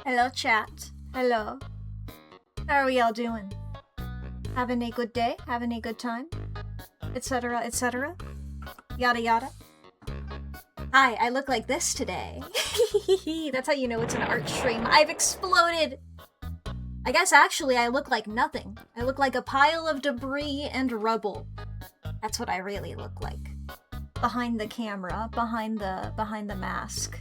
Hello, chat. Hello. How are we all doing? Having a good day? Having a good time? Etc., etc.? Yada yada. Hi, I look like this today. That's how you know it's an art stream. I've exploded! I guess actually I look like nothing. I look like a pile of debris and rubble. That's what I really look like. Behind the camera, behind the mask.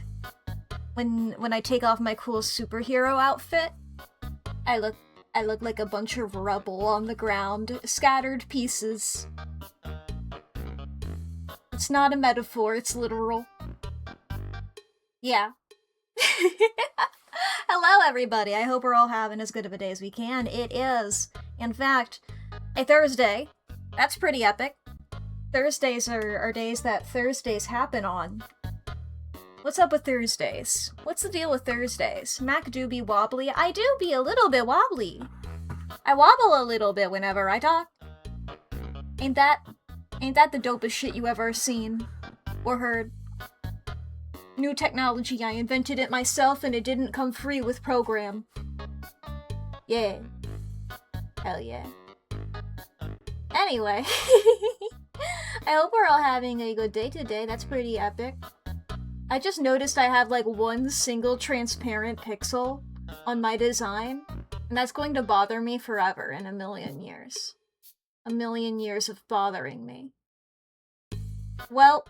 When I take off my cool superhero outfit, I look like a bunch of rubble on the ground, scattered pieces. It's not a metaphor, it's literal. Yeah. Hello everybody, I hope we're all having as good of a day as we can. It is, in fact, a Thursday. That's pretty epic. Thursdays are days that Thursdays happen on. What's up with Thursdays? What's the deal with Thursdays? Mac do be wobbly. I do be a little bit wobbly. I wobble a little bit whenever I talk. Ain't that the dopest shit you ever seen or heard? New technology, I invented it myself and it didn't come free with program. Yeah. Hell yeah. Anyway. I hope we're all having a good day today. That's pretty epic. I just noticed I have like one single transparent pixel on my design, and that's going to bother me forever in a million years. A million years of bothering me. Well,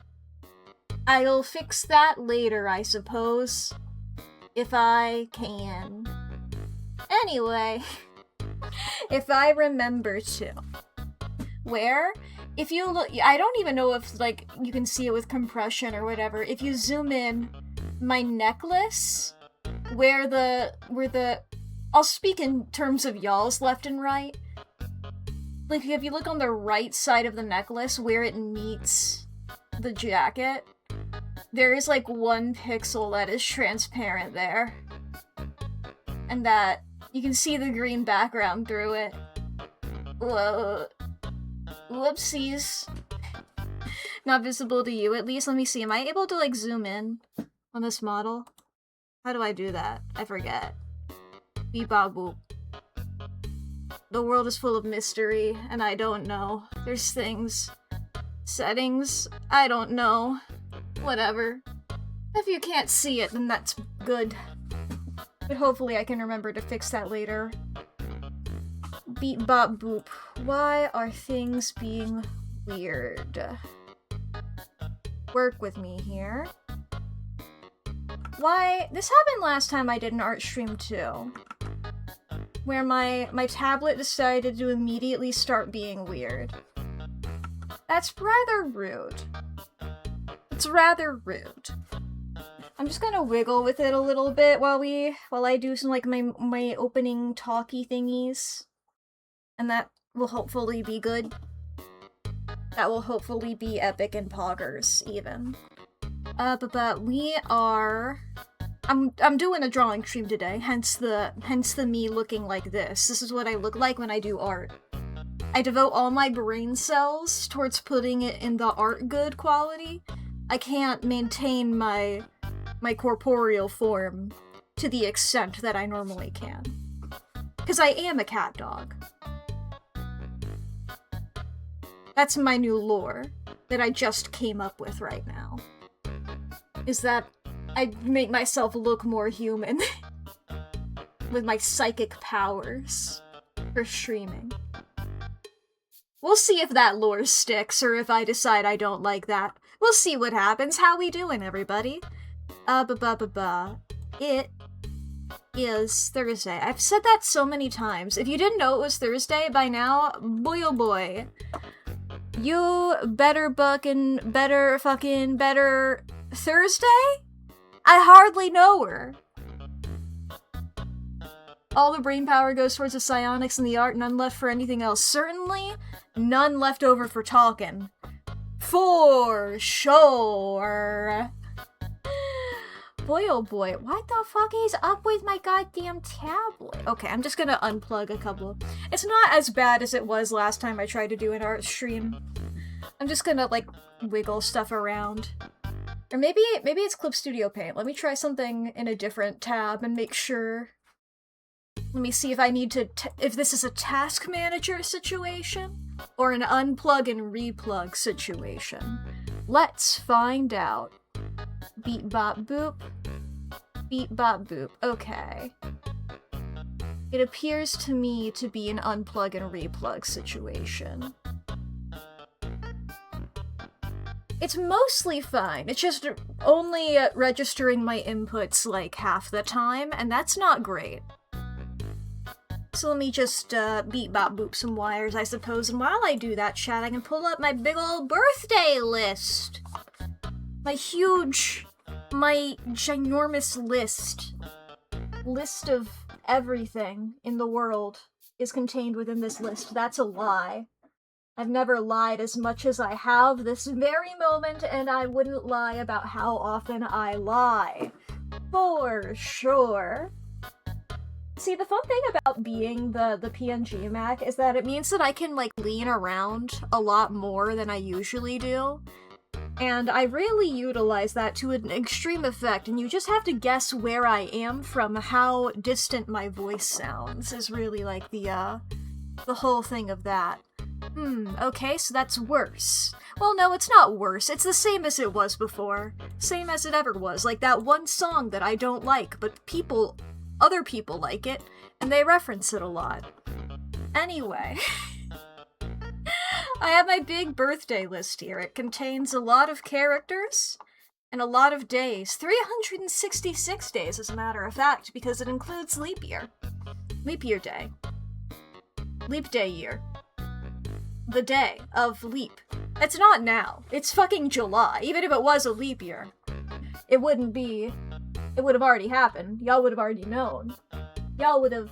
I'll fix that later, I suppose. If I can. Anyway, if I remember to. Where? If you look, I don't even know if, like, you can see it with compression or whatever. If you zoom in, my necklace, where the, I'll speak in terms of y'all's left and right. Like, if you look on the right side of the necklace, where it meets the jacket, there is, like, one pixel that is transparent there. And that, you can see the green background through it. Whoa. Whoopsies. Not visible to you, at least. Let me see. Am I able to, like, zoom in on this model? How do I do that? I forget. Beep bop boop. The world is full of mystery, and I don't know. There's things. Settings. I don't know. Whatever. If you can't see it, then that's good. But hopefully I can remember to fix that later. Beep bop boop. Why are things being weird? Work with me here. Why? This happened last time I did an art stream too. Where my tablet decided to immediately start being weird. That's rather rude. It's rather rude. I'm just gonna wiggle with it a little bit while I do some like my opening talky thingies. And that will hopefully be good. That will hopefully be epic and poggers, even. But we are... I'm doing a drawing stream today, hence the me looking like this. This is what I look like when I do art. I devote all my brain cells towards putting it in the art good quality. I can't maintain my corporeal form to the extent that I normally can. Because I am a cat dog. That's my new lore that I just came up with right now. Is that I make myself look more human with my psychic powers for streaming. We'll see if that lore sticks or if I decide I don't like that. We'll see what happens. How we doing, everybody? It is Thursday. I've said that so many times. If you didn't know it was Thursday by now, boy oh boy. You better Thursday? I hardly know her. All the brain power goes towards the psionics and the art, none left for anything else. Certainly, none left over for talking. For sure. Boy oh boy, what the fuck is up with my goddamn tablet? Okay, I'm just gonna unplug a couple. It's not as bad as it was last time I tried to do an art stream. I'm just gonna, like, wiggle stuff around. Or maybe it's Clip Studio Paint. Let me try something in a different tab and make sure. Let me see if I need to, if this is a task manager situation or an unplug and replug situation. Let's find out. Beep bop boop. Beep bop boop. Okay. It appears to me to be an unplug and replug situation. It's mostly fine. It's just only registering my inputs like half the time, and that's not great. So let me just beep bop boop some wires, I suppose, and while I do that, chat, I can pull up my big ol' birthday list. My ginormous list of everything in the world is contained within this list. That's a lie. I've never lied as much as I have this very moment, and I wouldn't lie about how often I lie. For sure. See, the fun thing about being the PNG Mac is that it means that I can, like, lean around a lot more than I usually do. And I really utilize that to an extreme effect, and you just have to guess where I am from how distant my voice sounds, is really, like, the whole thing of that. Okay, so that's worse. Well, no, it's not worse. It's the same as it was before. Same as it ever was. Like that one song that I don't like, but other people like it, and they reference it a lot. Anyway. I have my big birthday list here. It contains a lot of characters and a lot of days. 366 days, as a matter of fact, because it includes leap year. Leap year day. Leap day year. The day of leap. It's not now. It's fucking July. Even if it was a leap year, it would have already happened. Y'all would have already known. Y'all would have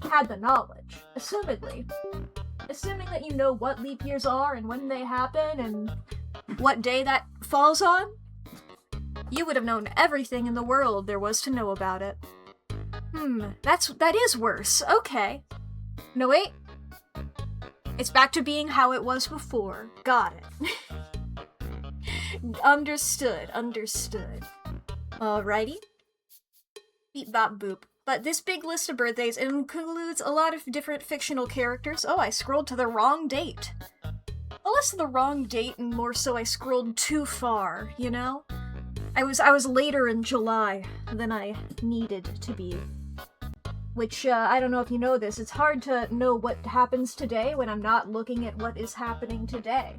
had the knowledge. Assumedly. Assuming that you know what leap years are and when they happen and what day that falls on, you would have known everything in the world there was to know about it. That is worse. Okay. No, wait. It's back to being how it was before. Got it. Understood. Alrighty. Beep bop boop. But this big list of birthdays, it includes a lot of different fictional characters. Oh, I scrolled to the wrong date. Well, less the wrong date, and more so I scrolled too far, you know? I was later in July than I needed to be. Which, I don't know if you know this, it's hard to know what happens today when I'm not looking at what is happening today.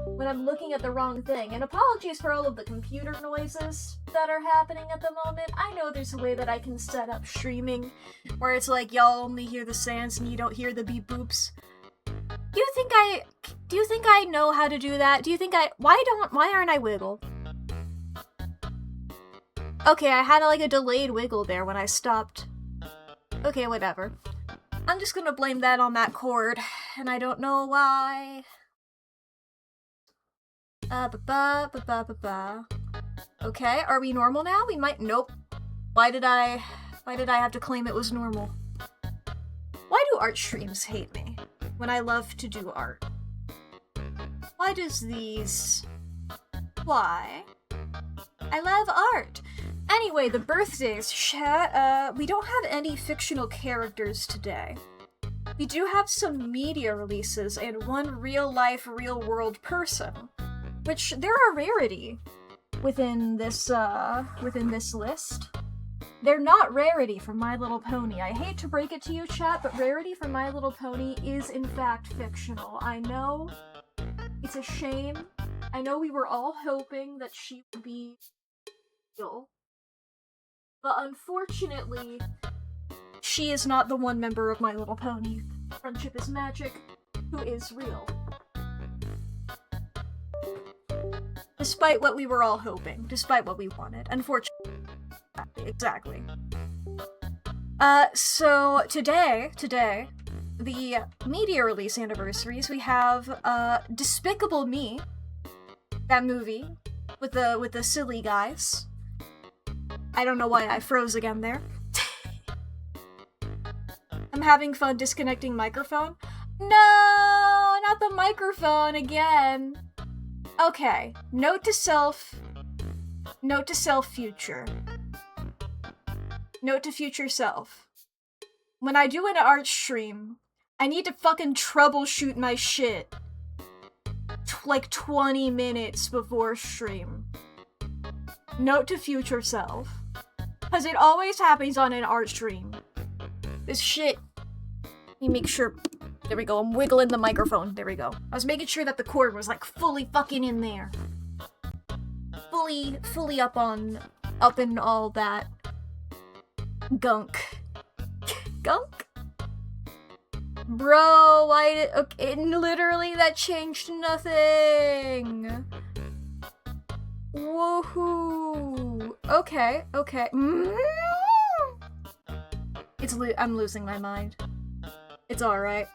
When I'm looking at the wrong thing. And apologies for all of the computer noises that are happening at the moment. I know there's a way that I can set up streaming where it's like y'all only hear the sounds and you don't hear the beep boops. Do you think I know how to do that? Why aren't I wiggle? Okay, I had like a delayed wiggle there when I stopped. Okay, whatever. I'm just gonna blame that on that cord, and I don't know why. Okay, are we normal now? Nope. Why did I have to claim it was normal? Why do art streams hate me when I love to do art? Why? I love art. Anyway, the birthdays, chat, we don't have any fictional characters today. We do have some media releases and one real-life, real-world person. Which, they're a rarity within this list. They're not Rarity from My Little Pony. I hate to break it to you, chat, but Rarity from My Little Pony is in fact fictional. I know it's a shame. I know we were all hoping that she would be real. But unfortunately, she is not the one member of My Little Pony. Friendship is Magic, who is real. Despite what we were all hoping, despite what we wanted. Unfortunately. Exactly. So today, the media release anniversaries, we have, Despicable Me, that movie, with the silly guys. I don't know why I froze again there. I'm having fun disconnecting microphone. No, not the microphone again. Okay. Note to self future. Note to future self. When I do an art stream, I need to fucking troubleshoot my shit like 20 minutes before stream. Note to future self. Because it always happens on an art stream. This shit. Let me make sure. There we go, I'm wiggling the microphone. There we go. I was making sure that the cord was like fully fucking in there. Fully up in all that gunk. Gunk? Bro, okay, literally that changed nothing. Woohoo. Okay. I'm losing my mind. It's alright.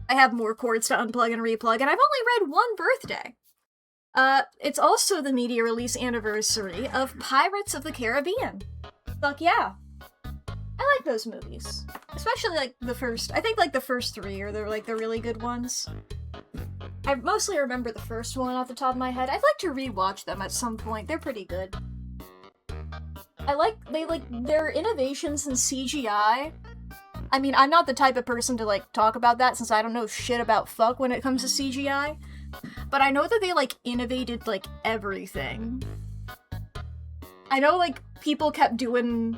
I have more cords to unplug and replug, and I've only read one birthday. It's also the media release anniversary of Pirates of the Caribbean. Fuck yeah. I like those movies. Especially, like, the first, I think, like, the first three are the really good ones. I mostly remember the first one off the top of my head. I'd like to rewatch them at some point. They're pretty good. Their innovations in CGI. I mean, I'm not the type of person to, like, talk about that since I don't know shit about fuck when it comes to CGI. But I know that they, like, innovated, like, everything. I know, like, people kept doing...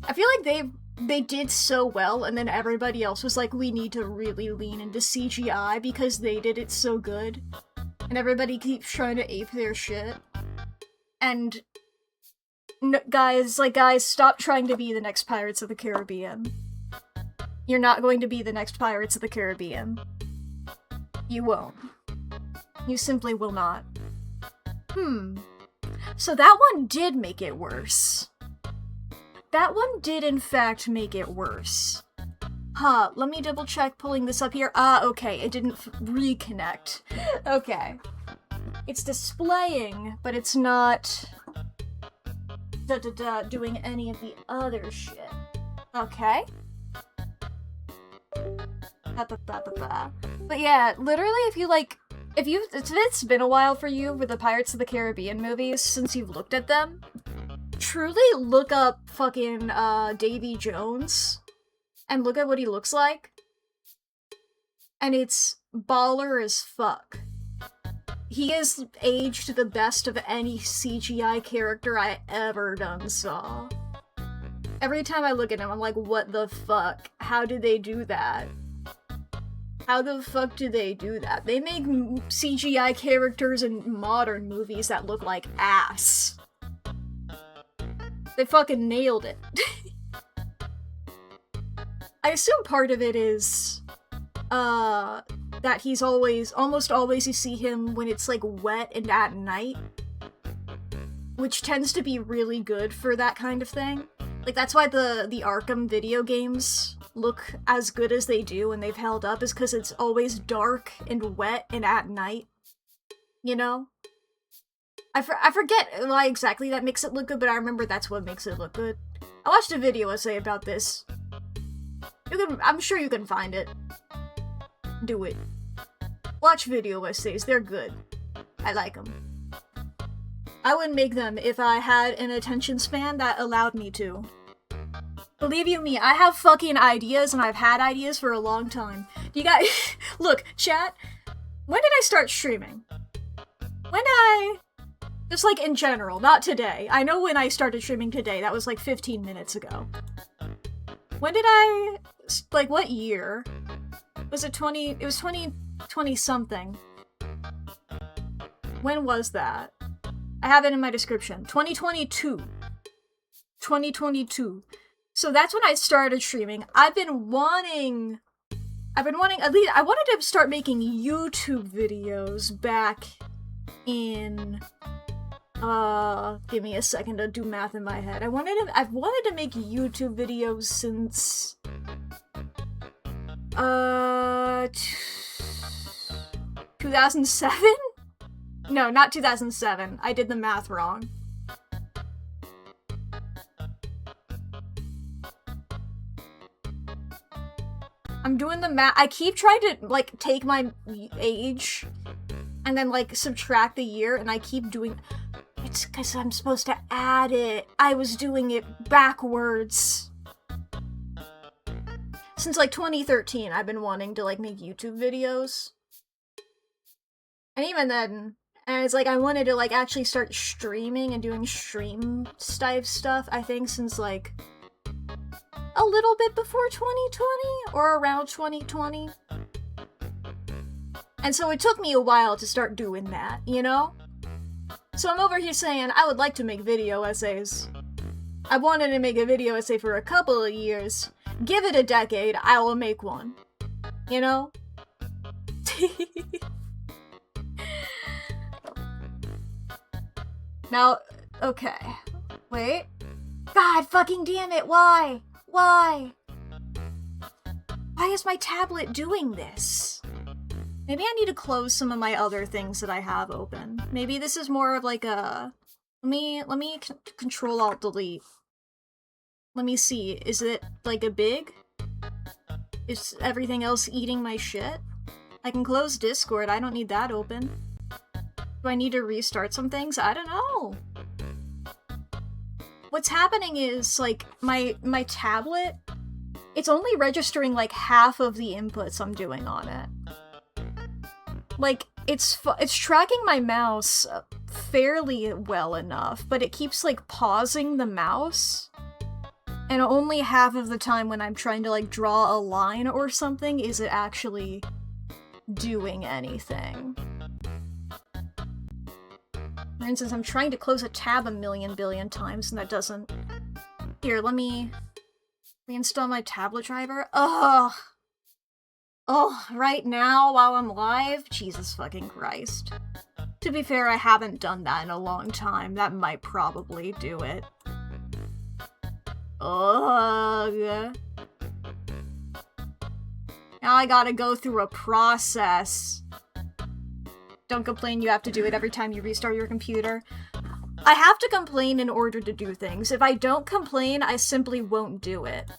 I feel like they did so well, and then everybody else was like, we need to really lean into CGI because they did it so good. And everybody keeps trying to ape their shit. And... guys, stop trying to be the next Pirates of the Caribbean. You're not going to be the next Pirates of the Caribbean. You won't. You simply will not. So that one did make it worse. That one did in fact make it worse. Huh, let me double check pulling this up here. Okay, it didn't reconnect. Okay. It's displaying, but it's not... doing any of the other shit. Okay. But yeah, literally if it's been a while for you with the Pirates of the Caribbean movies since you've looked at them, truly look up fucking Davy Jones and look at what he looks like. And it's baller as fuck. He is aged the best of any CGI character I ever done saw. Every time I look at him, I'm like, what the fuck? How did they do that? How the fuck do they do that? They make CGI characters in modern movies that look like ass. They fucking nailed it. I assume part of it is, that he's almost always you see him when it's, like, wet and at night. Which tends to be really good for that kind of thing. Like, that's why the Arkham video games look as good as they do and they've held up, is because it's always dark and wet and at night. You know? I forget why exactly that makes it look good, but I remember that's what makes it look good. I watched a video essay about this. I'm sure you can find it. Do it. Watch video essays, they're good. I like them. I wouldn't make them if I had an attention span that allowed me to. Believe you me, I have fucking ideas, and I've had ideas for a long time. You guys, look, chat, when did I start streaming? Just like in general, not today. I know when I started streaming today, that was like 15 minutes ago. When did like what year? Was it 2020 something. When was that? I have it in my description. 2022. 2022. So that's when I started streaming. I've been wanting, at least, I wanted to start making YouTube videos back in, give me a second to do math in my head. I've wanted to make YouTube videos since, 2007? No, not 2007. I did the math wrong. I'm doing the math. I keep trying to, like, take my age and then, like, subtract the year, and I keep doing... It's because I'm supposed to add it. I was doing it backwards. Since, like, 2013, I've been wanting to, like, make YouTube videos. And even then, and it's like, I wanted to, like, actually start streaming and doing stream-style stuff, I think, since, like, a little bit before 2020, or around 2020. And so it took me a while to start doing that, you know? So I'm over here saying, I would like to make video essays. I wanted to make a video essay for a couple of years. Give it a decade, I will make one. You know? Now, okay. Wait. God fucking damn it, why? Why? Why is my tablet doing this? Maybe I need to close some of my other things that I have open. Maybe this is more of like a... Let me Control-Alt-Delete. Let me see. Is it like a big? Is everything else eating my shit? I can close Discord. I don't need that open. Do I need to restart some things? I don't know. What's happening is, like, my tablet, it's only registering, like, half of the inputs I'm doing on it. Like, it's tracking my mouse fairly well enough, but it keeps, like, pausing the mouse. And only half of the time when I'm trying to, like, draw a line or something is it actually doing anything. For instance, I'm trying to close a tab a million billion times and that doesn't... Here, let me reinstall my tablet driver. Ugh! Oh, right now, while I'm live? Jesus fucking Christ. To be fair, I haven't done that in a long time. That might probably do it. Ugh. Now I gotta go through a process. Don't complain, you have to do it every time you restart your computer. I have to complain in order to do things. If I don't complain, I simply won't do it.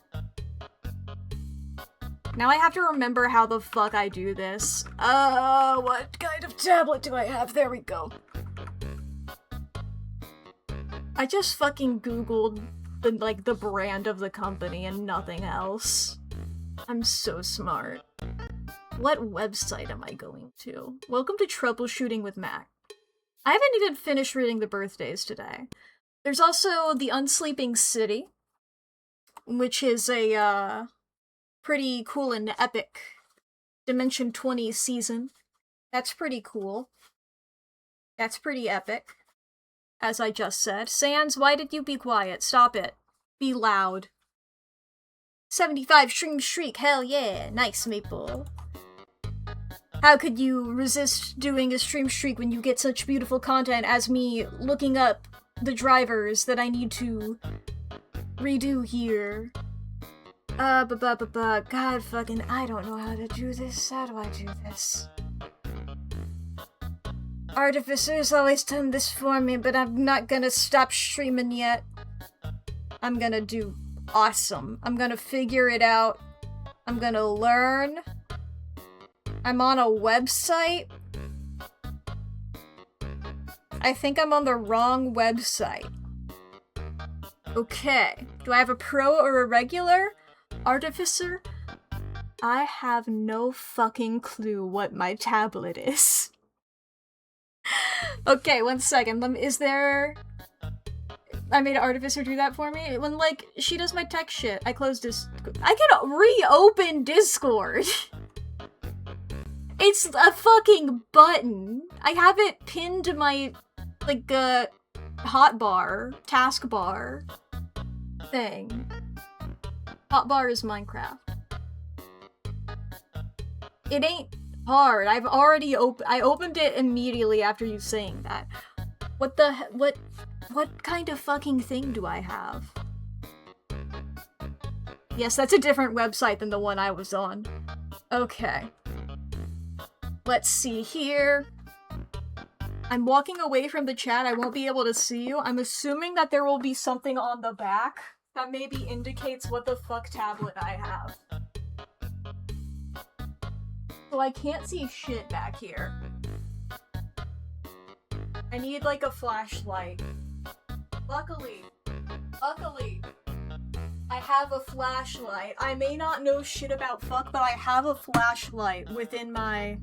Now I have to remember how the fuck I do this. What kind of tablet do I have? There we go. I just fucking googled the brand of the company and nothing else. I'm so smart. What website am I going to? Welcome to Troubleshooting with Mack. I haven't even finished reading the birthdays today. There's also The Unsleeping City, which is a, pretty cool and epic Dimension 20 season. That's pretty cool. That's pretty epic. As I just said. Sans, why did you be quiet? Stop it. Be loud. 75 stream streak, hell yeah! Nice, Maple. How could you resist doing a stream streak when you get such beautiful content as me looking up the drivers that I need to redo here? God fucking, I don't know how to do this. How do I do this? Artificer's always done this for me, but I'm not gonna stop streaming yet. I'm gonna do awesome. I'm gonna figure it out. I'm gonna learn. I'm on a website. I think I'm on the wrong website. Okay. Do I have a pro or a regular? Artificer? I have no fucking clue what my tablet is. Okay, 1 second. Is there... I made Artificer do that for me? When, like, she does my tech shit. I closed this... I can reopen Discord! It's a fucking button. I have it pinned to my, like, hotbar, taskbar thing. Hotbar is Minecraft. It ain't hard. I've already I opened it immediately after you saying that. What kind of fucking thing do I have? Yes, that's a different website than the one I was on. Okay. Let's see here. I'm walking away from the chat. I won't be able to see you. I'm assuming that there will be something on the back that maybe indicates what the fuck tablet I have. So I can't see shit back here. I need like a flashlight. Luckily, I have a flashlight. I may not know shit about fuck, but I have a flashlight within my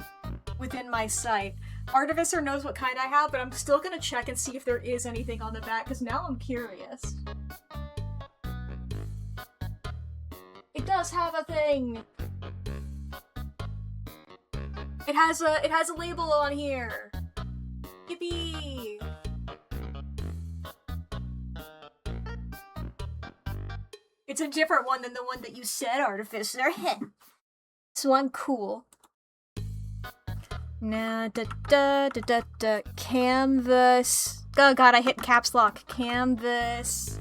sight. Artificer knows what kind I have, but I'm still gonna check and see if there is anything on the back, because now I'm curious. It does have a thing! It has a label on here! Yippee! It's a different one than the one that you said, Artificer. So I'm cool. Nah, canvas. Oh god, I hit caps lock. Canvas.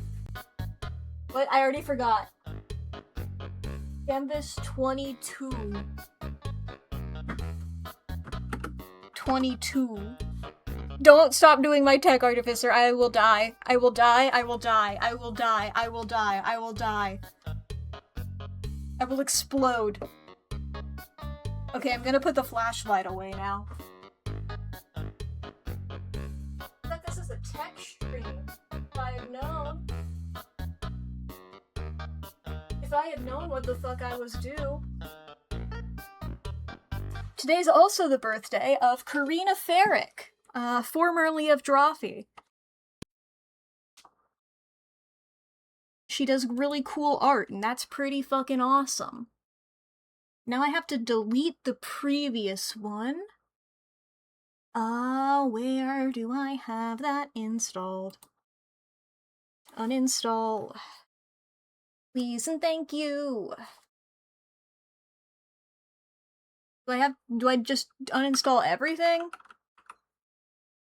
What? I already forgot. Canvas 22. 22. Don't stop doing my tech, Artificer. I will die. I will die. I will die. I will die. I will die. I will die. I will explode. Okay, I'm gonna put the flashlight away now. I thought this is a tech stream. If I had known. If I had known what the fuck I was due. Today's also the birthday of Karina Farrick, formerly of Drawfee. She does really cool art, and that's pretty fucking awesome. Now I have to delete the previous one. Where do I have that installed? Uninstall. Please and thank you. Do I just uninstall everything?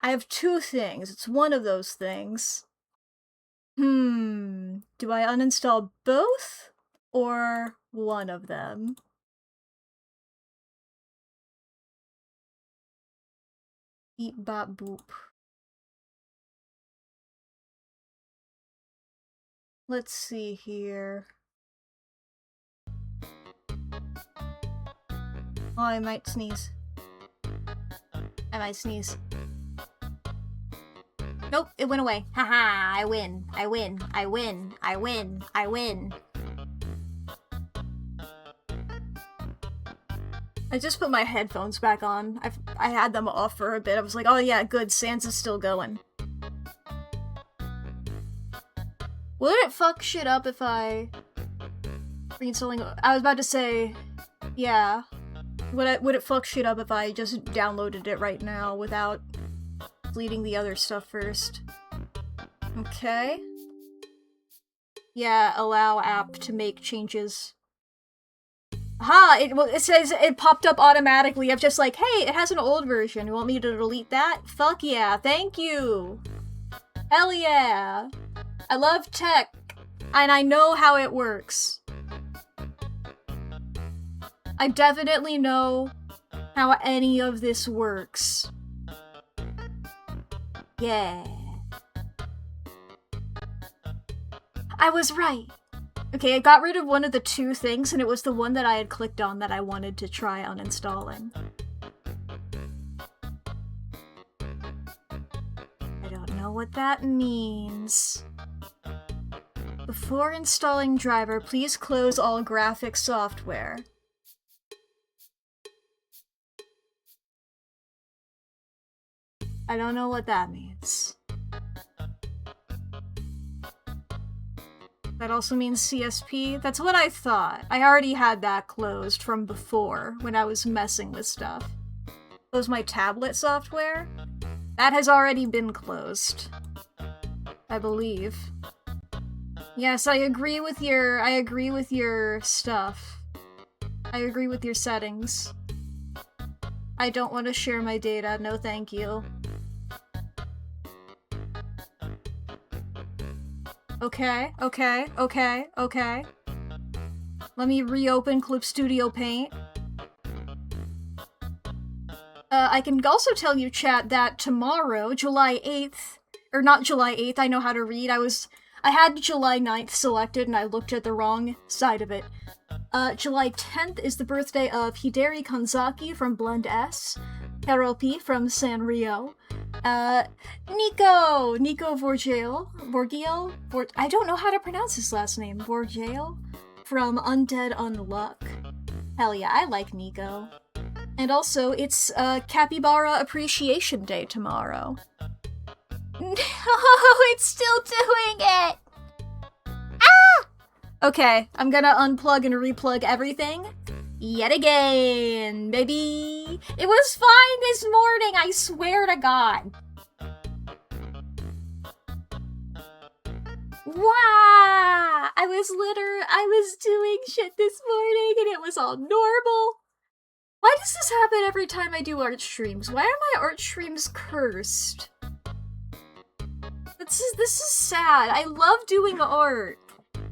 I have two things. It's one of those things. Do I uninstall both? Or one of them? Beep bop boop. Let's see here. Oh, I might sneeze. I might sneeze. Nope, it went away. Haha, I win. I win. I win. I win. I win. I just put my headphones back on. I had them off for a bit. I was like, oh yeah, good, Sans is still going. Would it fuck shit up if I... reinstalling... I was about to say... Yeah. Would it fuck shit up if I just downloaded it right now without deleting the other stuff first? Okay. Yeah, allow app to make changes. Aha! It says it popped up automatically. I'm just like, hey, it has an old version. You want me to delete that? Fuck yeah, thank you! Hell yeah! I love tech, and I know how it works. I definitely know how any of this works. Yeah. I was right. Okay, I got rid of one of the two things, and it was the one that I had clicked on that I wanted to try uninstalling. I don't know what that means. Before installing driver, please close all graphics software. I don't know what that means. That also means CSP? That's what I thought. I already had that closed from before, when I was messing with stuff. Close my tablet software? That has already been closed. I believe. Yes, I agree with your stuff. I agree with your settings. I don't want to share my data, no thank you. Okay. Let me reopen Clip Studio Paint. I can also tell you, chat, that tomorrow, July 8th, or not July 8th, I know how to read, I had July 9th selected and I looked at the wrong side of it. July 10th is the birthday of Hideri Kanzaki from Blend S, Haropi from Sanrio, Nico Borgiel? I don't know how to pronounce his last name. Borgiel? From Undead Unluck. Hell yeah, I like Nico. And also, it's Capybara Appreciation Day tomorrow. No, it's still doing it! Ah! Okay, I'm gonna unplug and replug everything. Yet again, baby! It was fine this morning, I swear to God. Wow! I was doing shit this morning and it was all normal. Why does this happen every time I do art streams? Why are my art streams cursed? This is sad. I love doing art.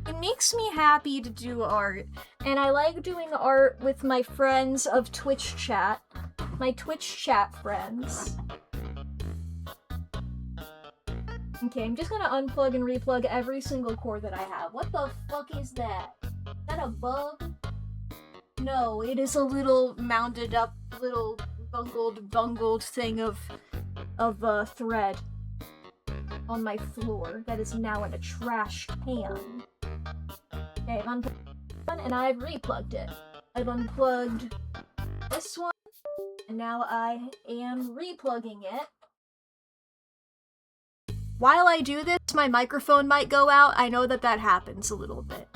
It makes me happy to do art. And I like doing art with my friends of Twitch chat. My Twitch chat friends. Okay, I'm just gonna unplug and replug every single cord that I have. What the fuck is that? Is that a bug? No, it is a little mounded up, little bungled thing of thread on my floor that is now in a trash can. Okay, I've unplugged one and I've replugged it. I've unplugged this one and now I am replugging it. While I do this, my microphone might go out. I know that happens a little bit.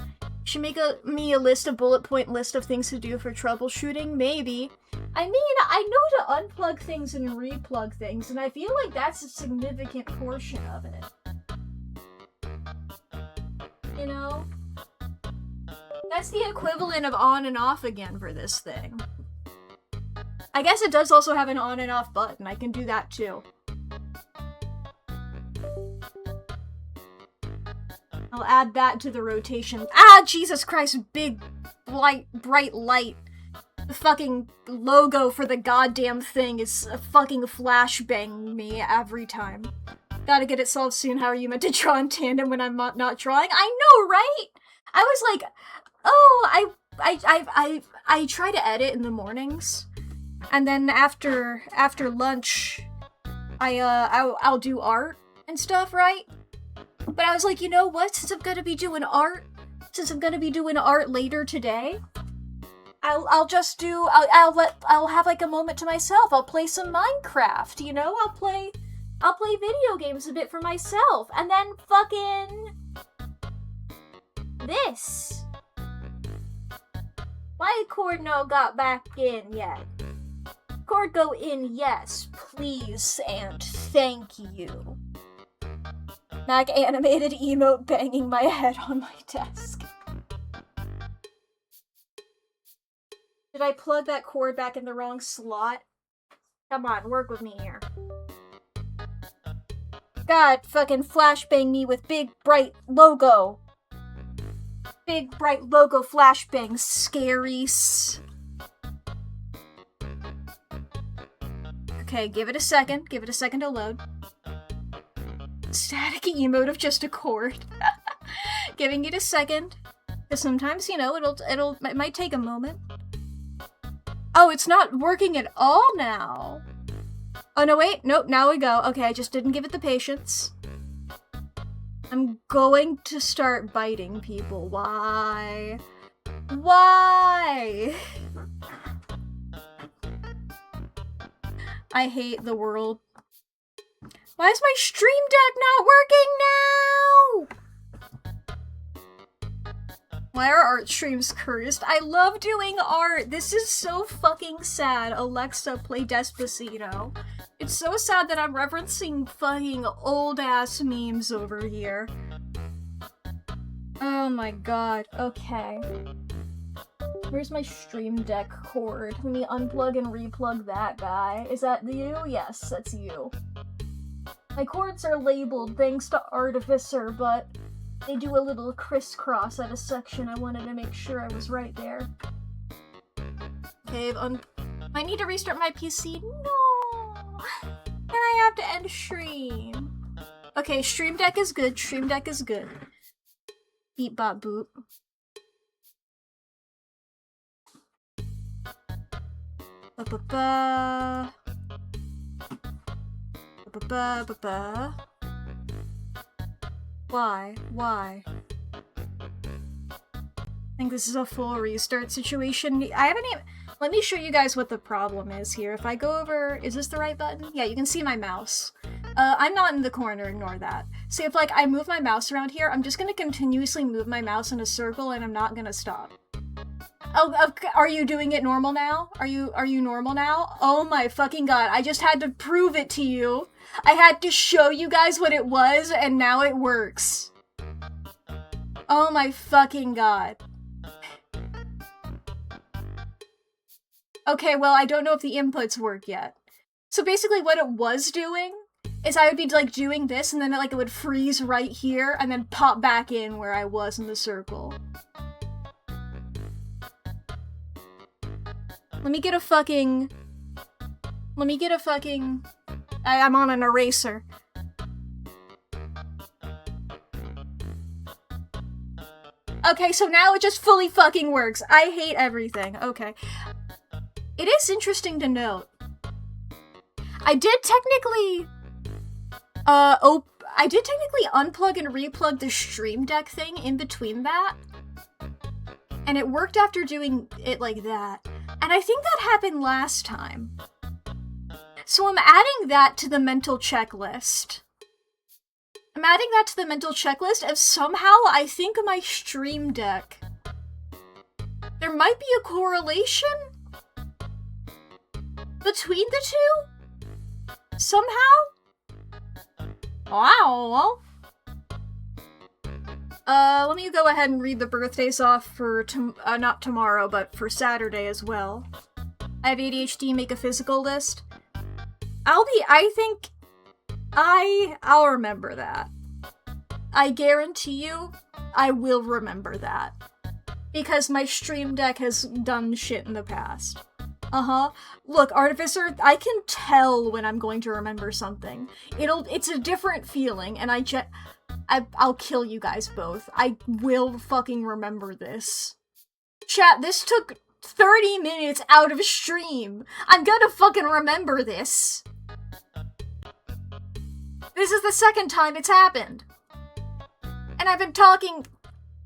Should make me a bullet point list of things to do for troubleshooting? Maybe. I mean, I know to unplug things and replug things, and I feel like that's a significant portion of it. You know? That's the equivalent of on and off again for this thing. I guess it does also have an on and off button. I can do that too. I'll add that to the rotation. Ah, Jesus Christ, big, bright light. The fucking logo for the goddamn thing is fucking flashbang me every time. Gotta get it solved soon. How are you meant to draw in tandem when I'm not drawing? I know, right? I was like, oh, I try to edit in the mornings, and then after lunch, I'll do art and stuff, right? But I was like, you know what? Since I'm gonna be doing art later today, I'll have like a moment to myself. I'll play some Minecraft, you know? I'll play video games a bit for myself, and then fucking this. Why cord no got back in yet? Cord go in, yes, please, and thank you. Mack animated emote banging my head on my desk. Did I plug that cord back in the wrong slot? Come on, work with me here. God, fucking flashbang me with big, bright logo. Big, bright logo flashbang. Scaries. Okay, give it a second. Give it a second to load. Static emote of just a cord. Giving it a second. Because sometimes, you know, it might take a moment. Oh, it's not working at all now. Oh, no, wait. Nope, now we go. Okay, I just didn't give it the patience. I'm going to start biting people. Why? Why? I hate the world. Why is my stream deck not working now? Why are art streams cursed? I love doing art. This is so fucking sad. Alexa, play Despacito. It's so sad that I'm referencing fucking old-ass memes over here. Oh my god. Okay. Where's my stream deck cord? Let me unplug and replug that guy. Is that you? Yes, that's you. My cords are labeled thanks to Artificer, but they do a little crisscross at a section. I wanted to make sure I was right there. Okay, I need to restart my PC. No! And I have to end stream. Okay, stream deck is good. Stream deck is good. Beep bop boop. Ba ba ba. Why? Why? I think this is a full restart situation. I haven't even... Let me show you guys what the problem is here. If I go over... Is this the right button? Yeah, you can see my mouse. I'm not in the corner, ignore that. See, if, like, I move my mouse around here, I'm just gonna continuously move my mouse in a circle and I'm not gonna stop. Oh, okay. Are you doing it normal now? Are you normal now? Oh my fucking god, I just had to prove it to you. I had to show you guys what it was, and now it works. Oh my fucking god. Okay, well, I don't know if the inputs work yet. So basically what it was doing is I would be, like, doing this, and then, like, it would freeze right here, and then pop back in where I was in the circle. Let me get a fucking... I'm on an eraser. Okay, so now it just fully fucking works. I hate everything. Okay. It is interesting to note. I did technically unplug and replug the Stream Deck thing in between that. And it worked after doing it like that. And I think that happened last time. So I'm adding that to the mental checklist. If somehow I think my Stream Deck... There might be a correlation between the two? Somehow? Wow. Let me go ahead and read the birthdays off for, not tomorrow, but for Saturday as well. I have ADHD, make a physical list. I'll remember that. I guarantee you, I will remember that. Because my Stream Deck has done shit in the past. Look, Artificer, I can tell when I'm going to remember something. It's a different feeling, and I'll kill you guys both. I will fucking remember this. Chat, this took 30 minutes out of stream. I'm gonna fucking remember this. This is the second time it's happened. And I've been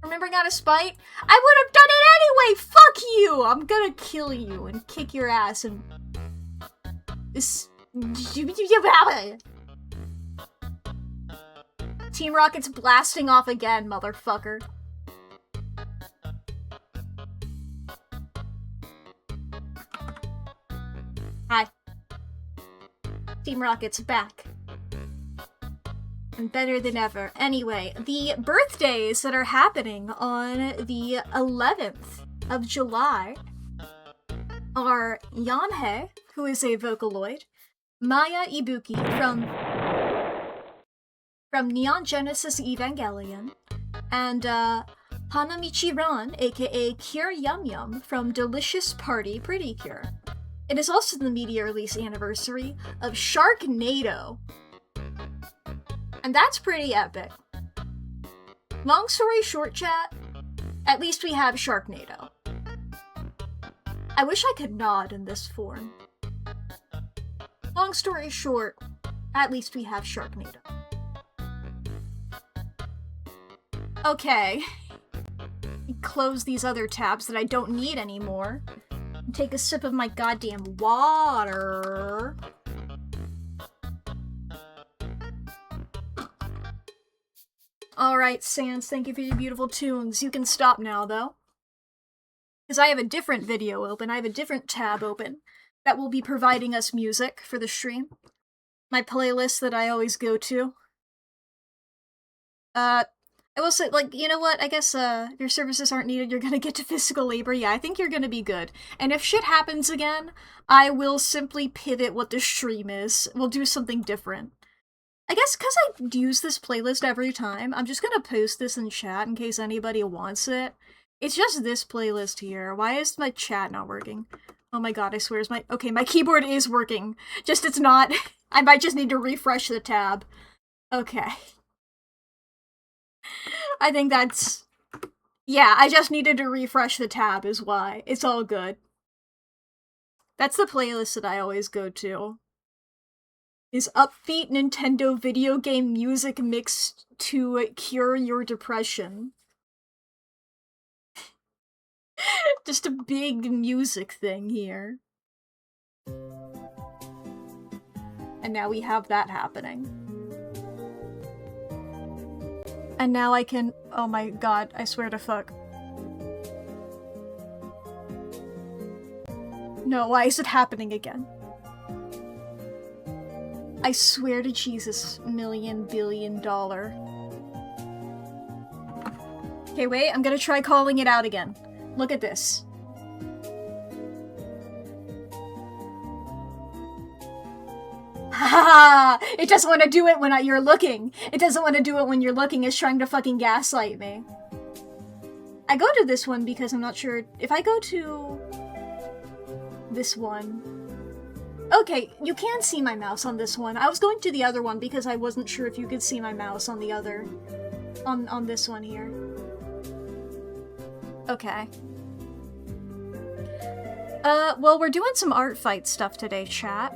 remembering out of spite. I would have done it anyway! Fuck you! I'm gonna kill you and kick your ass and... Team Rocket's blasting off again, motherfucker. Hi. Team Rocket's back. And better than ever. Anyway, the birthdays that are happening on the 11th of July are Yanhei, who is a Vocaloid, Maya Ibuki from Neon Genesis Evangelion, and Hanamichi Ran, aka Cure Yum Yum from Delicious Party Pretty Cure. It is also the media release anniversary of Sharknado. And that's pretty epic. Long story short, chat, at least we have Sharknado. I wish I could nod in this form. Long story short, at least we have Sharknado. Okay. Close these other tabs that I don't need anymore. And take a sip of my goddamn water. Alright, Sans, thank you for your beautiful tunes. You can stop now, though. Because I have a different video open, I have a different tab open that will be providing us music for the stream. My playlist that I always go to. I will say, like, you know what, I guess, if your services aren't needed, you're gonna get to physical labor. Yeah, I think you're gonna be good. And if shit happens again, I will simply pivot what the stream is. We'll do something different. I guess because I use this playlist every time, I'm just gonna post this in chat in case anybody wants it. It's just this playlist here. Why is my chat not working? Oh my god, I swear okay, my keyboard is working. Just it's not. I might just need to refresh the tab. Okay. I think that's... Yeah, I just needed to refresh the tab is why. It's all good. That's the playlist that I always go to. is upbeat Nintendo video game music mixed to cure your depression. Just a big music thing here. And now we have that happening. And now I can— oh my god, I swear to fuck. No, why is it happening again? I swear to Jesus, $1 billion. Okay, wait, I'm gonna try calling it out again. Look at this. Ha! It doesn't want to do it when you're looking. It doesn't want to do it when you're looking. It's trying to fucking gaslight me. I go to this one because I'm not sure if I go to this one. Okay, you can see my mouse on this one. I was going to the other one because I wasn't sure if you could see my mouse on the other, on this one here. Okay. Well, we're doing some ArtFight stuff today, chat.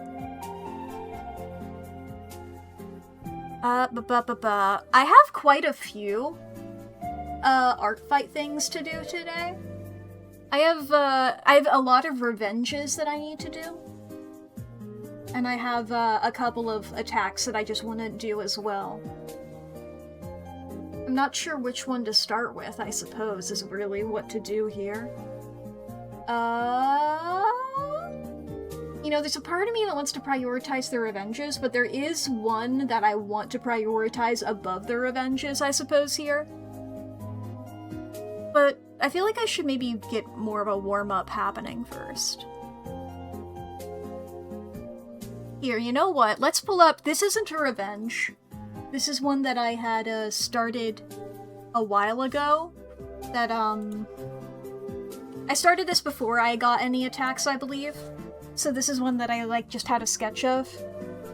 I have quite a few, ArtFight things to do today. I have a lot of revenges that I need to do. And I have, a couple of attacks that I just want to do as well. I'm not sure which one to start with, I suppose, is really what to do here. You know, there's a part of me that wants to prioritize the revenges, but there is one that I want to prioritize above the revenges, I suppose, here. But I feel like I should maybe get more of a warm-up happening first. Here, you know what? Let's pull up— this isn't a revenge. This is one that I had, started a while ago. That, I started this before I got any attacks, I believe. So this is one that I, like, just had a sketch of.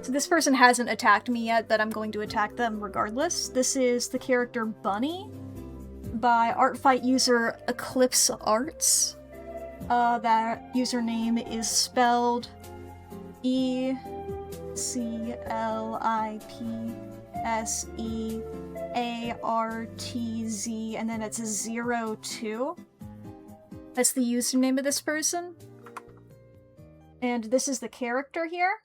So this person hasn't attacked me yet, but I'm going to attack them regardless. This is the character Bunny by ArtFight user Eclipse Arts. That username is spelled ECLIPSEARTZ, and then it's 02. That's the username of this person. And this is the character here.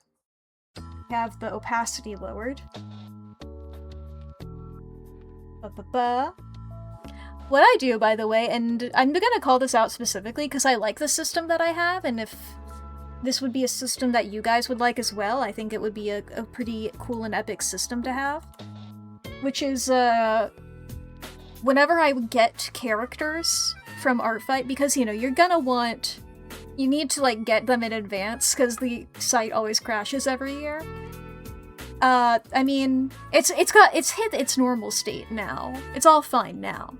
We have the opacity lowered. What I do, by the way, and I'm gonna call this out specifically because I like the system that I have, and if this would be a system that you guys would like as well, I think it would be a pretty cool and epic system to have. Which is, whenever I get characters from ArtFight, because, you know, you're gonna want— you need to, like, get them in advance, because the site always crashes every year. I mean, it's hit its normal state now. It's all fine now.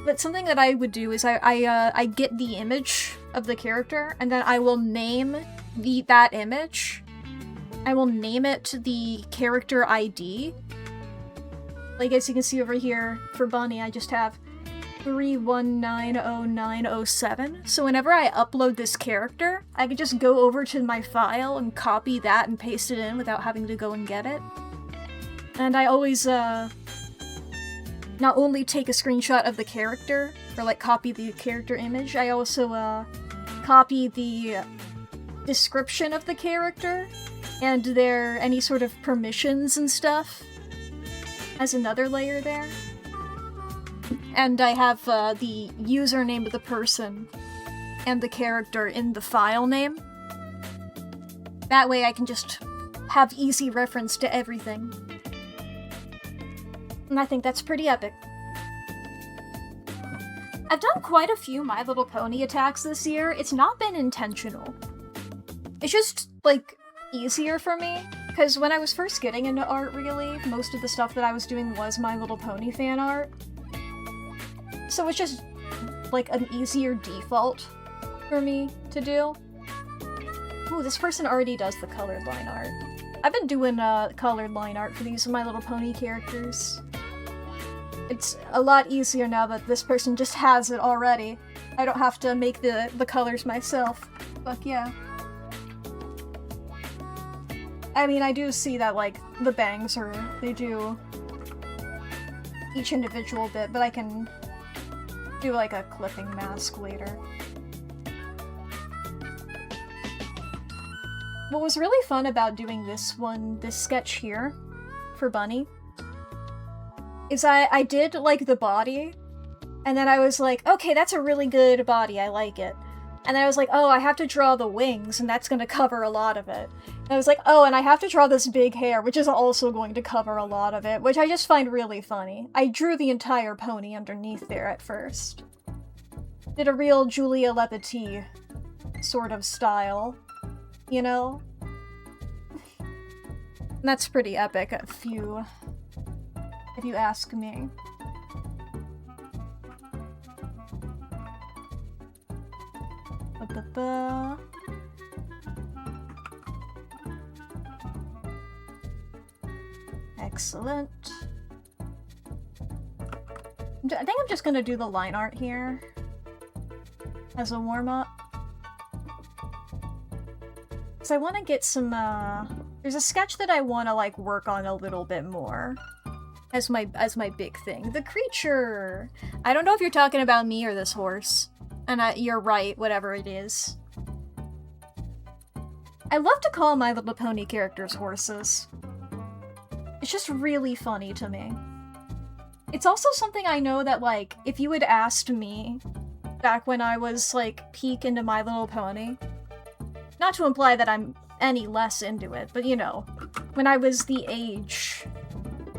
But something that I would do is I get the image of the character, and then I will name that image. I will name it the character ID. Like, as you can see over here, for Bunny, I just have 3190907. So whenever I upload this character, I can just go over to my file and copy that and paste it in without having to go and get it. And I always, not only take a screenshot of the character, or like copy the character image, I also, copy the description of the character and their any sort of permissions and stuff as another layer there. And I have the username of the person and the character in the file name. That way I can just have easy reference to everything. And I think that's pretty epic. I've done quite a few My Little Pony attacks this year. It's not been intentional. It's just, like, easier for me. Because when I was first getting into art, really, most of the stuff that I was doing was My Little Pony fan art. So it's just, like, an easier default for me to do. Ooh, this person already does the colored line art. I've been doing, colored line art for these My Little Pony characters. It's a lot easier now that this person just has it already. I don't have to make the colors myself. Fuck yeah. I mean, I do see that, like, the bangs they do each individual bit, but I can do, like, a clipping mask later. What was really fun about doing this sketch here, for Bunny, is I did, like, the body, and then I was like, okay, that's a really good body, I like it. And then I was like, oh, I have to draw the wings, and that's gonna cover a lot of it. And I was like, oh, and I have to draw this big hair, which is also going to cover a lot of it, which I just find really funny. I drew the entire pony underneath there at first. Did a real Julia Lepeti sort of style, you know? And that's pretty epic if you ask me. Ba-ba-ba. Excellent. I think I'm just gonna do the line art here as a warm-up. Because I want to get some, there's a sketch that I want to, like, work on a little bit more as my big thing. The creature! I don't know if you're talking about me or this horse. And you're right, whatever it is. I love to call My Little Pony characters horses. It's just really funny to me. It's also something I know that, like, if you had asked me back when I was, like, peak into My Little Pony, not to imply that I'm any less into it, but you know, when I was the age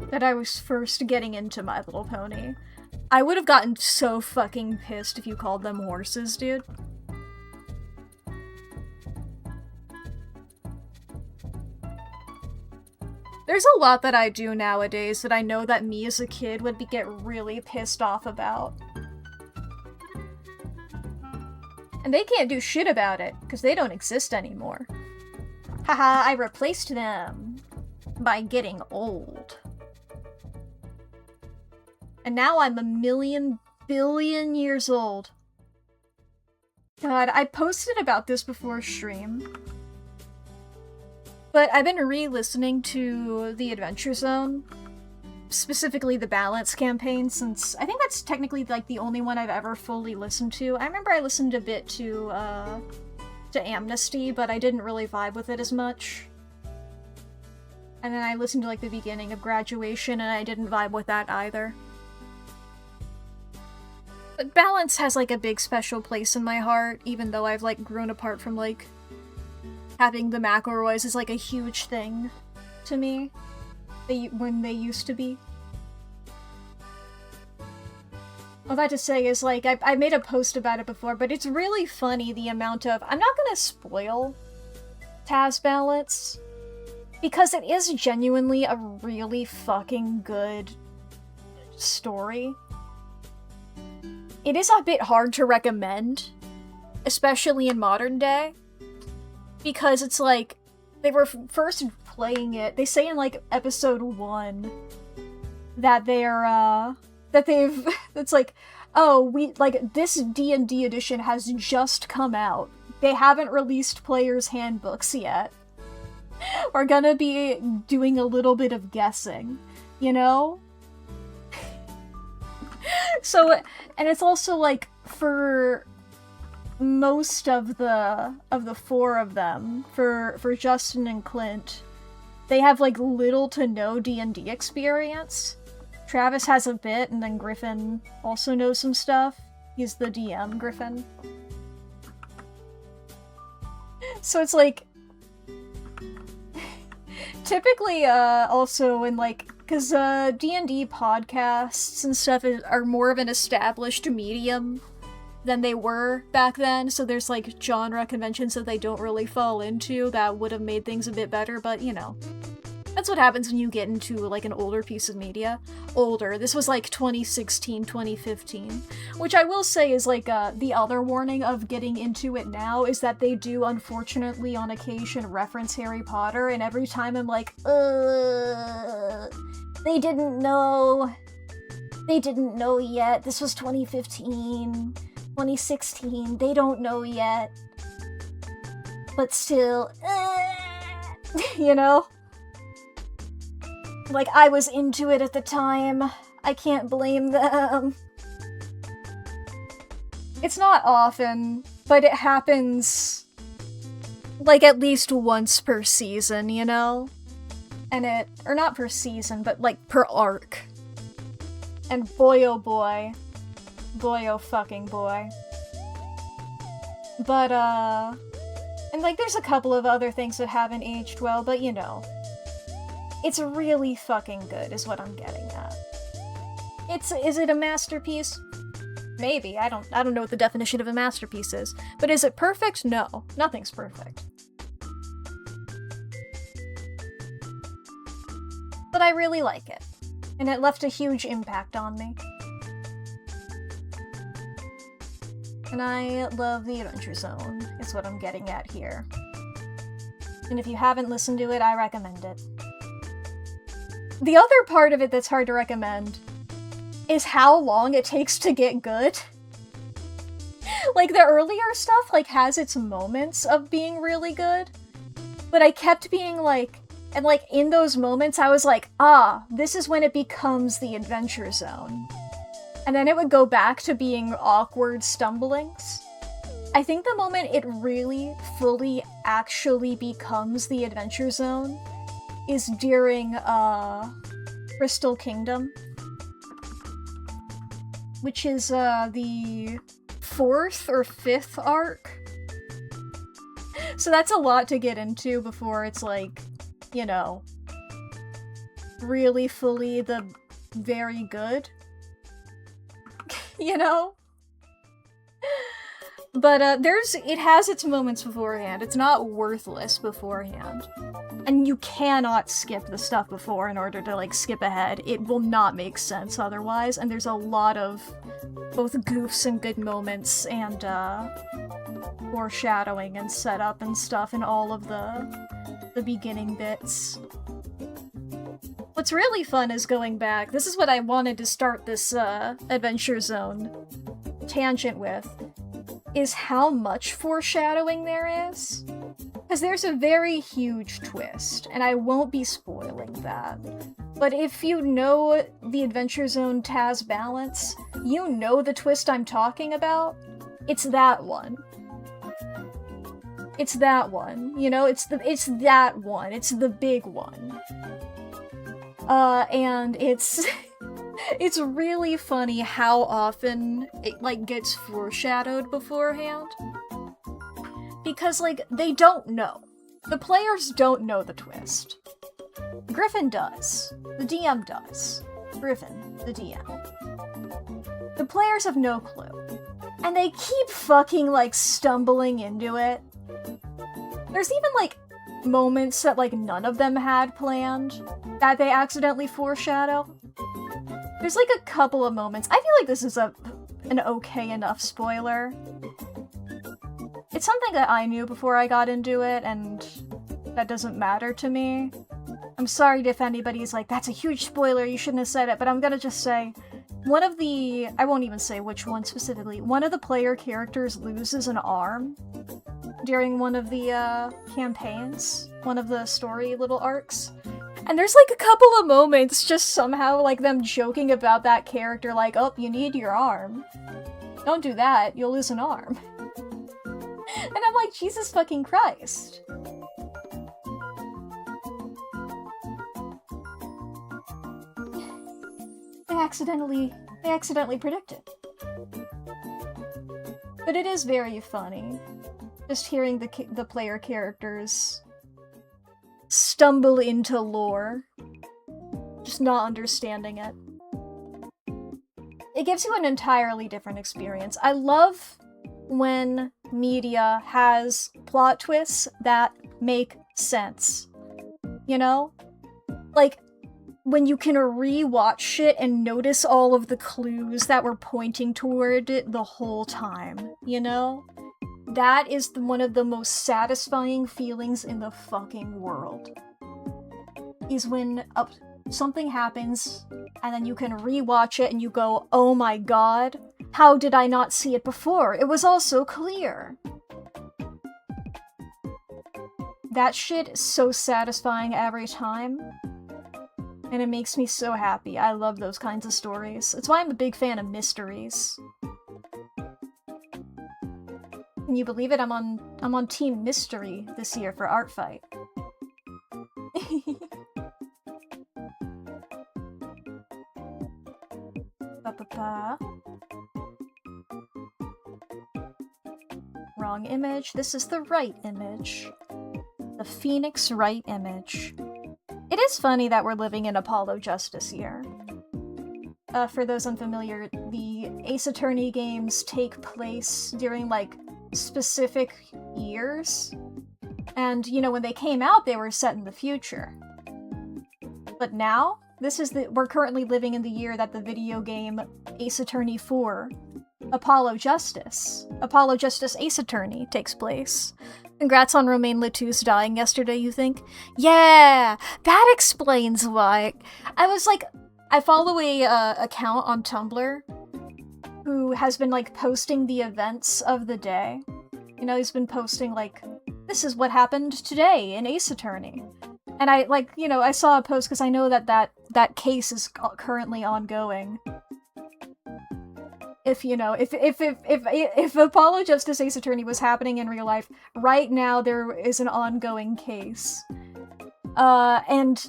that I was first getting into My Little Pony, I would have gotten so fucking pissed if you called them horses, dude. There's a lot that I do nowadays that I know that me as a kid would get really pissed off about. And they can't do shit about it, because they don't exist anymore. Haha, I replaced them by getting old. And now I'm a million billion years old. God, I posted about this before stream. But I've been re-listening to The Adventure Zone, specifically the Balance campaign, since I think that's technically like the only one I've ever fully listened to. I remember I listened a bit to Amnesty, but I didn't really vibe with it as much. And then I listened to like the beginning of Graduation, and I didn't vibe with that either. But Balance has like a big special place in my heart, even though I've like grown apart from like having the McElroys is like a huge thing to me when they used to be. All that to say is like I made a post about it before, but it's really funny the amount of, I'm not gonna spoil Taz Balance, because it is genuinely a really fucking good story. It is a bit hard to recommend, especially in modern day, because it's like, they were first playing it, they say in like episode 1 that it's like, oh, this D&D edition has just come out. They haven't released players' handbooks yet. We're gonna be doing a little bit of guessing, you know? So, and it's also like, for most of the four of them, for Justin and Clint, they have like little to no D&D experience. Travis has a bit, and then Griffin also knows some stuff. He's the DM, Griffin. So it's like, typically, also in like, because D&D podcasts and stuff are more of an established medium than they were back then, so there's like genre conventions that they don't really fall into that would have made things a bit better, but you know. That's what happens when you get into like an older piece of media. Older. This was like 2016, 2015. Which I will say is like the other warning of getting into it now is that they do unfortunately on occasion reference Harry Potter, and every time I'm like, they didn't know. They didn't know yet. This was 2015, 2016. They don't know yet. But still, You know? Like, I was into it at the time. I can't blame them. It's not often, but it happens, like, at least once per season, you know? And or not per season, but, like, per arc. And boy oh boy. Boy oh fucking boy. But, and, like, there's a couple of other things that haven't aged well, but, you know. It's really fucking good, is what I'm getting at. Is it a masterpiece? Maybe. I don't know what the definition of a masterpiece is. But is it perfect? No. Nothing's perfect. But I really like it. And it left a huge impact on me. And I love the Adventure Zone, is what I'm getting at here. And if you haven't listened to it, I recommend it. The other part of it that's hard to recommend is how long it takes to get good. Like, the earlier stuff, like, has its moments of being really good, but I kept being like, and like, in those moments, I was like, this is when it becomes the Adventure Zone. And then it would go back to being awkward stumblings. I think the moment it really, fully, actually becomes the Adventure Zone is during, Crystal Kingdom. Which is, the 4th or 5th arc. So that's a lot to get into before it's like, you know, really fully the very good. You know? But, it has its moments beforehand. It's not worthless beforehand. And you cannot skip the stuff before in order to, like, skip ahead. It will not make sense otherwise, and there's a lot of both goofs and good moments and, foreshadowing and setup and stuff in all of the beginning bits. What's really fun is going back. This is what I wanted to start this, Adventure Zone tangent with, is how much foreshadowing there is. Because there's a very huge twist, and I won't be spoiling that. But if you know the Adventure Zone Taz balance, you know the twist I'm talking about. It's that one. It's that one. You know, it's that one. It's the big one. And it's it's really funny how often it, like, gets foreshadowed beforehand. Because, like, they don't know. The players don't know the twist. Griffin does. The DM does. Griffin, the DM. The players have no clue. And they keep fucking, like, stumbling into it. There's even, like, moments that, like, none of them had planned that they accidentally foreshadow. There's, like, a couple of moments. I feel like this is an okay enough spoiler. It's something that I knew before I got into it, and that doesn't matter to me. I'm sorry if anybody's like, that's a huge spoiler, you shouldn't have said it, but I'm gonna just say, I won't even say which one specifically, one of the player characters loses an arm during one of the, campaigns, one of the story little arcs. And there's, like, a couple of moments just somehow, like, them joking about that character, like, oh, you need your arm. Don't do that, you'll lose an arm. And I'm like, Jesus fucking Christ. They accidentally predicted. But it is very funny, just hearing the player characters stumble into lore, just not understanding it. It gives you an entirely different experience. I love when media has plot twists that make sense. You know? Like, when you can rewatch shit and notice all of the clues that were pointing toward it the whole time, you know? That is one of the most satisfying feelings in the fucking world. Is when something happens, and then you can rewatch it and you go, oh my god, how did I not see it before? It was all so clear. that shit is so satisfying every time. And it makes me so happy. I love those kinds of stories. That's why I'm a big fan of mysteries. Can you believe it? I'm on Team Mystery this year for ArtFight. Ba-ba-ba. Wrong image. This is the right image. The Phoenix right image. It is funny that we're living in Apollo Justice year. For those unfamiliar, the Ace Attorney games take place during, like, specific years. And, you know, when they came out, they were set in the future. But now, we're currently living in the year that the video game Ace Attorney 4, Apollo Justice Ace Attorney takes place. Congrats on Romain Letouce dying yesterday, you think? Yeah! That explains why. I was like, I follow a account on Tumblr who has been, like, posting the events of the day. You know, he's been posting, like, this is what happened today in Ace Attorney. And I, like, you know, I saw a post because I know that case is currently ongoing. If, you know, if Apollo Justice Ace Attorney was happening in real life, right now there is an ongoing case. And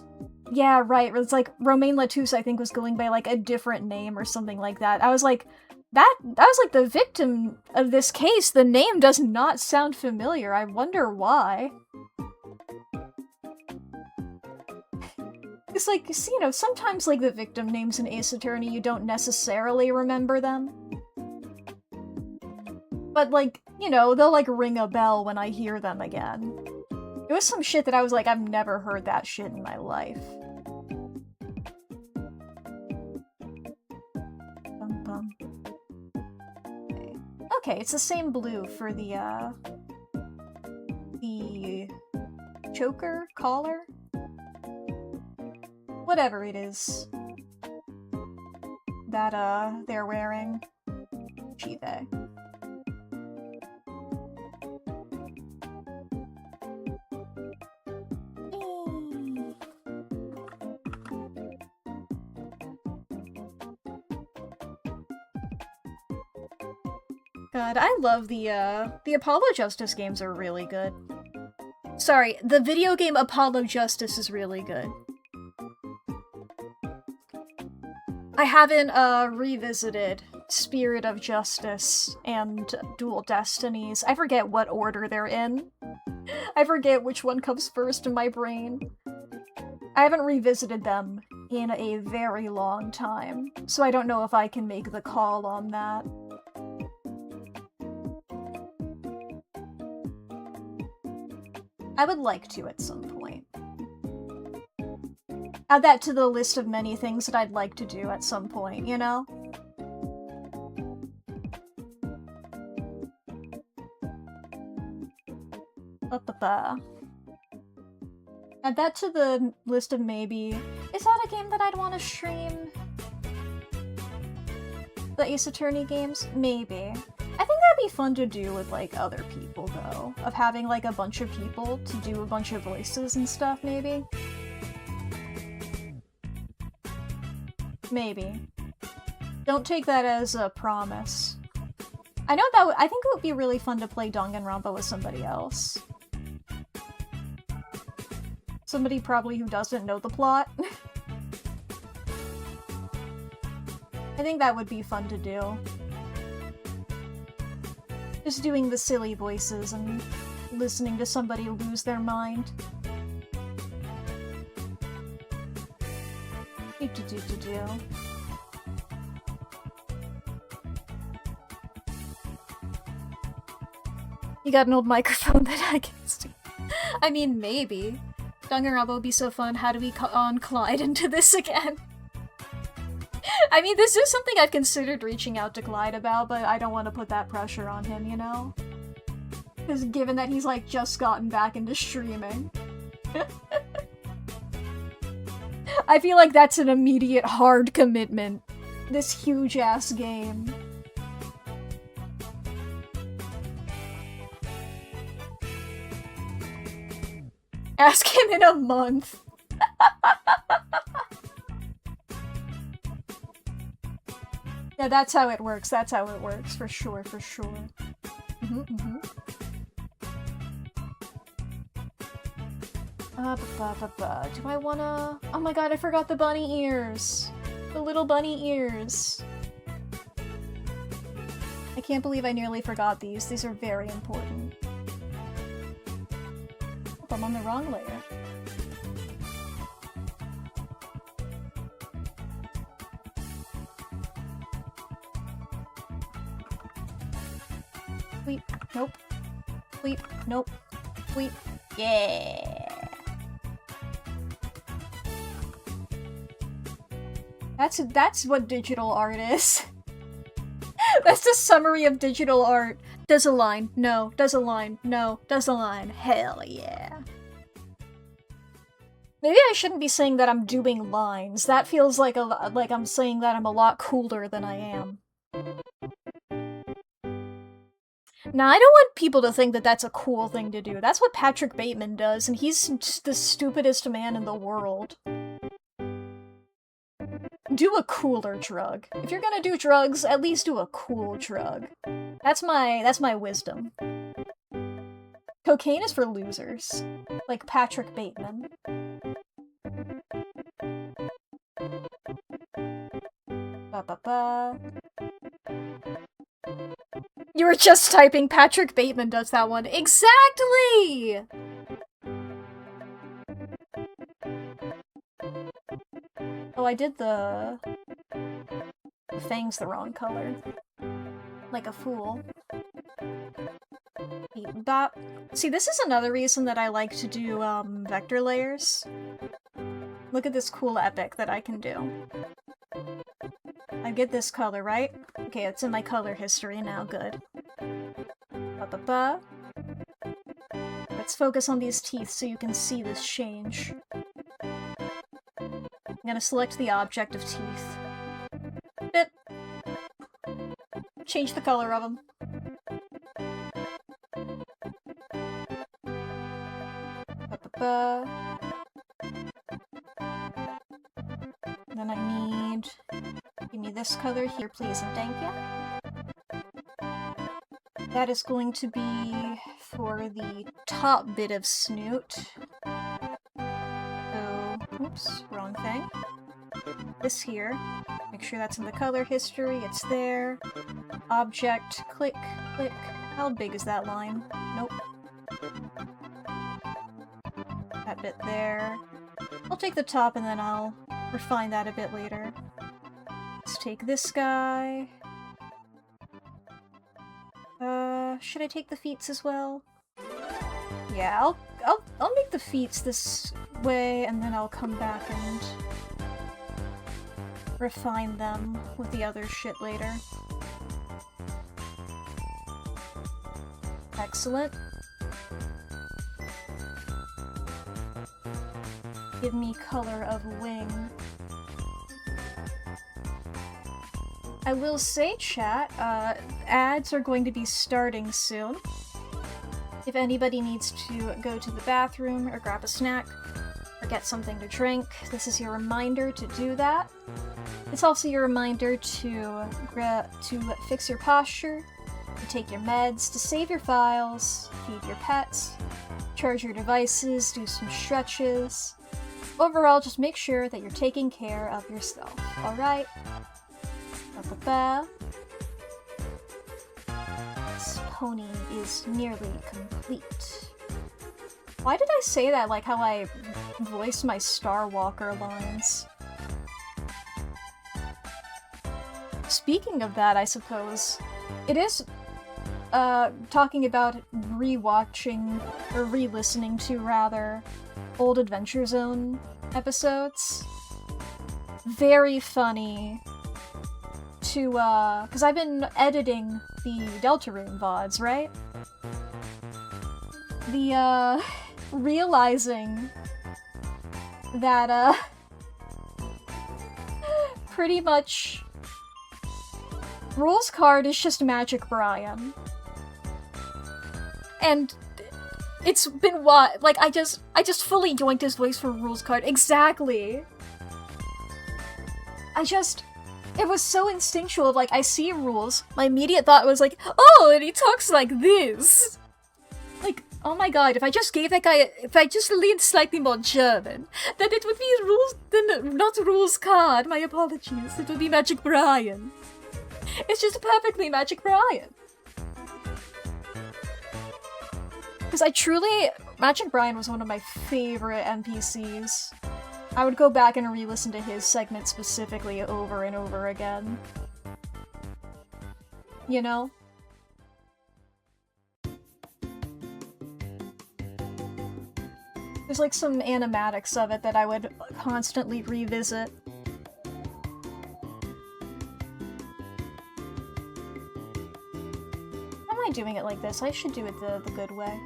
yeah, right, it's like Romain Letouce, I think, was going by, like, a different name or something like that. I was like, that was, like, the victim of this case. The name does not sound familiar. I wonder why. It's like, you know, sometimes, like, the victim names in Ace Attorney, you don't necessarily remember them. But, like, you know, they'll, like, ring a bell when I hear them again. It was some shit that I was like, I've never heard that shit in my life. Bum, bum. Okay, it's the same blue for the choker? Collar? Whatever it is that, they're wearing. Gee, they. God, I love the Apollo Justice games are really good. Sorry, the video game Apollo Justice is really good. I haven't, revisited Spirit of Justice and Dual Destinies. I forget what order they're in. I forget which one comes first in my brain. I haven't revisited them in a very long time, so I don't know if I can make the call on that. I would like to at some point. Add that to the list of many things that I'd like to do at some point, you know? Add that to the list of maybe. Is that a game that I'd want to stream? The Ace Attorney games? Maybe. I think that'd be fun to do with, like, other people, though. Of having, like, a bunch of people to do a bunch of voices and stuff, maybe. Maybe. Don't take that as a promise. I know that I think it would be really fun to play Danganronpa with somebody else. Somebody probably who doesn't know the plot. I think that would be fun to do. Just doing the silly voices and listening to somebody lose their mind. You got an old microphone that I can see. I mean, maybe. Danganronpa would be so fun. How do we on Clyde into this again? I mean, this is something I've considered reaching out to Clyde about, but I don't want to put that pressure on him, you know? Because given that he's, like, just gotten back into streaming. I feel like that's an immediate hard commitment. This huge-ass game. Ask him in a month. Yeah, that's how it works. That's how it works. For sure, for sure. Do I wanna... Oh my god, I forgot the bunny ears! The little bunny ears! I can't believe I nearly forgot these. These are very important. Oh, I'm on the wrong layer. Sweep. Nope. Sweep. Nope. Sweep. Yeah! That's what digital art is. That's the summary of digital art. Does a line. No. Does a line. No. Does a line. Hell yeah. Maybe I shouldn't be saying that I'm doing lines. That feels like I'm saying that I'm a lot cooler than I am. Now, I don't want people to think that that's a cool thing to do. That's what Patrick Bateman does, and he's the stupidest man in the world. Do a cooler drug. If you're gonna do drugs, at least do a cool drug. That's my wisdom. Cocaine is for losers. Like Patrick Bateman. Ba-ba-ba. You were just typing Patrick Bateman does that one. Exactly! Oh, I did the fangs the wrong color. Like a fool. Bop. See, this is another reason that I like to do, vector layers. Look at this cool epic that I can do. I get this color, right? Okay, it's in my color history now, good. Ba-ba-ba. Let's focus on these teeth so you can see this change. I'm gonna select the object of teeth. Bit. Change the color of them. Ba-ba-ba. Then I need... Give me this color here, please, and thank you. That is going to be for the top bit of snoot. So, oops, wrong thing. This here. Make sure that's in the color history, it's there. Object, click, click. How big is that line? Nope. That bit there. I'll take the top and then I'll refine that a bit later. Let's take this guy. Should I take the feets as well? Yeah, I'll make the feets this way, and then I'll come back and refine them with the other shit later. Excellent. Give me color of wing. I will say, chat, ads are going to be starting soon. If anybody needs to go to the bathroom or grab a snack or get something to drink, this is your reminder to do that. It's also your reminder to fix your posture, to take your meds, to save your files, feed your pets, charge your devices, do some stretches. Overall, just make sure that you're taking care of yourself, alright? Ba-ba-ba. This pony is nearly complete. Why did I say that like how I voiced my Star Walker lines? Speaking of that, I suppose, it is, talking about re-watching, or re-listening to, rather, old Adventure Zone episodes. Very funny to, because I've been editing the Deltarune VODs, right? The, realizing that, pretty much Rules card is just Magic Brian. And It's been what? Like, I just fully yoinked his voice for a rules card. Exactly! It was so instinctual, like, I see rules, my immediate thought was like, oh, and he talks like this! Like, oh my god, if I just leaned slightly more German, then it would be rules, then not rules card, my apologies, it would be Magic Brian. It's just perfectly Magic Brian. Because Magic Brian was one of my favorite NPCs. I would go back and re-listen to his segment specifically over and over again. You know? There's like some animatics of it that I would constantly revisit. Why am I doing it like this? I should do it the good way.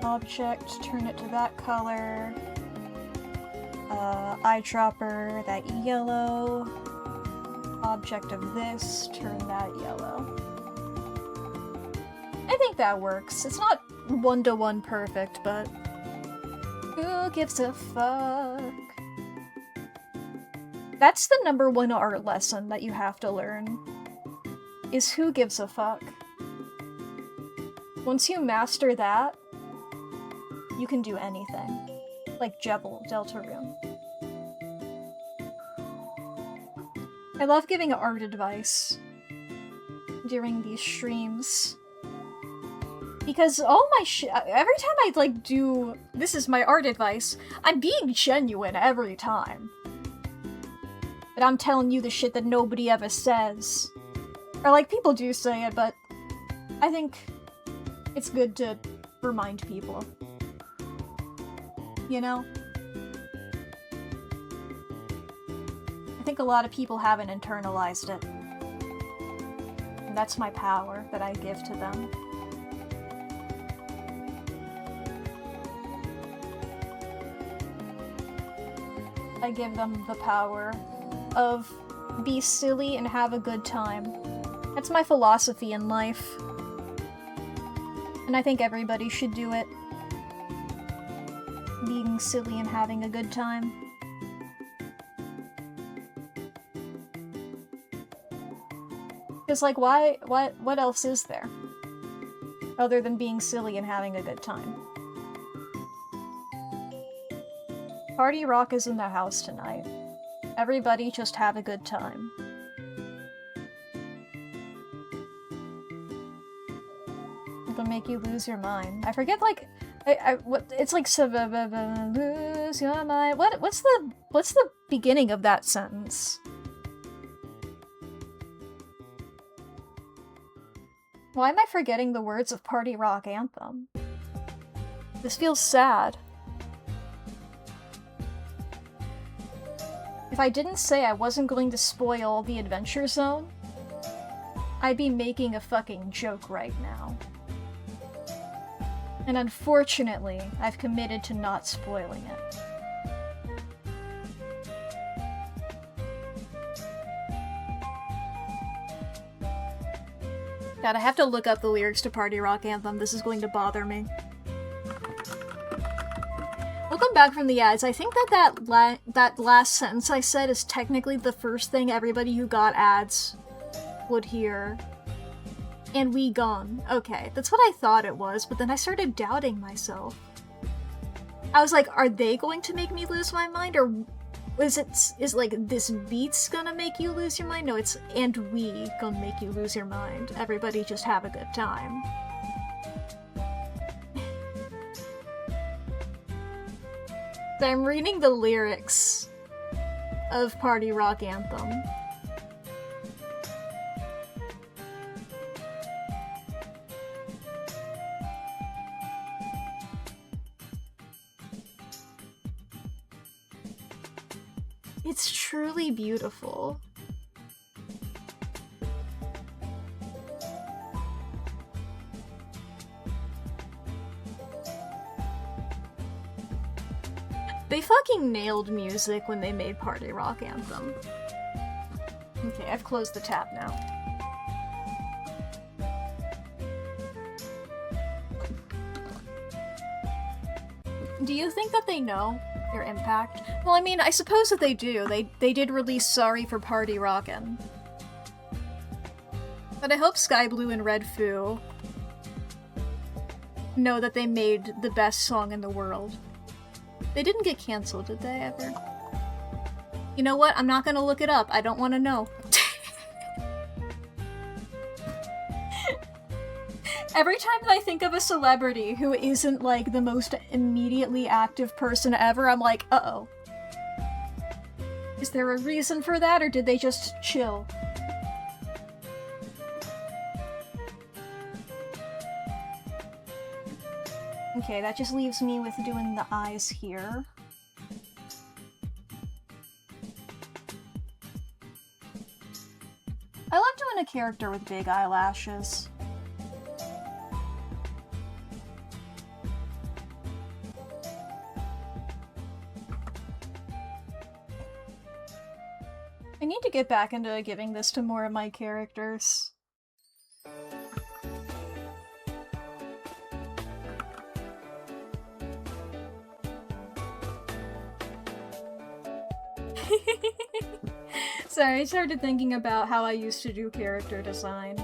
Object, turn it to that color. Eyedropper, that yellow. Object of this, turn that yellow. I think that works. It's not one-to-one perfect, but who gives a fuck? That's the #1 art lesson that you have to learn, is who gives a fuck. Once you master that, you can do anything. Like Jebel, Deltarune. I love giving art advice during these streams. Because all my every time I like do, this is my art advice, I'm being genuine every time. But I'm telling you the shit that nobody ever says. Or like, people do say it, but I think it's good to remind people. You know? I think a lot of people haven't internalized it. And that's my power that I give to them. I give them the power of be silly and have a good time. That's my philosophy in life. And I think everybody should do it. Being silly and having a good time. Because, like, what else is there? Other than being silly and having a good time. Party Rock is in the house tonight. Everybody just have a good time. It'll make you lose your mind. I forget, like, what it's like, lose your mind. What's the beginning of that sentence? Why am I forgetting the words of Party Rock Anthem? This feels sad. If I didn't say I wasn't going to spoil the Adventure Zone, I'd be making a fucking joke right now. And unfortunately, I've committed to not spoiling it. God, I have to look up the lyrics to Party Rock Anthem. This is going to bother me. Welcome back from the ads. I think that last sentence I said is technically the first thing everybody who got ads would hear. And we gone. Okay, that's what I thought it was, but then I started doubting myself. I was like, are they going to make me lose my mind, or is like this beat's gonna make you lose your mind? No, it's and we gonna make you lose your mind. Everybody just have a good time. So I'm reading the lyrics of Party Rock Anthem. It's truly beautiful. They fucking nailed music when they made Party Rock Anthem. Okay, I've closed the tab now. Do you think that they know their impact? Well, I mean, I suppose that they do. They did release Sorry for Party Rockin'. But I hope Sky Blue and Red Foo know that they made the best song in the world. They didn't get cancelled, did they ever? You know what? I'm not gonna look it up. I don't want to know. Every time that I think of a celebrity who isn't, like, the most immediately active person ever, I'm like, uh-oh. Is there a reason for that, or did they just chill? Okay, that just leaves me with doing the eyes here. I love doing a character with big eyelashes. I need to get back into giving this to more of my characters. Sorry, I started thinking about how I used to do character design.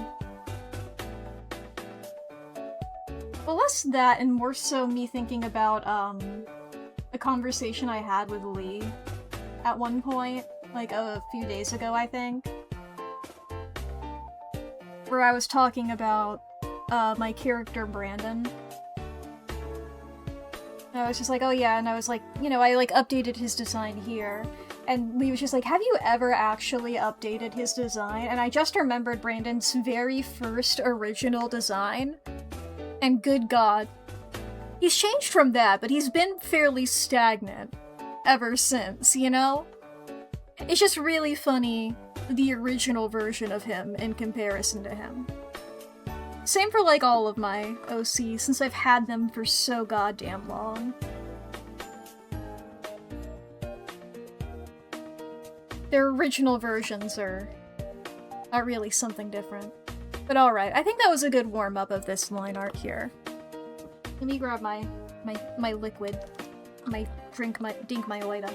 Well, less that and more so me thinking about, a conversation I had with Lee at one point, like a few days ago, I think. Where I was talking about, my character Brandon. And I was just like, oh yeah, and I was like, you know, I like updated his design here. And Lee was just like, have you ever actually updated his design? And I just remembered Brandon's very first original design. And good god. He's changed from that, but he's been fairly stagnant ever since, you know? It's just really funny, the original version of him in comparison to him. Same for like all of my OCs, since I've had them for so goddamn long. Their original versions are really something different. But alright, I think that was a good warm-up of this line art here. Let me grab my liquid. Dink my lighter.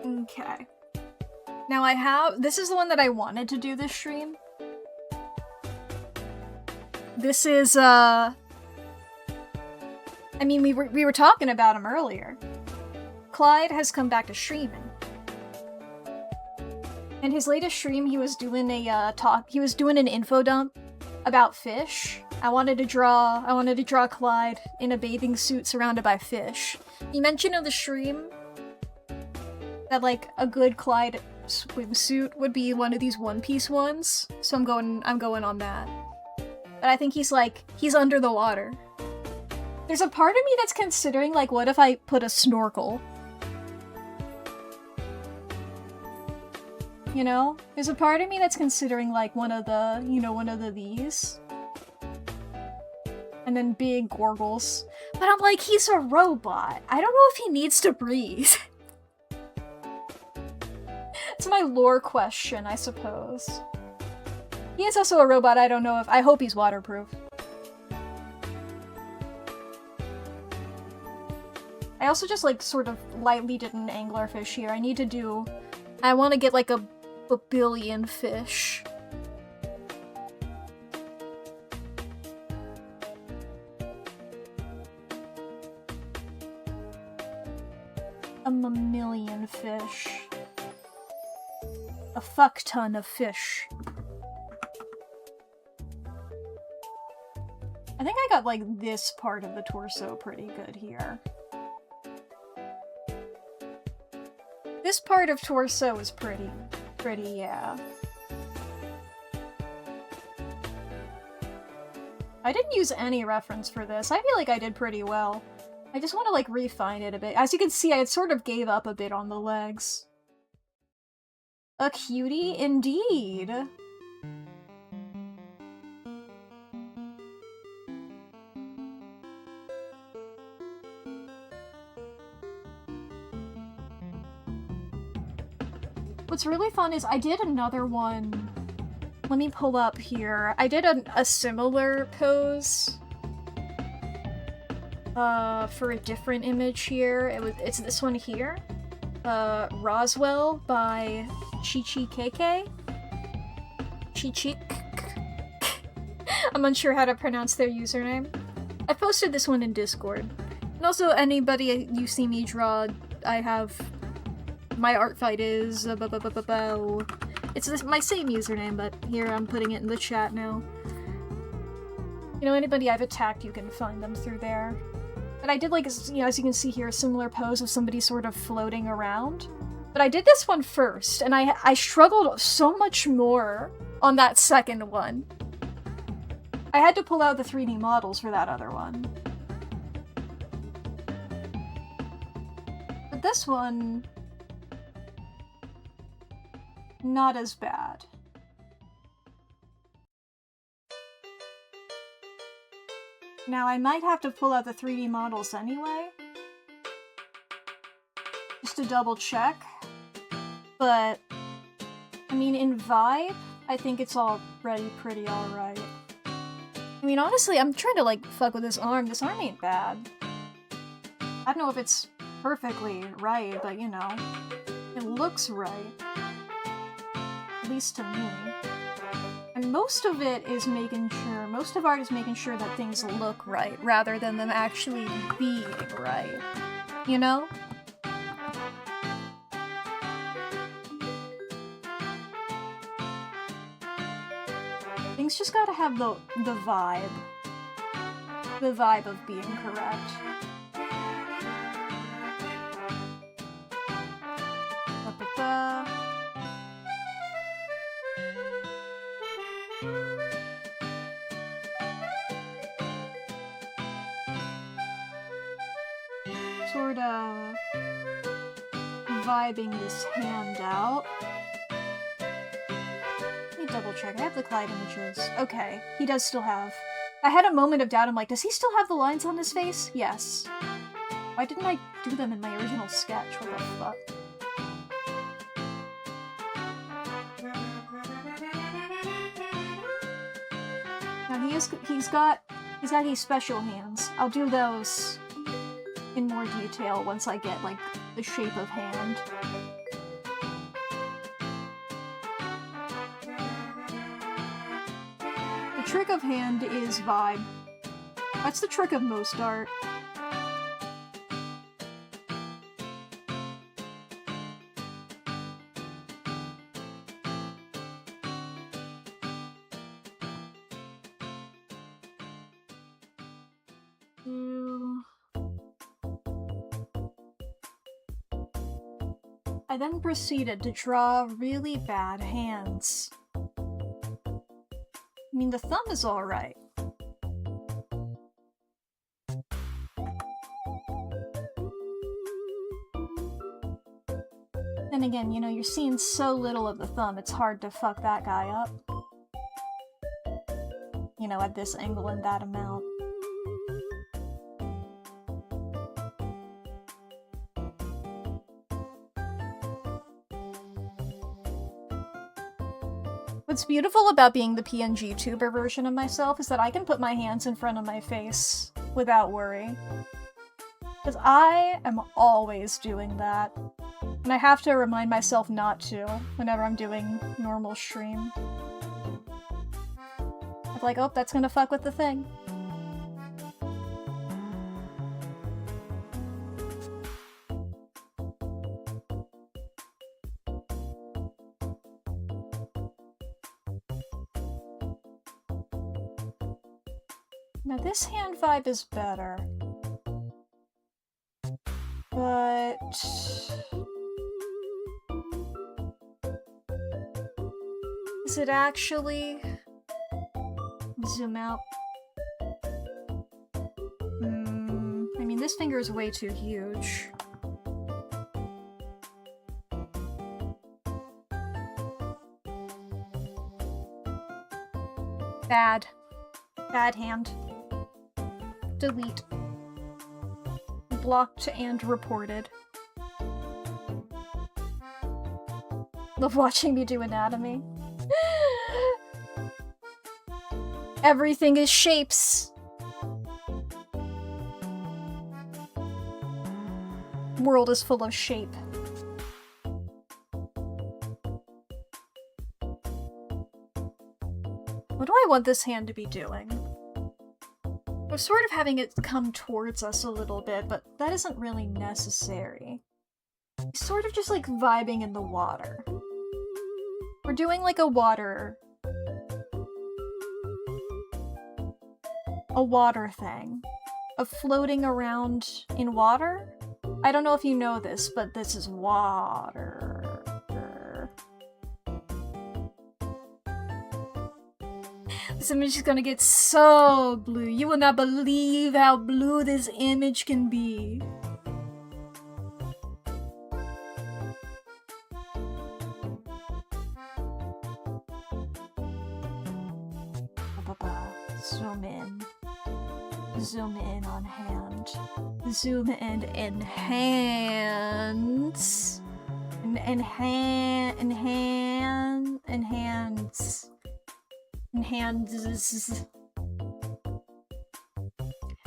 Okay. Now this is the one that I wanted to do this stream. This is, I mean, we were talking about him earlier. Clyde has come back to streaming. In his latest stream, he was doing an info dump about fish. I wanted to draw Clyde in a bathing suit surrounded by fish. He mentioned in the stream that, like, a good Clyde swimsuit would be one of these one-piece ones, so I'm going on that. But I think he's under the water. There's a part of me that's considering, like, what if I put a snorkel? You know? There's a part of me that's considering, like, one of these. And then big gorgles. But I'm like, he's a robot. I don't know if he needs to breathe. It's my lore question, I suppose. He is also a robot, I hope he's waterproof. I also just, like, sort of lightly did an anglerfish here. I want to get, like, a billion fish. A million fish. A fuck ton of fish. I think I got, like, this part of the torso pretty good here. This part of torso is pretty, yeah. I didn't use any reference for this. I feel like I did pretty well. I just want to, like, refine it a bit. As you can see, I sort of gave up a bit on the legs. A cutie? Indeed. What's really fun is I did another one. Let me pull up here. I did a similar pose for a different image here. It's this one here. Roswell by Chichi-KK. Chichik. I'm unsure how to pronounce their username. I posted this one in Discord. And also, anybody you see me draw, I have... My ArtFight is... It's my same username, but here I'm putting it in the chat now. You know, anybody I've attacked, you can find them through there. And I did, like, you know, as you can see here, a similar pose of somebody sort of floating around. But I did this one first, and I struggled so much more on that second one. I had to pull out the 3D models for that other one. But this one... not as bad. Now, I might have to pull out the 3D models anyway, just to double check, but, I mean, in vibe, I think it's already pretty alright. I mean, honestly, I'm trying to, like, fuck with this arm. This arm ain't bad. I don't know if it's perfectly right, but, you know, it looks right. At least to me. And most of it is making sure, most of art is making sure that things look right, rather than them actually being right. You know? Things just gotta have the vibe. The vibe of being correct. Ba-ba-ba. Sorta vibing this hand out. Let me double check. I have the Clyde images. Okay, he does still have. I had a moment of doubt. I'm like, does he still have the lines on his face? Yes. Why didn't I do them in my original sketch? What the fuck? Now he's got these special hands. I'll do those in more detail once I get, like, the shape of hand. The trick of hand is vibe. That's the trick of most art. I then proceeded to draw really bad hands. I mean, the thumb is alright. Then again, you know, you're seeing so little of the thumb, it's hard to fuck that guy up. You know, at this angle and that amount. What's beautiful about being the PNG tuber version of myself is that I can put my hands in front of my face without worry. Because I am always doing that. And I have to remind myself not to whenever I'm doing normal stream. I'm like, oh, that's gonna fuck with the thing. Now this hand vibe is better. But... is it actually... zoom out? I mean, this finger is way too huge. Bad. Bad hand. Delete. Blocked and reported. Love watching me do anatomy. Everything is shapes. World is full of shape. What do I want this hand to be doing? We're sort of having it come towards us a little bit, but that isn't really necessary. It's sort of just like vibing in the water. We're doing like a water thing. Of floating around in water? I don't know if you know this, but this is water. This image is gonna get so blue. You will not believe how blue this image can be. Zoom in. Zoom in on hand. Zoom in enhance. Enhance.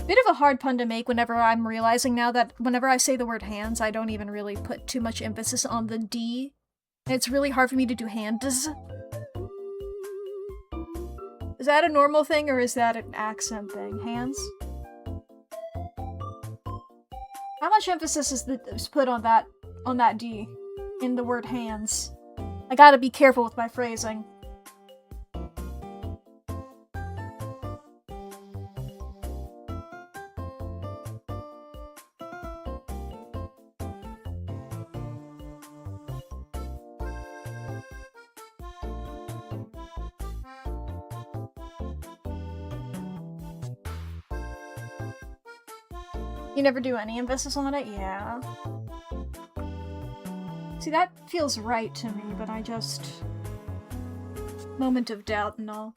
Bit of a hard pun to make whenever I'm realizing now that whenever I say the word hands, I don't even really put too much emphasis on the D. It's really hard for me to do hands. Is that a normal thing or is that an accent thing? Hands? How much emphasis is put on that D in the word hands? I gotta be careful with my phrasing. You never do any emphasis on it? Yeah. See, that feels right to me, but I just... moment of doubt and all.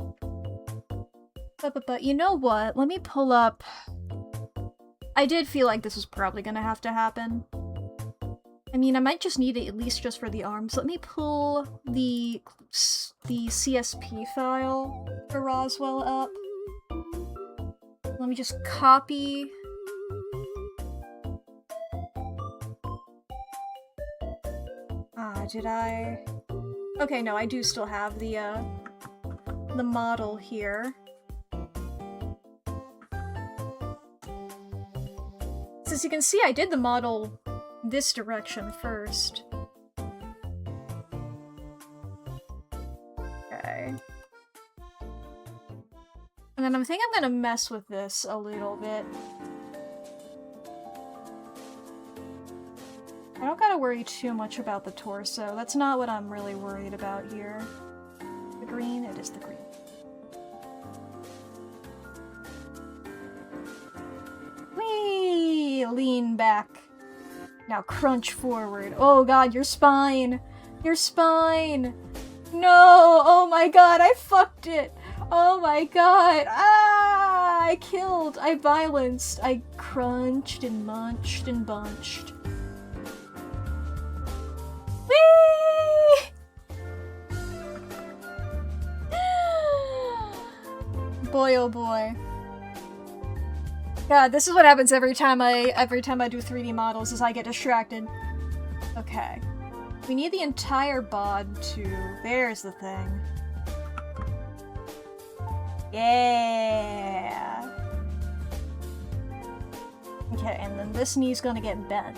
But you know what? Let me pull up... I did feel like this was probably gonna have to happen. I mean, I might just need it at least just for the arms. Let me pull the CSP file for Roswell up. Let me just copy... did I? Okay, no, I do still have the model here. As you can see, I did the model this direction first. Okay. And then I think I'm gonna mess with this a little bit. I don't gotta worry too much about the torso. That's not what I'm really worried about here. The green? It is the green. Whee! Lean back. Now crunch forward. Oh god, your spine! Your spine! No! Oh my god, I fucked it! Oh my god! Ah! I killed! I violenced! I crunched and munched and bunched. Boy, oh boy. God, this is what happens every time I do 3D models, is I get distracted. Okay. We need the entire bod to... There's the thing. Yeah! Okay, and then this knee's gonna get bent.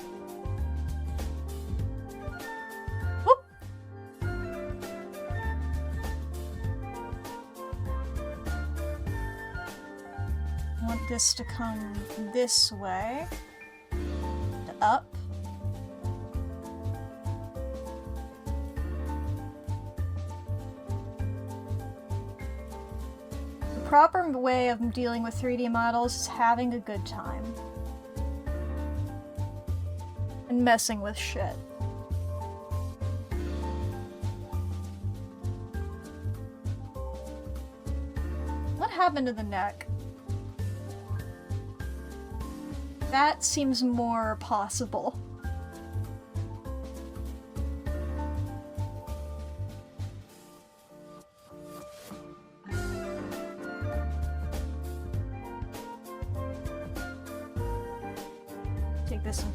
This to come this way, up. The proper way of dealing with 3D models is having a good time. And messing with shit. What happened to the neck? That seems more possible.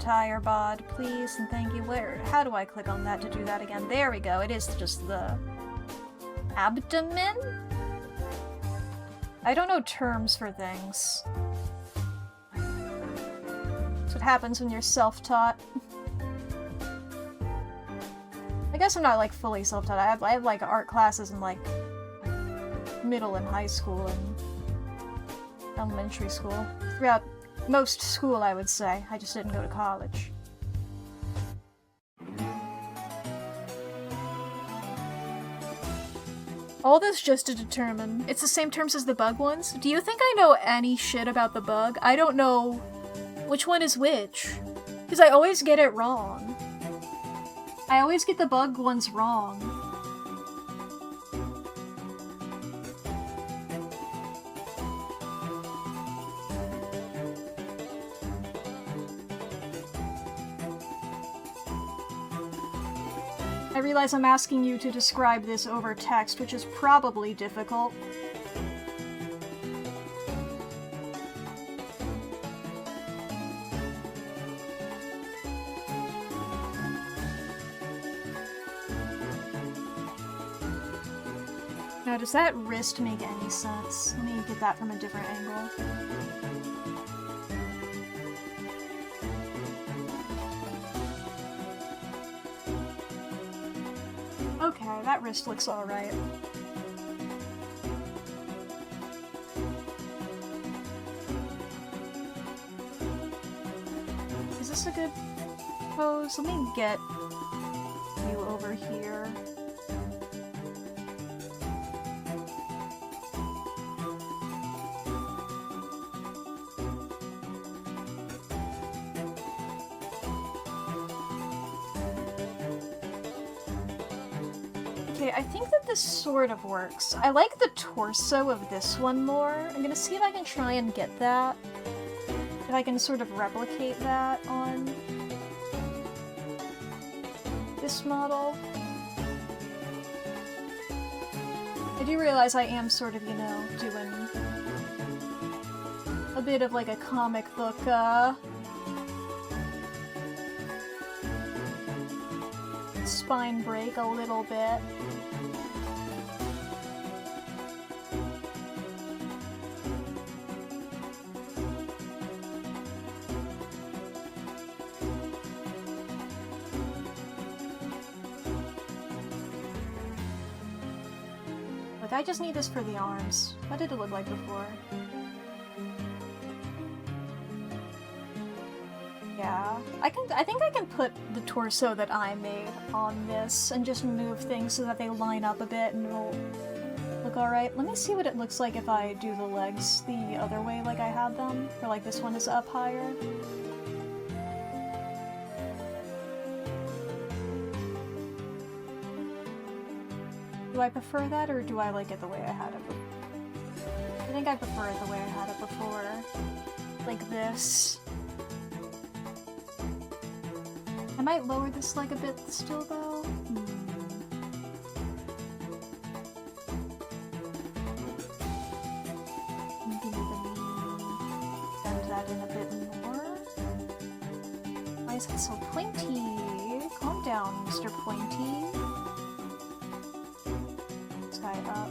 entire bod, please, and thank you. How do I click on that to do that again? There we go, it is just the abdomen? I don't know terms for things. That's what happens when you're self-taught. I guess I'm not, like, fully self-taught. I have, like, art classes in, like, middle and high school and elementary school. Throughout most school, I would say. I just didn't go to college. All this just to determine. It's the same terms as the bug ones? Do you think I know any shit about the bug? I don't know which one is which. Because I always get it wrong. I always get the bug ones wrong. I realize I'm asking you to describe this over text, which is probably difficult. Now, does that wrist make any sense? Let me get that from a different angle. Okay, that wrist looks alright. Is this a good pose? Let me get you over here. Okay, I think that this sort of works. I like the torso of this one more. I'm gonna see if I can try and get that. If I can sort of replicate that on this model. I do realize I am sort of, you know, doing a bit of like a comic book, spine break a little bit. Look, I just need this for the arms. What did it look like before? Yeah, I think I can put the torso that I made on this and just move things so that they line up a bit and it'll look alright. Let me see what it looks like if I do the legs the other way like I had them, or like this one is up higher. Do I prefer that, or do I like it the way I had it before? I think I prefer it the way I had it before. Like this. I might lower this leg a bit still, though. Maybe bend that in a bit more. Why is it so pointy? Calm down, Mr. Pointy. This guy up.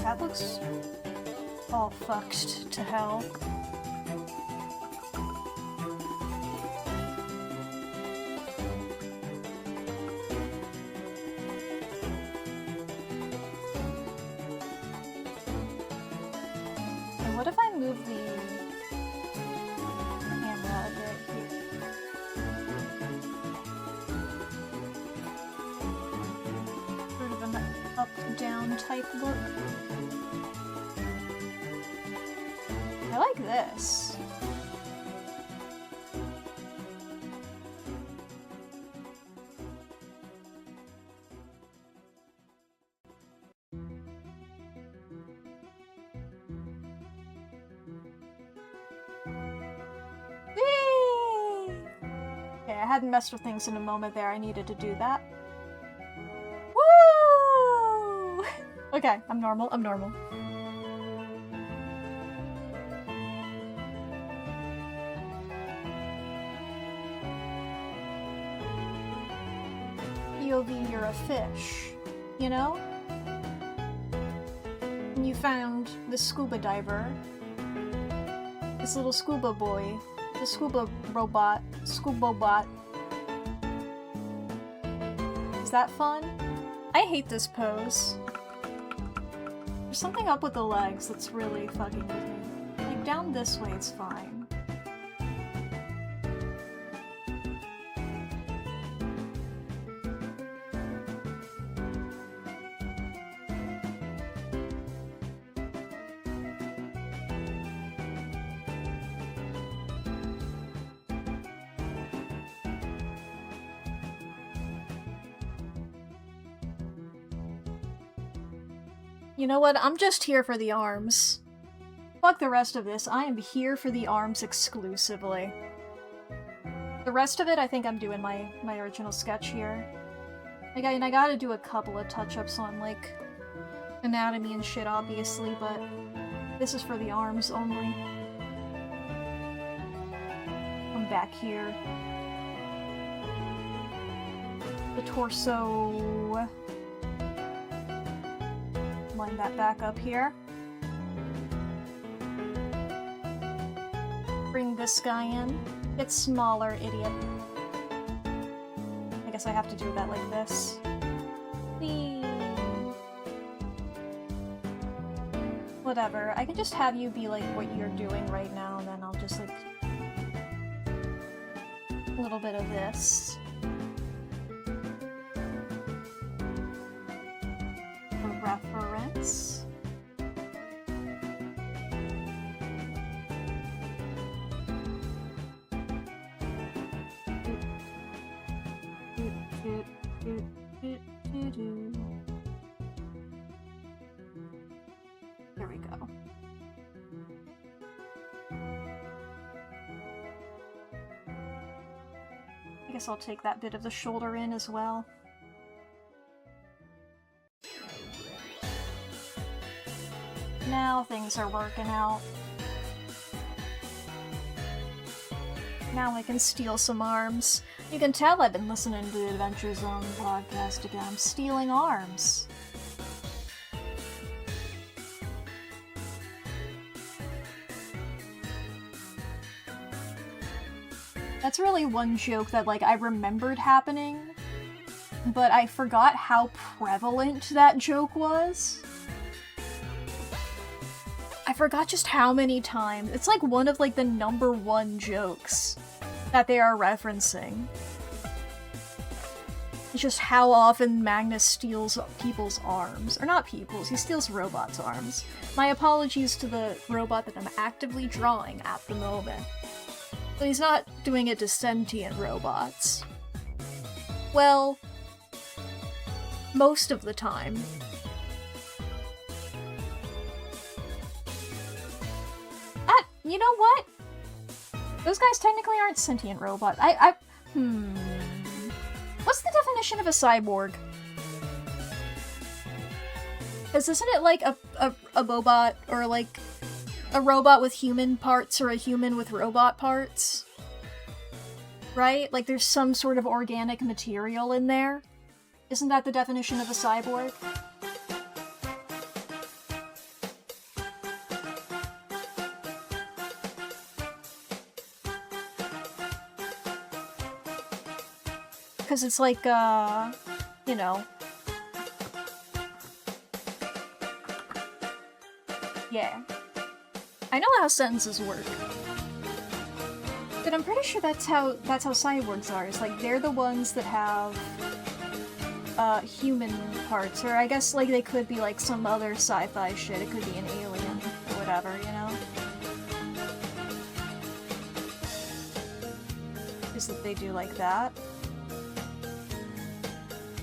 That looks all fucked to hell. What if I move the camera a bit here? Sort of an up-down type look. I like this. I hadn't messed with things in a moment there. I needed to do that. Woo! Okay, I'm normal. I'm normal. POV, you're a fish, you know? And you found the scuba diver. This little scuba boy. The scuba robot. Scuba bot. Is that fun? I hate this pose. There's something up with the legs that's really fucking with me. Like, down this way it's fine. You know what? I'm just here for the arms. Fuck the rest of this. I am here for the arms exclusively. The rest of it, I think I'm doing my original sketch here. Like, I gotta do a couple of touch-ups on, like, anatomy and shit, obviously, but this is for the arms only. Come back here. The torso... Line that back up here. Bring this guy in. It's smaller, idiot. I guess I have to do that like this. Whee! Whatever. I can just have you be like what you're doing right now, and then I'll just like... a little bit of this. Reference. There we go. I guess I'll take that bit of the shoulder in as well. Now things are working out. Now I can steal some arms. You can tell I've been listening to the Adventure Zone podcast again. I'm stealing arms. That's really one joke that, like, I remembered happening, but I forgot how prevalent that joke was. I forgot just how many times. It's like one of like the #1 jokes that they are referencing. It's just how often Magnus steals people's arms. Or not people's, he steals robots' arms. My apologies to the robot that I'm actively drawing at the moment. But he's not doing it to sentient robots. Well, most of the time. You know what? Those guys technically aren't sentient robots. What's the definition of a cyborg? Because isn't it like a robot, or like a robot with human parts, or a human with robot parts? Right? Like there's some sort of organic material in there? Isn't that the definition of a cyborg? Because it's like, you know. Yeah. I know how sentences work. But I'm pretty sure that's how cyborgs are. It's like, they're the ones that have, human parts. Or I guess, like, they could be, like, some other sci-fi shit. It could be an alien, or whatever, you know? Is that they do like that?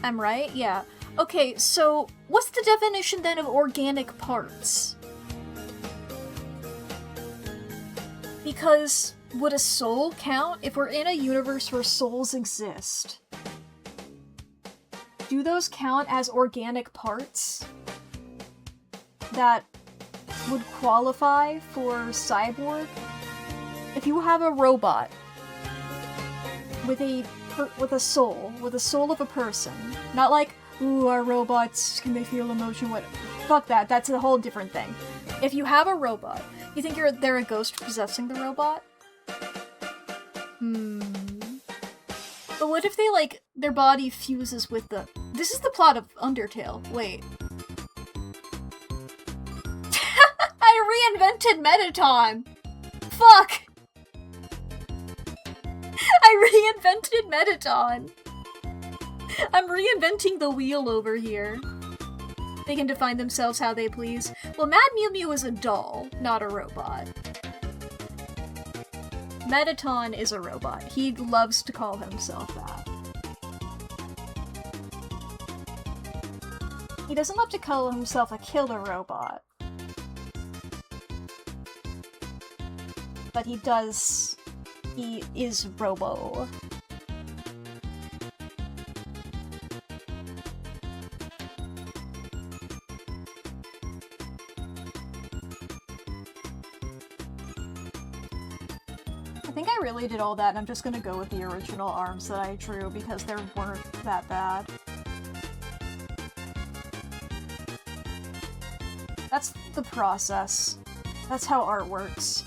I'm right? Yeah. Okay, so what's the definition then of organic parts? Because would a soul count if we're in a universe where souls exist? Do those count as organic parts that would qualify for cyborg? If you have a robot with a with a soul of a person. Not like, ooh, our robots, can they feel emotion? What? Fuck that. That's a whole different thing. If you have a robot, you think they're a ghost possessing the robot? But what if they, like, their body fuses with the... This is the plot of Undertale. Wait. I reinvented Metaton! Fuck! I reinvented Metaton! I'm reinventing the wheel over here. They can define themselves how they please. Well, Mad Mew Mew is a doll, not a robot. Metaton is a robot. He loves to call himself that. He doesn't love to call himself a killer robot. But he does... He is Robo. I think I really did all that, and I'm just gonna go with the original arms that I drew because they weren't that bad. That's the process. That's how art works.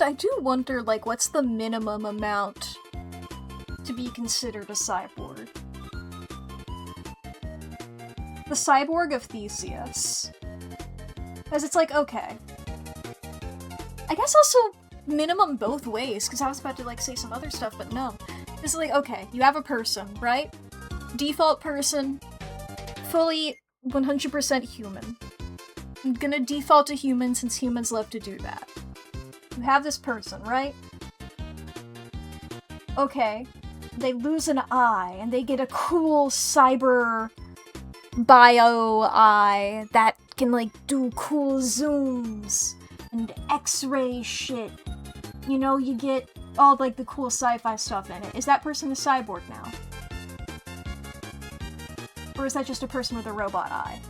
I do wonder, like, what's the minimum amount to be considered a cyborg? The cyborg of Theseus. Because it's like, okay. I guess also minimum both ways, because I was about to, like, say some other stuff, but no. It's like, okay, you have a person, right? Default person, fully 100% human. I'm gonna default to human since humans love to do that. You have this person, right? Okay. They lose an eye, and they get a cool cyber bio eye that can, like, do cool zooms and x-ray shit. You know, you get all, like, the cool sci-fi stuff in it. Is that person a cyborg now? Or is that just a person with a robot eye?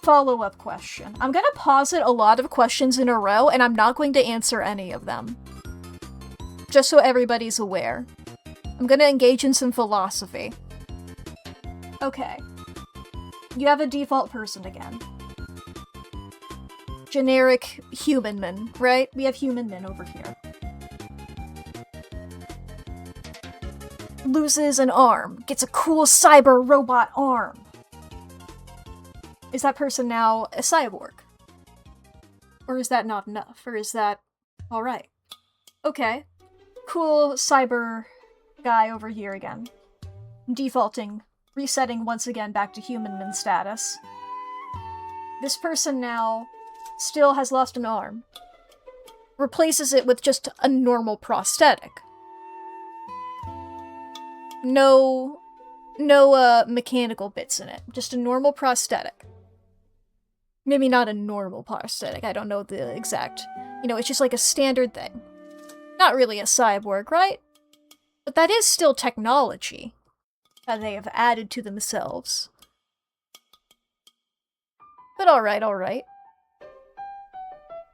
Follow-up question. I'm gonna posit a lot of questions in a row, and I'm not going to answer any of them. Just so everybody's aware. I'm gonna engage in some philosophy. Okay. You have a default person again. Generic human-man, right? We have human-man over here. Loses an arm. Gets a cool cyber robot arm. Is that person now a cyborg? Or is that not enough? Or is that alright? Okay. Cool cyber guy over here again. Defaulting. Resetting once again back to human status. This person now still has lost an arm. Replaces it with just a normal prosthetic. No mechanical bits in it. Just a normal prosthetic. Maybe not a normal prosthetic, I don't know the exact... You know, it's just like a standard thing. Not really a cyborg, right? But that is still technology that they have added to themselves. But alright.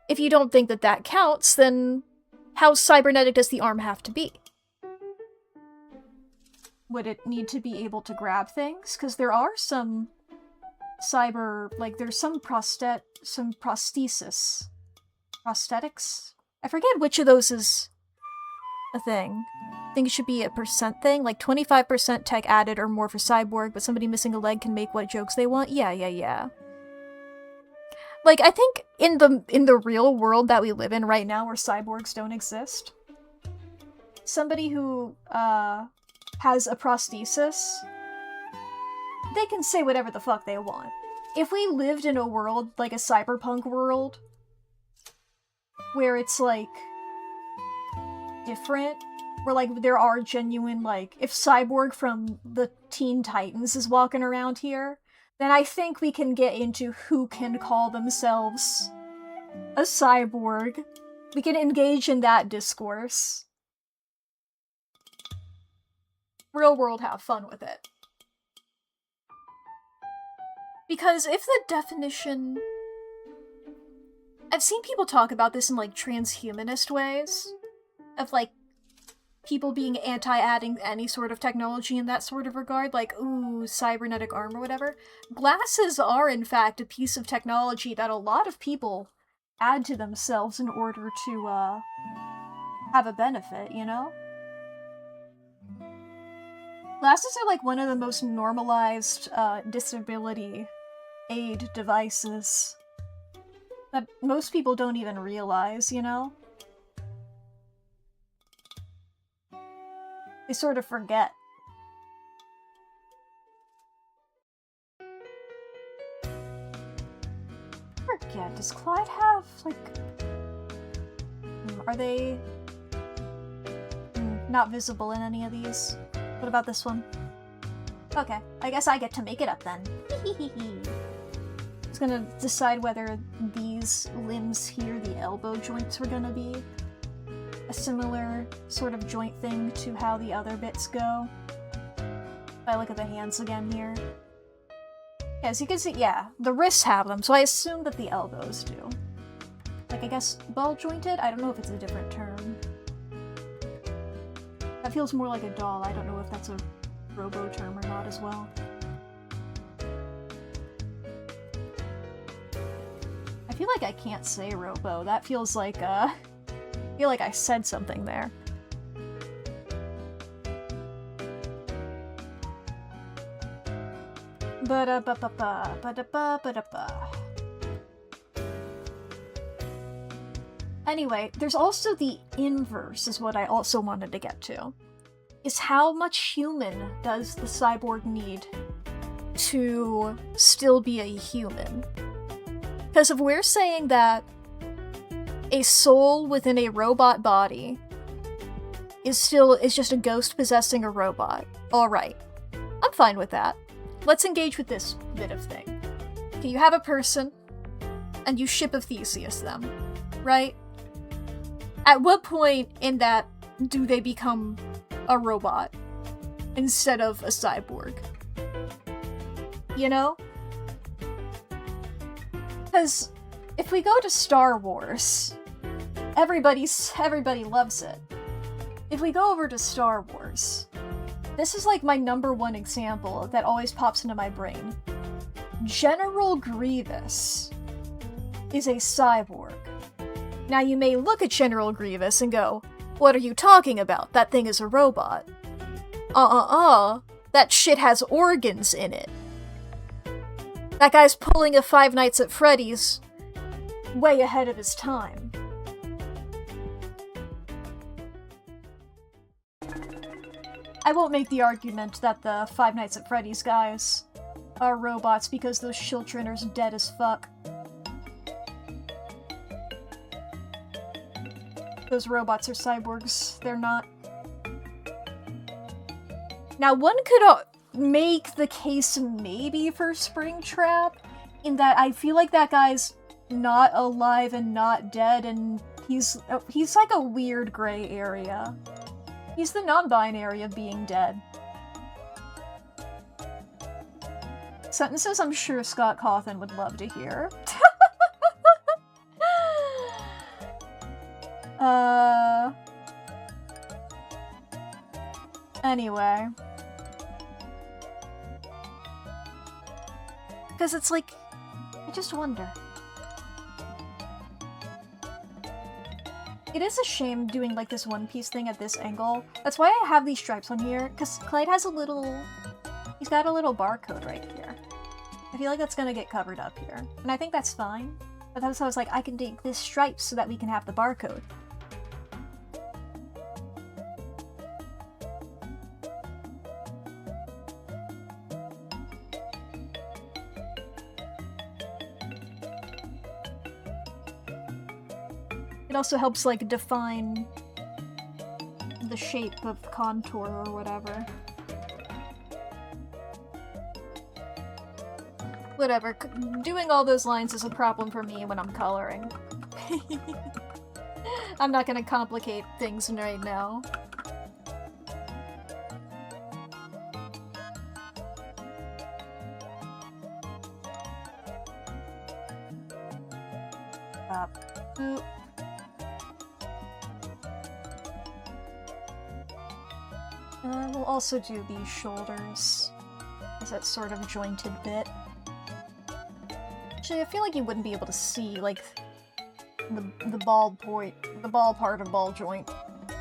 If you don't think that that counts, then how cybernetic does the arm have to be? Would it need to be able to grab things? Because there are some... cyber, like, there's some prosthesis. Prosthetics? I forget which of those is a thing. I think it should be a percent thing, like 25% tech added or more for cyborg, but somebody missing a leg can make what jokes they want. Yeah. Like, I think in the real world that we live in right now where cyborgs don't exist, somebody who, has a prosthesis, they can say whatever the fuck they want. If we lived in a world, like a cyberpunk world, where it's, like, different, where, like, there are genuine, like, if Cyborg from the Teen Titans is walking around here, then I think we can get into who can call themselves a cyborg. We can engage in that discourse. Real world, have fun with it. Because if the definition... I've seen people talk about this in, like, transhumanist ways. Of, like, people being anti-adding any sort of technology in that sort of regard. Like, ooh, cybernetic arm or whatever. Glasses are, in fact, a piece of technology that a lot of people add to themselves in order to, have a benefit, you know? Glasses are, like, one of the most normalized, disability aid devices that most people don't even realize, you know? They sort of forget. Forget, does Clyde have, like... Are they... not visible in any of these? What about this one? Okay, I guess I get to make it up then. I was gonna decide whether these limbs here, the elbow joints, were gonna be a similar sort of joint thing to how the other bits go. If I look at the hands again here. Yeah, as you can see, yeah, the wrists have them, so I assume that the elbows do. Like, I guess ball jointed? I don't know if it's a different term. That feels more like a doll. I don't know if that's a robo term or not as well. I feel like I can't say robo. That feels like, I feel like I said something there. Ba-da-ba-ba-ba, ba-da-ba-ba-da-ba. Anyway, there's also the inverse, is what I also wanted to get to. Is how much human does the cyborg need to still be a human? Because if we're saying that a soul within a robot body is just a ghost possessing a robot, alright. I'm fine with that. Let's engage with this bit of thing. Okay, you have a person, and you ship of Theseus them, right? At what point in that do they become a robot instead of a cyborg? You know? Because if we go to Star Wars, everybody loves it. If we go over to Star Wars, this is like my #1 example that always pops into my brain. General Grievous is a cyborg. Now you may look at General Grievous and go, what are you talking about? That thing is a robot. That shit has organs in it. That guy's pulling a Five Nights at Freddy's way ahead of his time. I won't make the argument that the Five Nights at Freddy's guys are robots because those children are dead as fuck. Those robots are cyborgs. They're not. Now, one could make the case maybe for Springtrap, in that I feel like that guy's not alive and not dead, and he's like a weird gray area. He's the non-binary of being dead. Sentences I'm sure Scott Cawthon would love to hear. Anyway. Because it's like, I just wonder. It is a shame doing like this One Piece thing at this angle. That's why I have these stripes on here, because Clyde has he's got a little barcode right here. I feel like that's gonna get covered up here. And I think that's fine. But that's why I was like, I can take this stripe so that we can have the barcode. It also helps, like, define the shape of contour or whatever. Whatever, doing all those lines is a problem for me when I'm coloring. I'm not gonna complicate things right now. Boop. We'll also do these shoulders as that sort of jointed bit. Actually, I feel like you wouldn't be able to see, like, the ball point, the ball part of ball joint.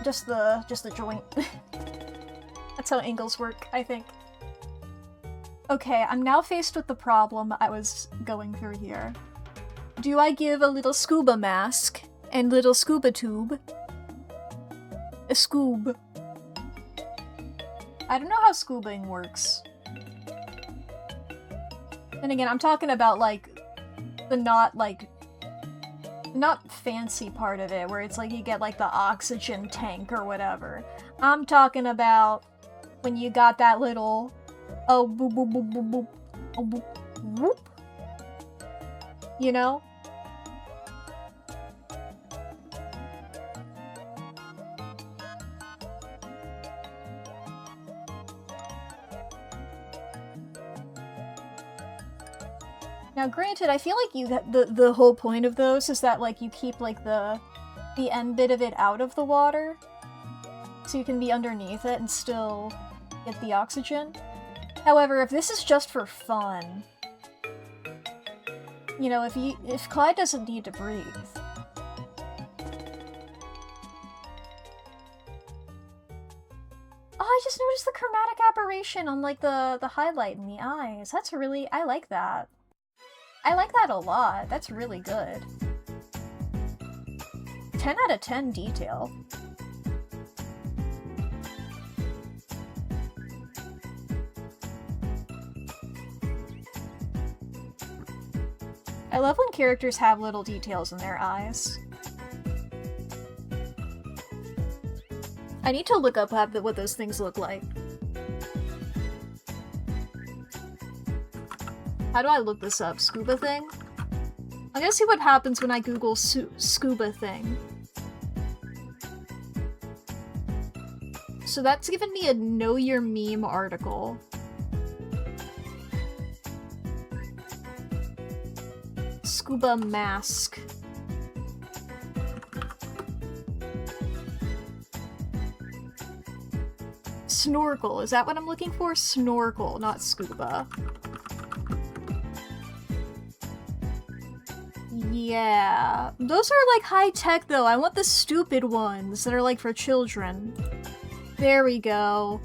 Just the joint. That's how angles work, I think. Okay, I'm now faced with the problem I was going through here. Do I give a little scuba mask and little scuba tube a scoob? I don't know how scubaing works. And again, I'm talking about, like, the not fancy part of it, where it's like you get, like, the oxygen tank or whatever. I'm talking about when you got that little, oh, boop, boop, boop, boop, boop, oh, boop, whoop. You know? Now, granted, I feel like the whole point of those is that, like, you keep, like, the end bit of it out of the water, so you can be underneath it and still get the oxygen. However, if this is just for fun, you know, if Clyde doesn't need to breathe. Oh, I just noticed the chromatic aberration on, like, the highlight in the eyes. That's really, I like that. I like that a lot. That's really good. 10 out of 10 detail. I love when characters have little details in their eyes. I need to look up what those things look like. How do I look this up? Scuba thing? I'm gonna see what happens when I Google scuba thing. So that's given me a Know Your Meme article. Scuba mask. Snorkel. Is that what I'm looking for? Snorkel, not scuba. Yeah. Those are, like, high-tech, though. I want the stupid ones that are, like, for children. There we go.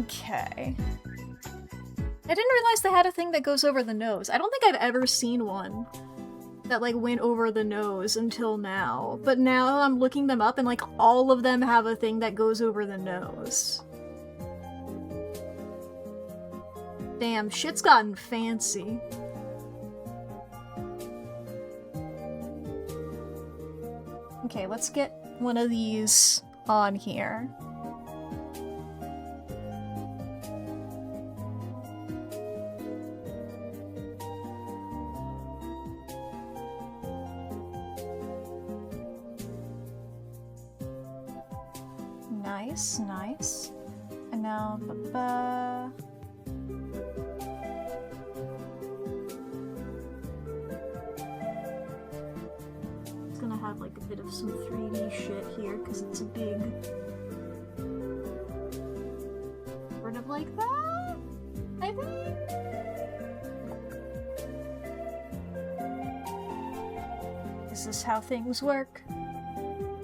Okay. I didn't realize they had a thing that goes over the nose. I don't think I've ever seen one that, like, went over the nose until now. But now I'm looking them up and, like, all of them have a thing that goes over the nose. Damn, shit's gotten fancy. Okay, let's get one of these on here. Nice, nice. And now, have like a bit of some 3D shit here because it's a big sort of like that, I think. Is this how things work?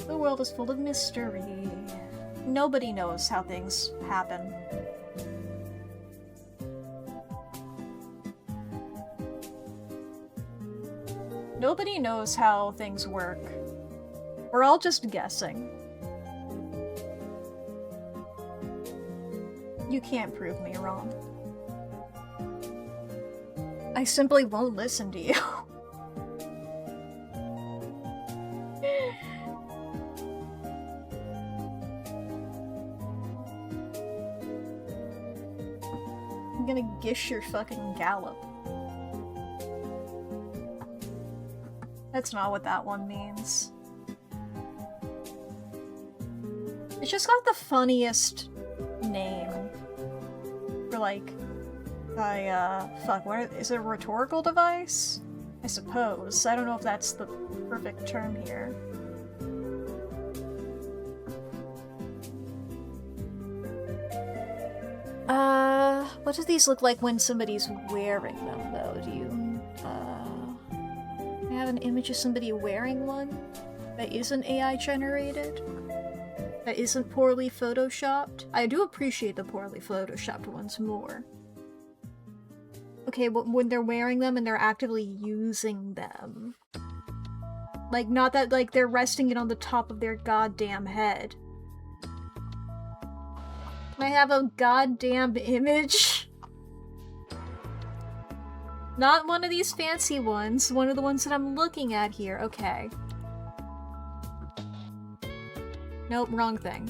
The world is full of mystery. Nobody knows how things happen. Nobody knows how things work. We're all just guessing. You can't prove me wrong. I simply won't listen to you. I'm gonna gish your fucking gallop. That's not what that one means. It's just got the funniest name. For like... fuck, what is it a rhetorical device? I suppose. I don't know if that's the perfect term here. What do these look like when somebody's wearing them, though? Do you, I have an image of somebody wearing one that isn't AI generated? That isn't poorly photoshopped? I do appreciate the poorly photoshopped ones more. Okay, but when they're wearing them and they're actively using them. Like, not that, like, they're resting it on the top of their goddamn head. Can I have a goddamn image? Not one of these fancy ones, one of the ones that I'm looking at here. Okay. Nope, wrong thing.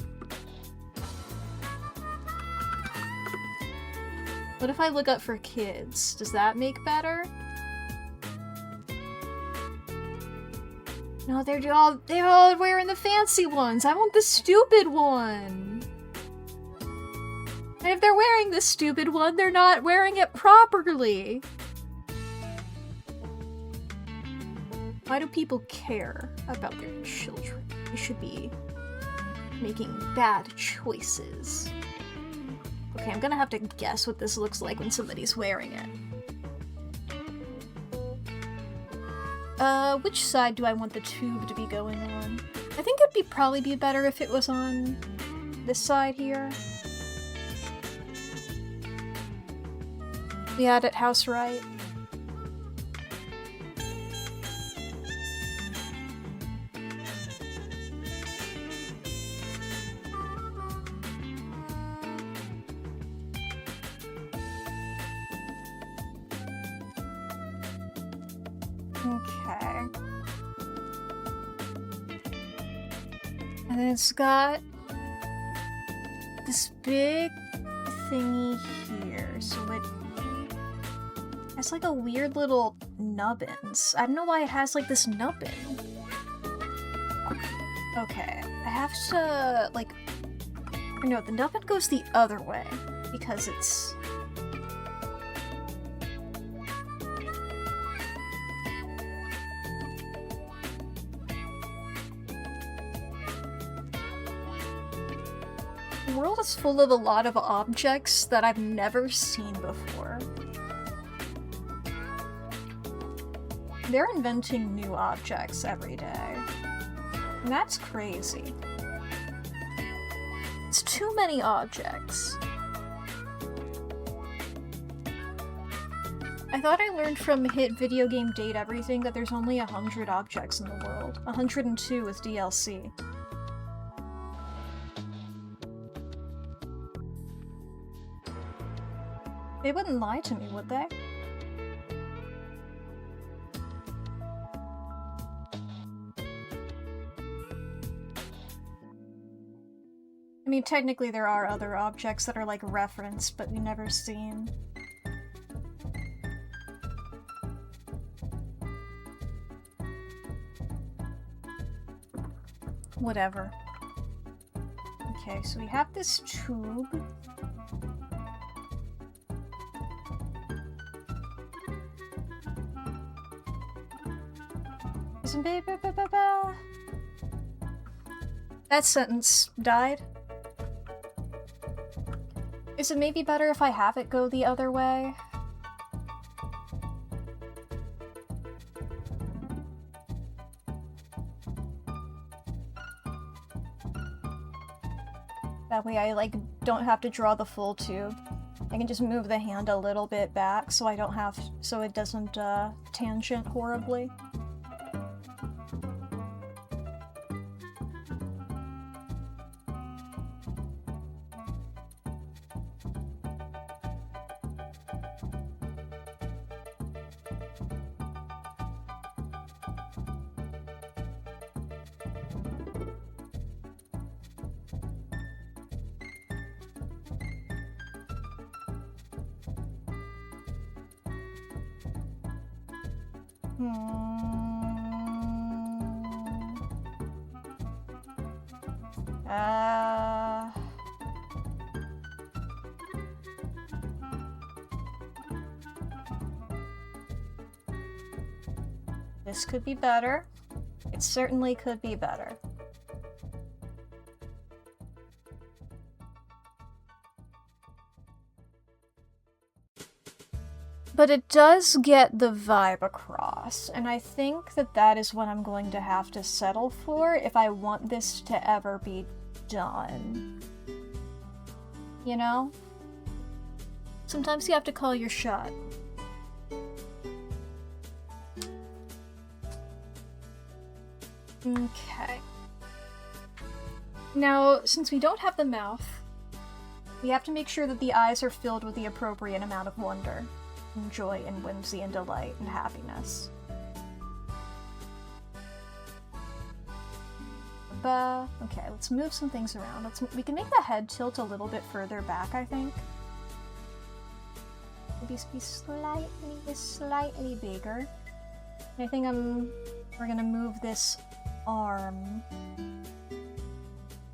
What if I look up for kids? Does that make better? No, they're all wearing the fancy ones. I want the stupid one. And if they're wearing the stupid one, they're not wearing it properly. Why do people care about their children? They should be making bad choices. Okay, I'm gonna have to guess what this looks like when somebody's wearing it. Which side do I want the tube to be going on? I think it'd probably be better if it was on this side here. We had it house right. Okay. And then it's got this big thingy here, so it has like a weird little nubbins. I don't know why it has like this nubbin. Okay, I have to like... No, the nubbin goes the other way because it's... The world is full of a lot of objects that I've never seen before. They're inventing new objects every day. And that's crazy. It's too many objects. I thought I learned from Hit Video Game Date Everything that there's only 100 objects in the world. 102 with DLC. They wouldn't lie to me, would they? I mean, technically there are other objects that are like referenced, but we never seen. Whatever. Okay, so we have this tube. That sentence died. Is it maybe better if I have it go the other way? That way I, like, don't have to draw the full tube. I can just move the hand a little bit back so I don't have- so it doesn't, tangent horribly. This could be better. It certainly could be better. But it does get the vibe across, and I think that that is what I'm going to have to settle for if I want this to ever be done. You know? Sometimes you have to call your shot. Okay. Now, since we don't have the mouth, we have to make sure that the eyes are filled with the appropriate amount of wonder, and joy, and whimsy, and delight, and happiness. Okay, let's move some things around. We can make the head tilt a little bit further back, I think. Maybe be slightly bigger. I think we're gonna move this arm.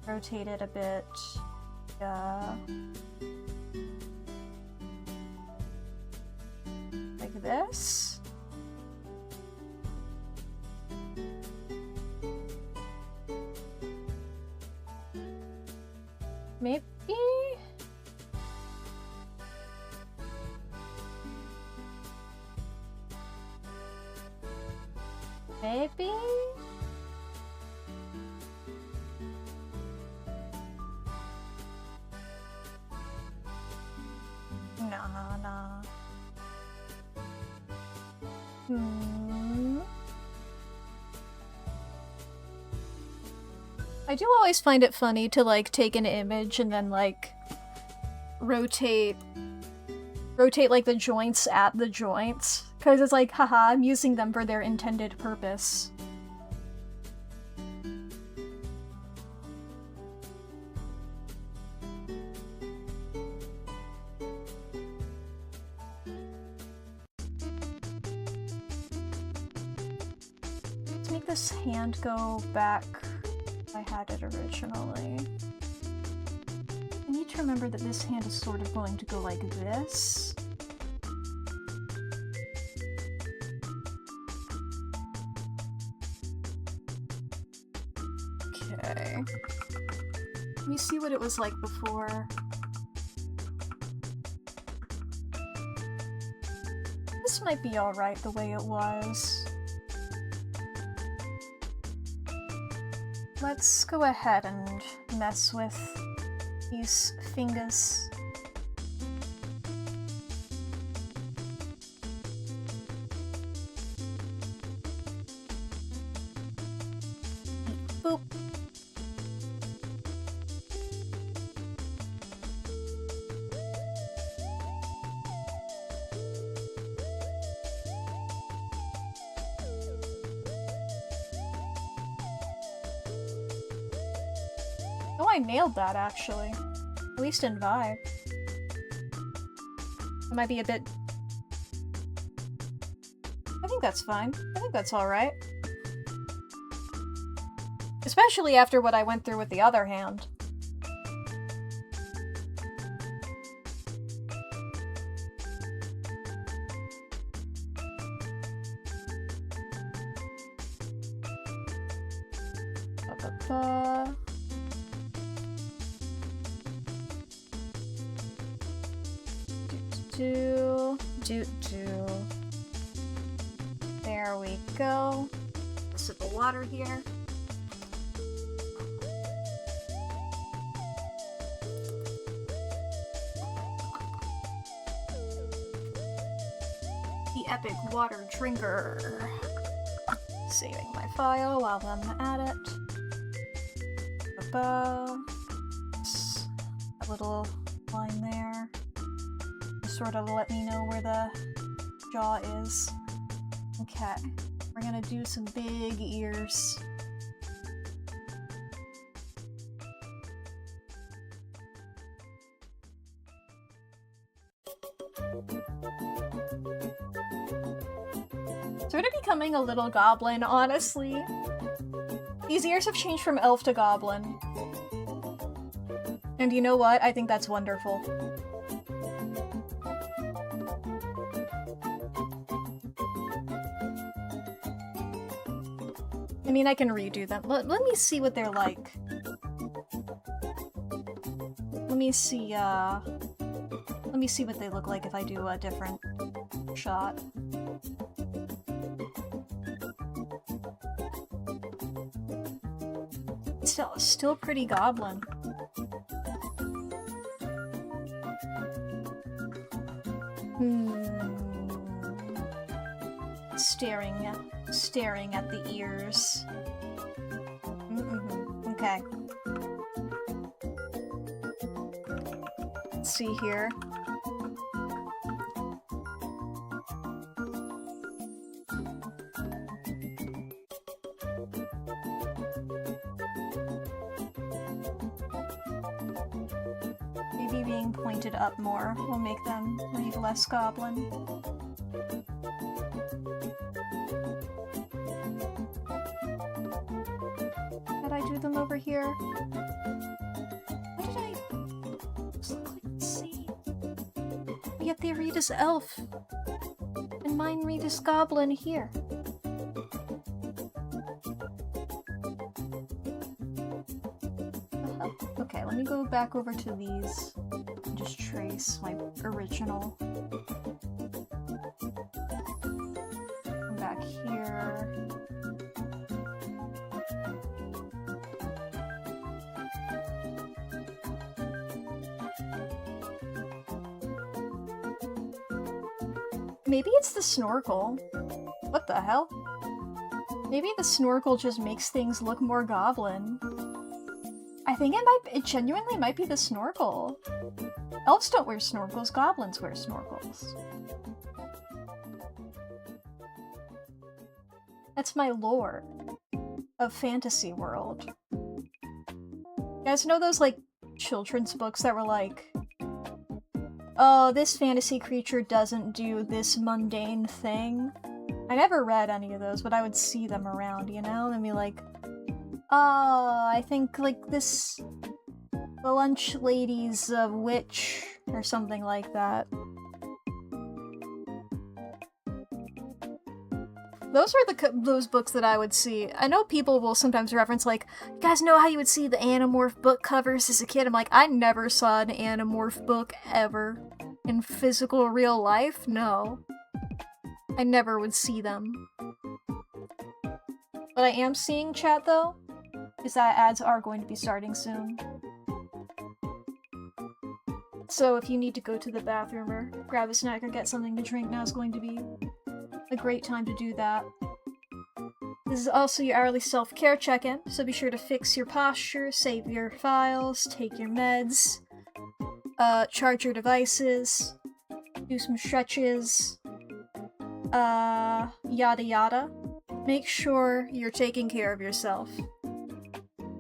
Rotate it a bit. Like this. Maybe? Maybe? Nah. I do always find it funny to, like, take an image and then, like, rotate, like, the joints at the joints. Because it's like, haha, I'm using them for their intended purpose. Let's make this hand go back. I had it originally. I need to remember that this hand is sort of going to go like this. Okay. Let me see what it was like before. This might be alright the way it was. Let's go ahead and mess with these fingers. Boop. Oh, I nailed that, actually. At least in vibe. It might be a bit... I think that's fine. I think that's alright. Especially after what I went through with the other hand. Ba-ba-ba. Do. There we go. A sip of water here. The epic water drinker. Saving my file while I'm at it. A little line there. Sort of let me know where the jaw is. Okay, we're gonna do some big ears. Sort of becoming a little goblin, honestly. These ears have changed from elf to goblin. And you know what? I think that's wonderful. I mean, I can redo them. Let me see what they're like. Let me see what they look like if I do a different shot. Still pretty goblin. Staring at the ears. Okay. Let's see here. Maybe being pointed up more will make them read less goblin. Did I do them over here? What did I... Let's see. Yet they read as elf. And mine read as goblin here. Okay, let me go back over to these and just trace my original. Come back here. Maybe it's the snorkel. What the hell? Maybe the snorkel just makes things look more goblin. I think it genuinely might be the snorkel. Elves don't wear snorkels, goblins wear snorkels. That's my lore of fantasy world. You guys know those, like, children's books that were like, oh, this fantasy creature doesn't do this mundane thing? I never read any of those, but I would see them around, you know? And be like, oh, I think, like, this... the lunch lady's a witch, or something like that. Those are those books that I would see. I know people will sometimes reference, like, you guys know how you would see the Animorph book covers as a kid? I'm like, I never saw an Animorph book ever. In physical real life? No. I never would see them. What I am seeing, chat, though, is that ads are going to be starting soon. So if you need to go to the bathroom or grab a snack or get something to drink, now is going to be a great time to do that. This is also your hourly self-care check-in, so be sure to fix your posture, save your files, take your meds, charge your devices, do some stretches, yada yada. Make sure you're taking care of yourself.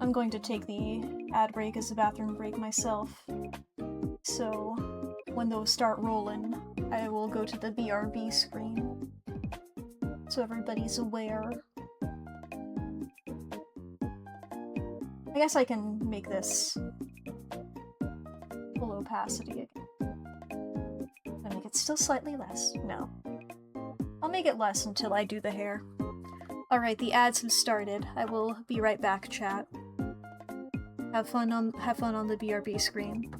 I'm going to take the ad break as a bathroom break myself. So, when those start rolling, I will go to the BRB screen. So everybody's aware. I guess I can make this full opacity again. I'll make it still slightly less. No. I'll make it less until I do the hair. Alright, the ads have started. I will be right back, chat. Have fun on the BRB screen.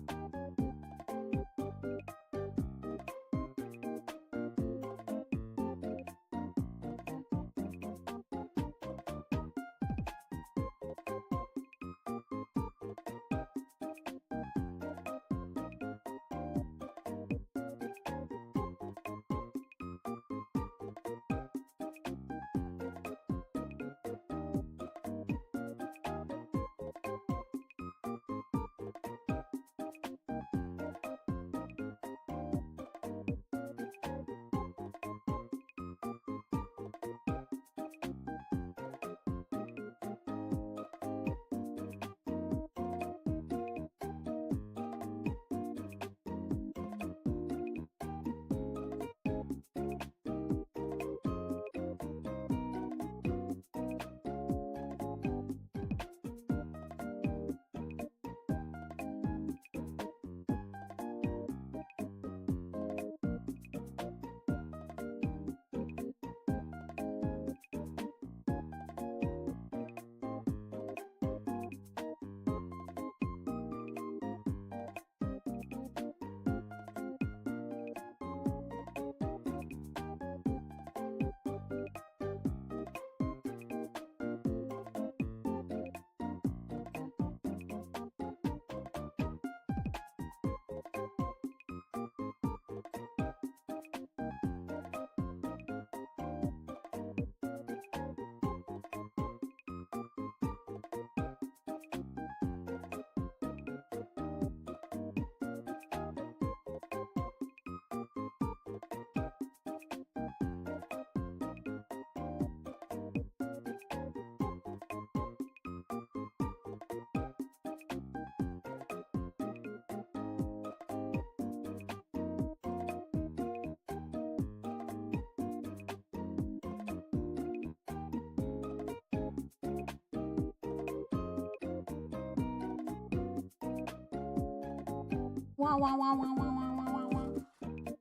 Wah wah wah wah wah wah wah wah wah.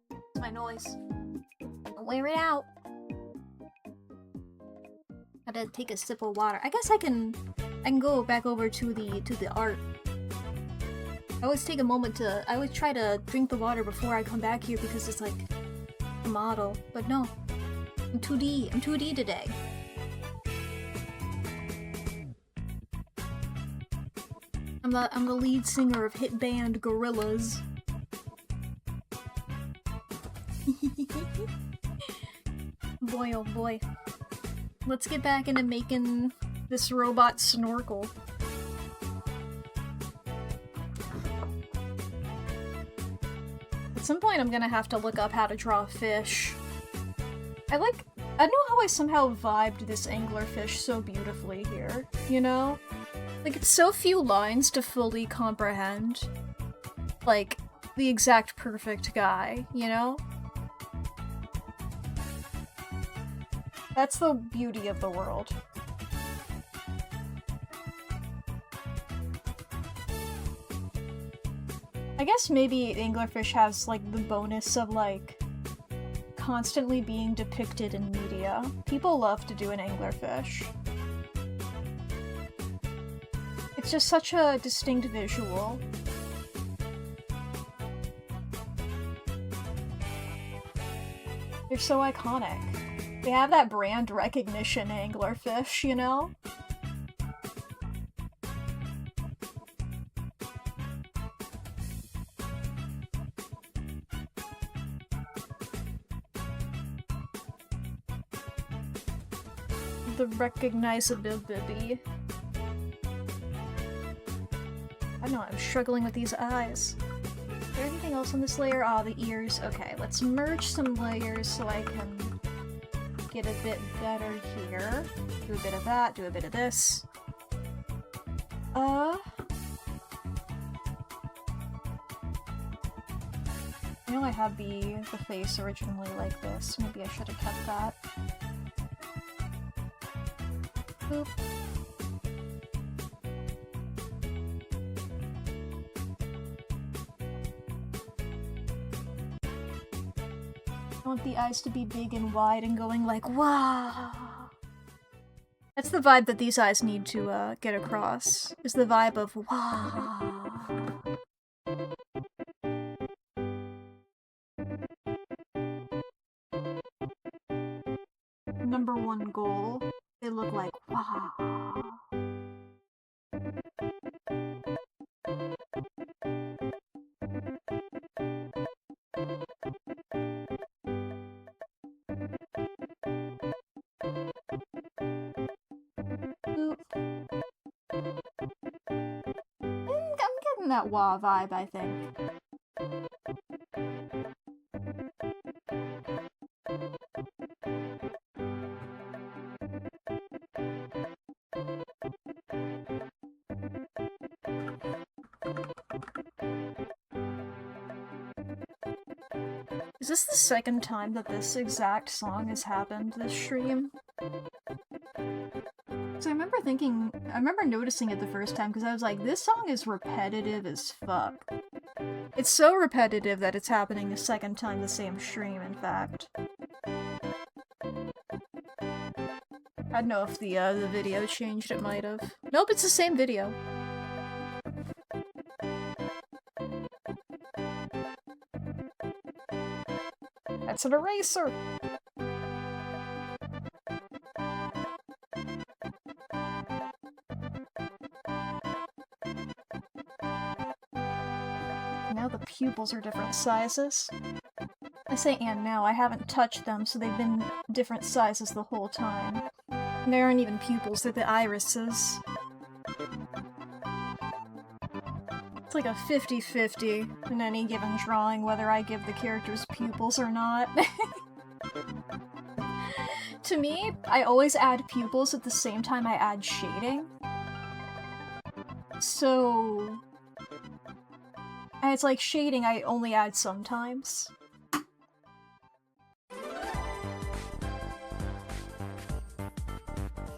It's my noise. I'll wear it out. Gotta take a sip of water. I guess I can go back over to the art. I always take a moment to I always try to drink the water before I come back here because it's like a model. But no. I'm 2D. I'm 2D today. I'm the lead singer of hit band Gorillaz. Boy oh boy. Let's get back into making this robot snorkel. At some point I'm gonna have to look up how to draw a fish. I don't know how I somehow vibed this anglerfish so beautifully here, you know? Like, it's so few lines to fully comprehend, like, the exact perfect guy, you know? That's the beauty of the world. I guess maybe anglerfish has, like, the bonus of, like, constantly being depicted in media. People love to do an anglerfish. It's just such a distinct visual. They're so iconic. They have that brand recognition anglerfish, you know? The recognizability. I don't know, I'm struggling with these eyes. Is there anything else on this layer? Ah, the ears. Okay, let's merge some layers so I can get a bit better here. Do a bit of that, do a bit of this. I know I had the face originally like this. Maybe I should have kept that. Boop. I want the eyes to be big and wide and going like, wow! That's the vibe that these eyes need to get across, is the vibe of wow! Number one goal, they look like wow! That wah vibe, I think. Is this the second time that this exact song has happened this stream? So I remember noticing it the first time because I was like, this song is repetitive as fuck. It's so repetitive that it's happening a second time the same stream, in fact. I don't know if the video changed, it might have. Nope, it's the same video. That's an eraser! Now the pupils are different sizes. I say and now, I haven't touched them, so they've been different sizes the whole time. And they aren't even pupils, they're the irises. It's like a 50-50 in any given drawing whether I give the characters pupils or not. To me, I always add pupils at the same time I add shading. So... and it's like shading I only add sometimes.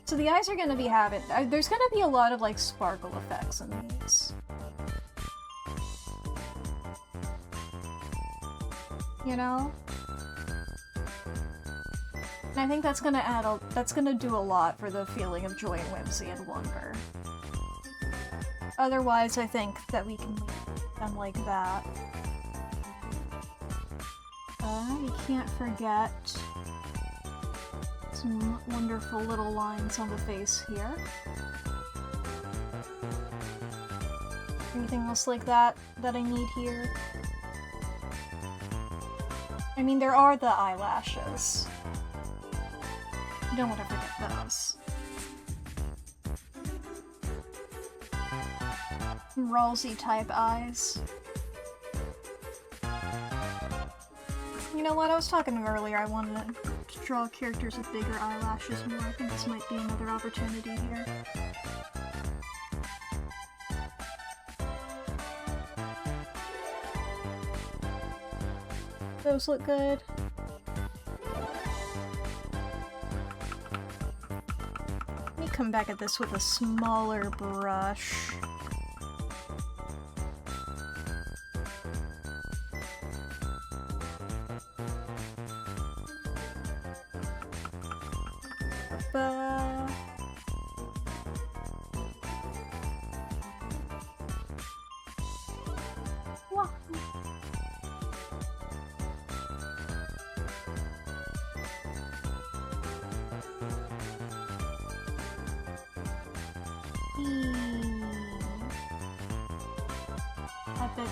So the eyes are gonna be there's gonna be a lot of like sparkle effects in these. you know? And I think that's gonna do a lot for the feeling of joy and whimsy and wonder. Otherwise, I think that we can leave them like that. We can't forget some wonderful little lines on the face here. Anything else like that I need here? I mean, there are the eyelashes. You don't want to forget those. Ralsei type eyes. You know what, I was talking earlier, I wanted to draw characters with bigger eyelashes more. I think this might be another opportunity here. Those look good. Let me come back at this with a smaller brush. Epic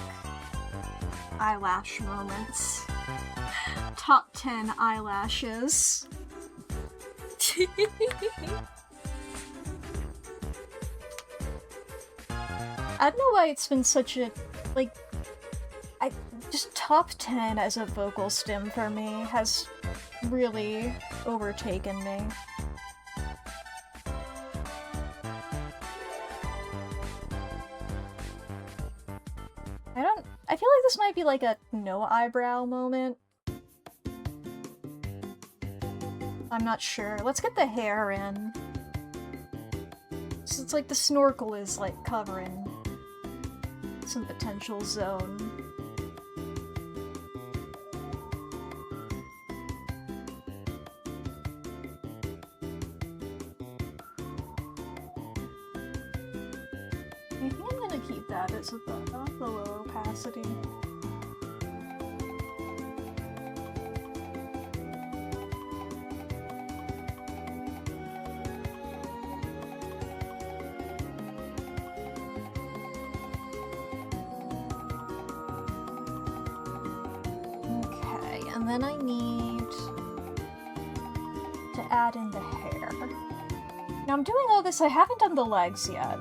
eyelash moments. Top 10 eyelashes. I don't know why it's been such a, like, just top 10 as a vocal stim for me has really overtaken me. I feel like this might be like a no eyebrow moment. I'm not sure. Let's get the hair in. So it's like the snorkel is like covering some potential zone. I think I'm gonna keep that as the low opacity. Okay, and then I need to add in the hair. Now I'm doing all this, I haven't done the legs yet.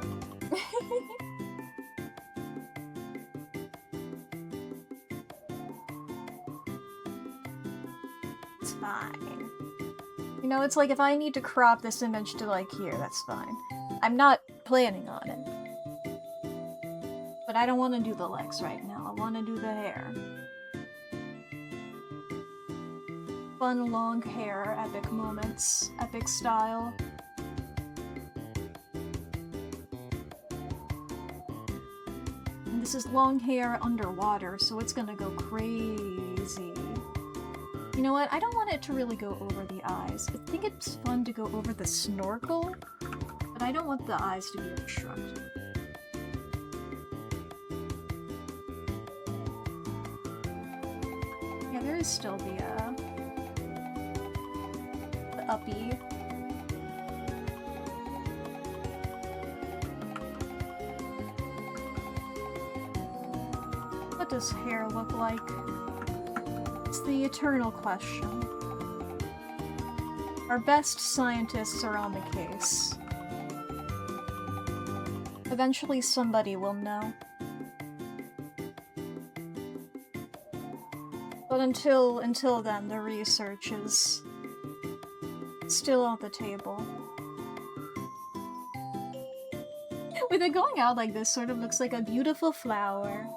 It's fine. You know, it's like if I need to crop this image to like here, that's fine. I'm not planning on it. But I don't want to do the legs right now, I want to do the hair. Fun long hair, epic moments, epic style. And this is long hair underwater, so it's gonna go crazy. You know what? I don't want it to really go over the eyes. I think it's fun to go over the snorkel, but I don't want the eyes to be obstructed. Yeah, there is still the uppy. What does hair look like? It's the eternal question. Our best scientists are on the case. Eventually somebody will know. But until then, the research is still on the table. With it going out like this, sort of looks like a beautiful flower.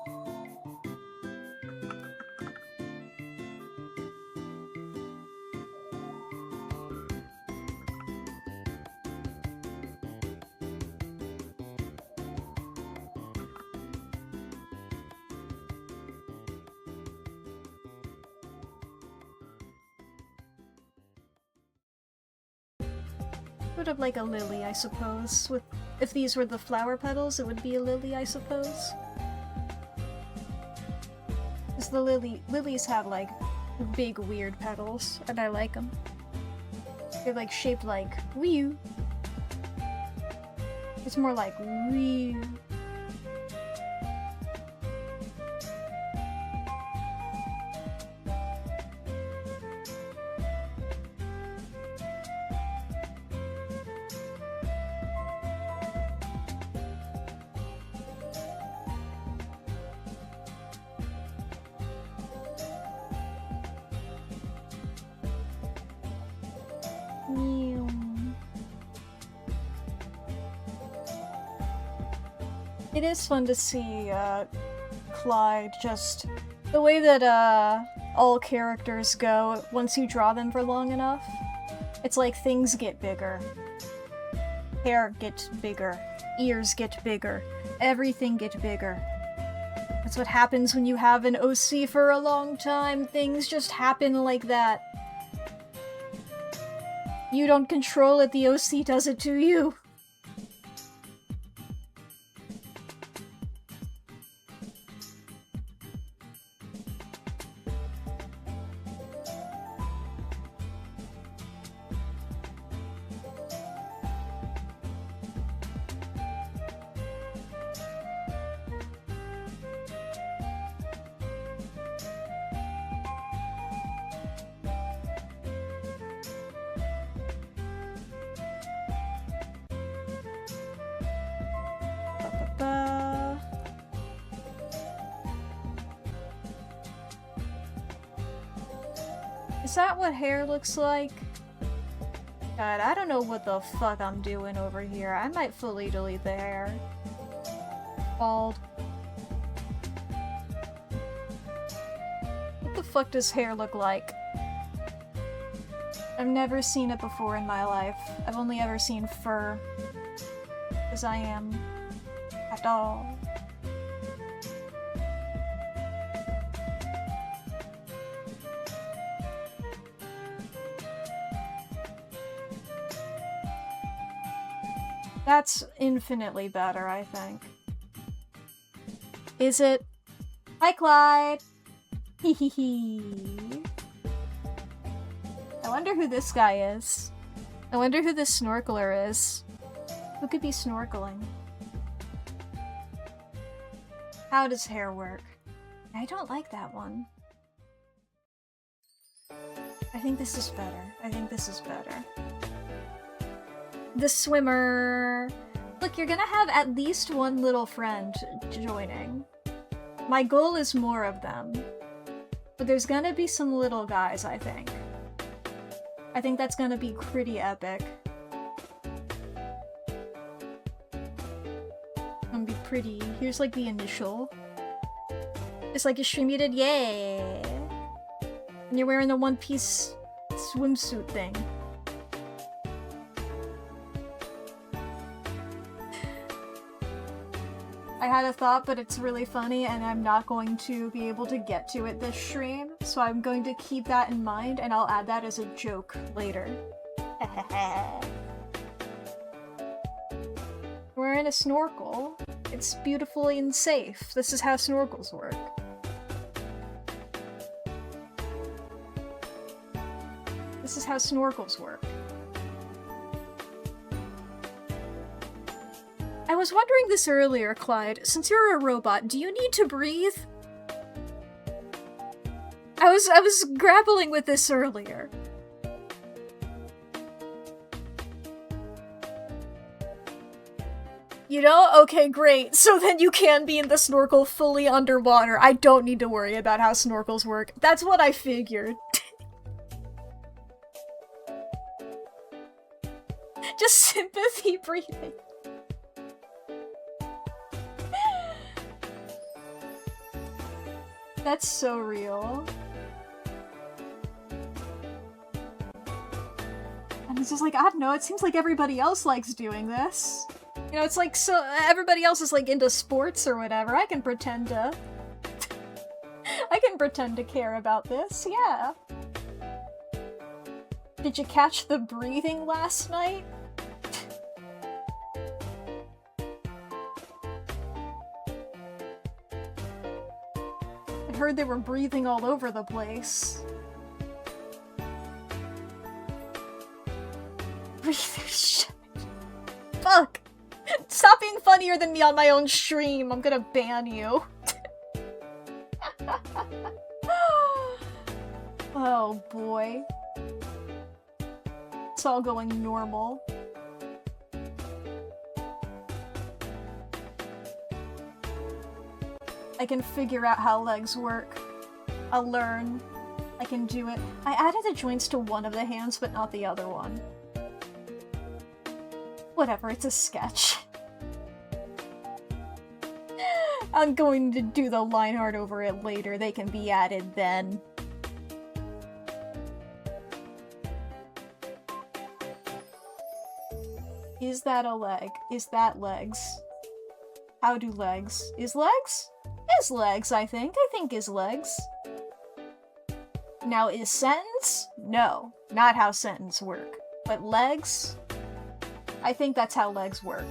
Sort of like a lily, I suppose. If these were the flower petals, it would be a lily, I suppose. Because the lilies have like big weird petals, and I like them. They're like shaped like Wii. It's more like Wii. It is fun to see Clyde just the way that all characters go once you draw them for long enough. It's like things get bigger. Hair gets bigger. Ears get bigger. Everything gets bigger. That's what happens when you have an OC for a long time. Things just happen like that. You don't control it, the OC does it to you. Is that what hair looks like? God, I don't know what the fuck I'm doing over here. I might fully delete the hair. Bald. What the fuck does hair look like? I've never seen it before in my life. I've only ever seen fur. As I am a doll. That's infinitely better, I think. Is it? Hi, Clyde! Hee hee hee. I wonder who this guy is. I wonder who this snorkeler is. Who could be snorkeling? How does hair work? I don't like that one. I think this is better. I think this is better. The swimmer! Look, you're gonna have at least one little friend joining. My goal is more of them. But there's gonna be some little guys, I think. I think that's gonna be pretty epic. Gonna be pretty. Here's like the initial. It's like a stream you did, yeah! And you're wearing the one-piece swimsuit thing. I had a thought, but it's really funny, and I'm not going to be able to get to it this stream, so I'm going to keep that in mind, and I'll add that as a joke later. Wearing a snorkel. It's beautifully and safe. This is how snorkels work. This is how snorkels work. I was wondering this earlier, Clyde. Since you're a robot, do you need to breathe? I was grappling with this earlier. You know? Okay, great. So then you can be in the snorkel fully underwater. I don't need to worry about how snorkels work. That's what I figured. Just sympathy breathing. That's so real. And it's just like, I don't know, it seems like everybody else likes doing this. You know, it's like, so everybody else is like into sports or whatever. I can pretend to... I can pretend to care about this, yeah. Did you catch the breathing last night? heard they were breathing all over the place. Shit. Fuck! Stop being funnier than me on my own stream. I'm gonna ban you. Oh boy. It's all going normal. I can figure out how legs work. I'll learn. I can do it. I added the joints to one of the hands, but not the other one. Whatever, it's a sketch. I'm going to do the line art over it later. They can be added then. Is that a leg? Is that legs? How do legs? Is legs? Is legs, I think. I think is legs. Now, is sentence? No, not how sentence work. But legs? I think that's how legs work.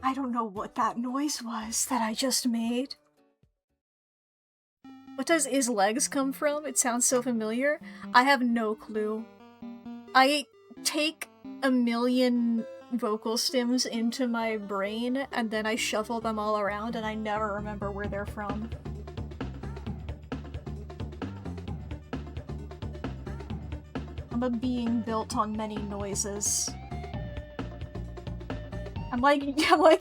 I don't know what that noise was that I just made. What does is legs come from? It sounds so familiar. I have no clue. I take a million vocal stems into my brain and then I shuffle them all around and I never remember where they're from. I'm a being built on many noises. I'm like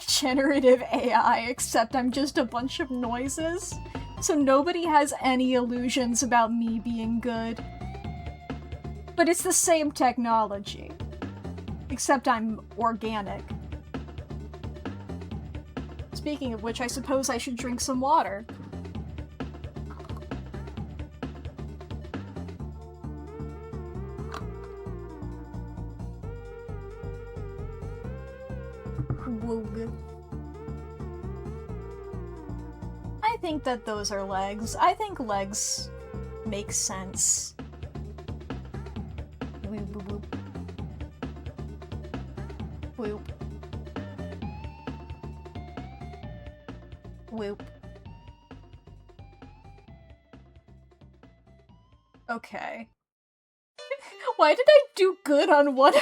generative AI, except I'm just a bunch of noises. So nobody has any illusions about me being good. But it's the same technology. Except I'm organic. Speaking of which, I suppose I should drink some water. I think that those are legs. I think legs make sense. Whoop, whoop, whoop. Whoop. Okay. Why did I do good on one?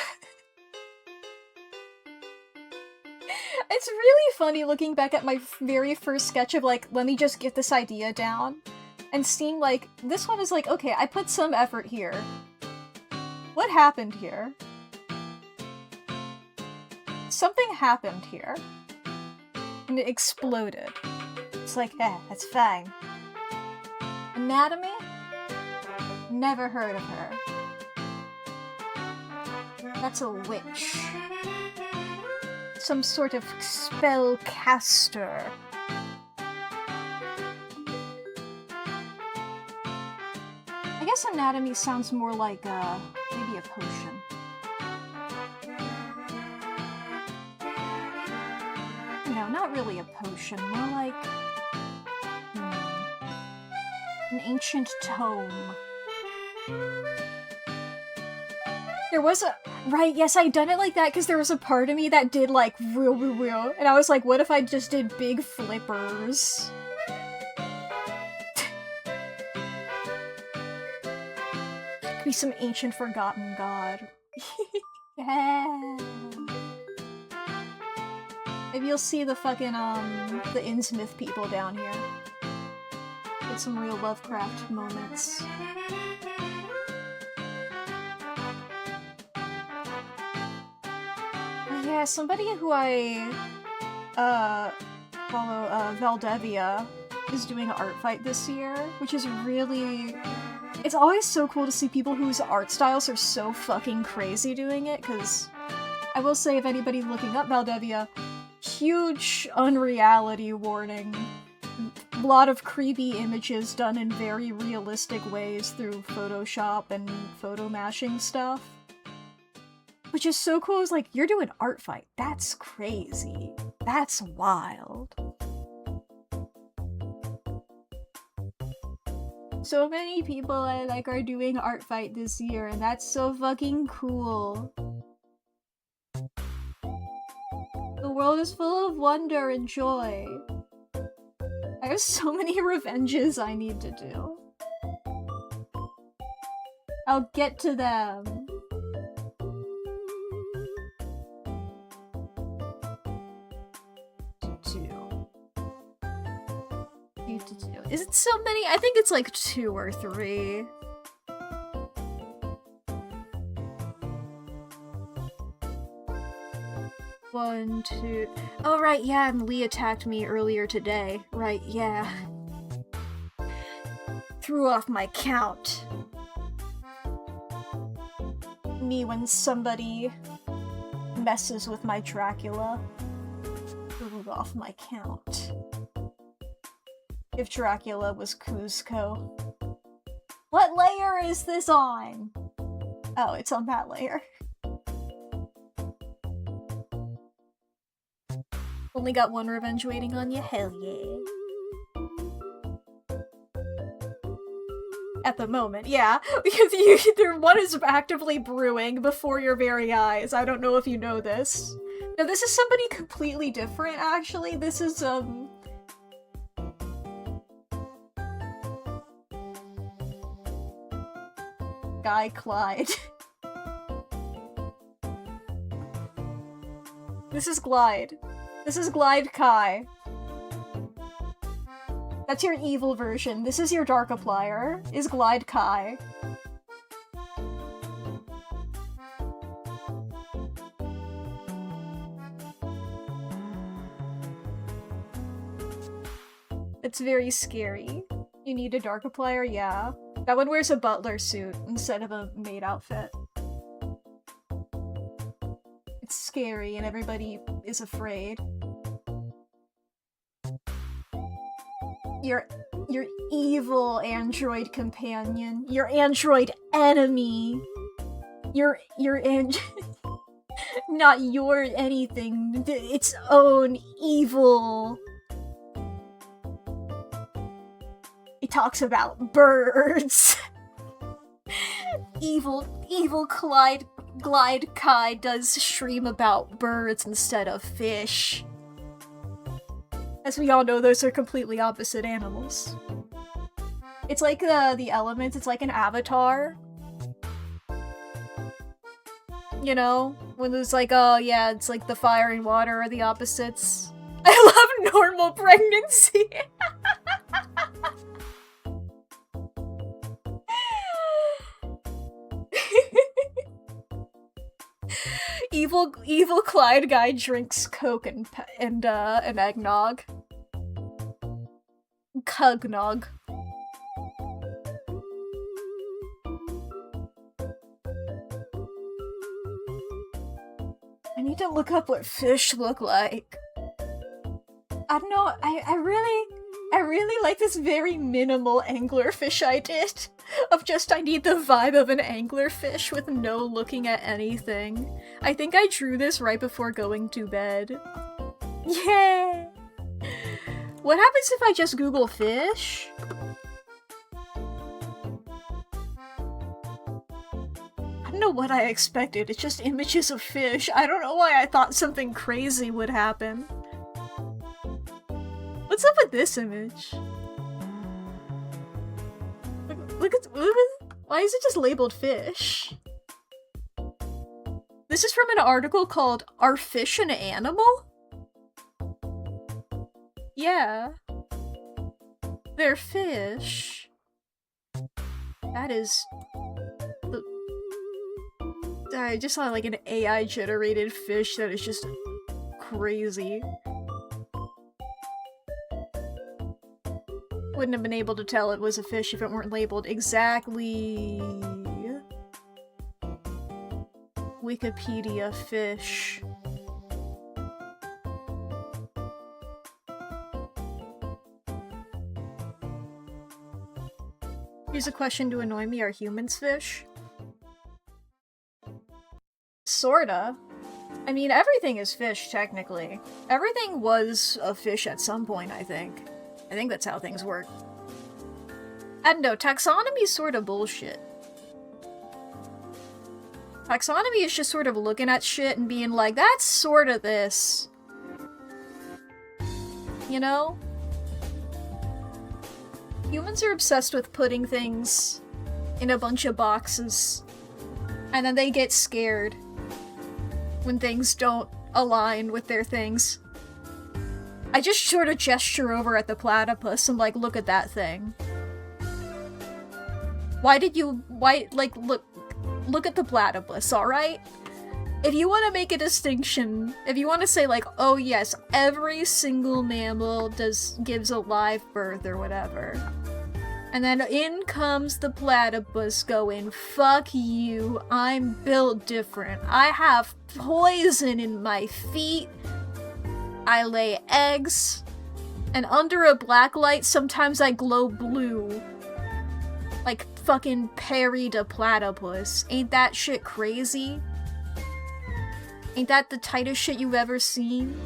It's really funny looking back at my very first sketch of like, let me just get this idea down. And seeing like, this one is like, okay, I put some effort here. What happened here? Something happened here. And it exploded. It's like, that's fine. Anatomy? Never heard of her. That's a witch. Some sort of spellcaster. I guess anatomy sounds more like, maybe a potion. No, not really a potion, more like... an ancient tome. There was a... Right, yes, I done it like that because there was a part of me that did, like, real. And I was like, what if I just did big flippers? Could be some ancient forgotten god. Yeah. Maybe you'll see the fucking, the Innsmouth people down here. Get some real Lovecraft moments. Yeah, somebody who I follow, Valdevia, is doing an ArtFight this year, which is really... It's always so cool to see people whose art styles are so fucking crazy doing it, because I will say, if anybody's looking up Valdevia, huge unreality warning. A lot of creepy images done in very realistic ways through Photoshop and photo mashing stuff. Which is so cool, it's like, you're doing ArtFight. That's crazy. That's wild. So many people I like are doing ArtFight this year, and that's so fucking cool. world is full of wonder and joy. I have so many revenges I need to do. I'll get to them. Is it so many? I think it's like 2 or 3. One, two. Oh, right, yeah, and Lee attacked me earlier today. Right, yeah. Threw off my count. Me when somebody messes with my Dracula. Threw off my count. If Dracula was Cuzco. What layer is this on? Oh, it's on that layer. Only got 1 revenge waiting on you? Hell yeah. At the moment, yeah. Because one is actively brewing before your very eyes. I don't know if you know this. No, this is somebody completely different, actually. This is, Guy Clyde. This is Glide. This is Glide Kai. That's your evil version. This is your Darkiplier, is Glide Kai. It's very scary. You need a Darkiplier? Yeah. That one wears a butler suit instead of a maid outfit. It's scary and everybody is afraid. Your evil android companion. Your android enemy. Your not your anything. Its own evil. It talks about birds. Evil Glide Kai does stream about birds instead of fish. As we all know, those are completely opposite animals. It's like the elements, it's like an avatar. You know? When there's like, oh yeah, it's like the fire and water are the opposites. I love normal pregnancy! Evil Clyde guy drinks Coke and eggnog. Cugnog. I need to look up what fish look like. I don't know, I really like this very minimal anglerfish I did. Of just, I need the vibe of an anglerfish with no looking at anything. I think I drew this right before going to bed. Yeah! What happens if I just Google fish? I don't know what I expected, it's just images of fish. I don't know why I thought something crazy would happen. What's up with this image? Look at why is it just labeled fish? This is from an article called "Are Fish an Animal?" Yeah. They're fish. That is... I just saw like an AI generated fish that is just crazy. Wouldn't have been able to tell it was a fish if it weren't labeled exactly. Wikipedia fish. Here's a question to annoy me. Are humans fish? Sorta. I mean, everything is fish, technically. Everything was a fish at some point, I think. I think that's how things work. I don't know, taxonomy is sort of bullshit. Taxonomy is just sort of looking at shit and being like, that's sort of this. you know? Humans are obsessed with putting things in a bunch of boxes, and then they get scared when things don't align with their things. I just sort of gesture over at the platypus and like, look at that thing. Look at the platypus, alright? If you want to make a distinction, if you want to say like, oh yes, every single mammal gives a live birth or whatever, and then in comes the platypus going, fuck you, I'm built different. I have poison in my feet. I lay eggs. And under a black light, sometimes I glow blue. Like fucking Perry the platypus. Ain't that shit crazy? Ain't that the tightest shit you've ever seen?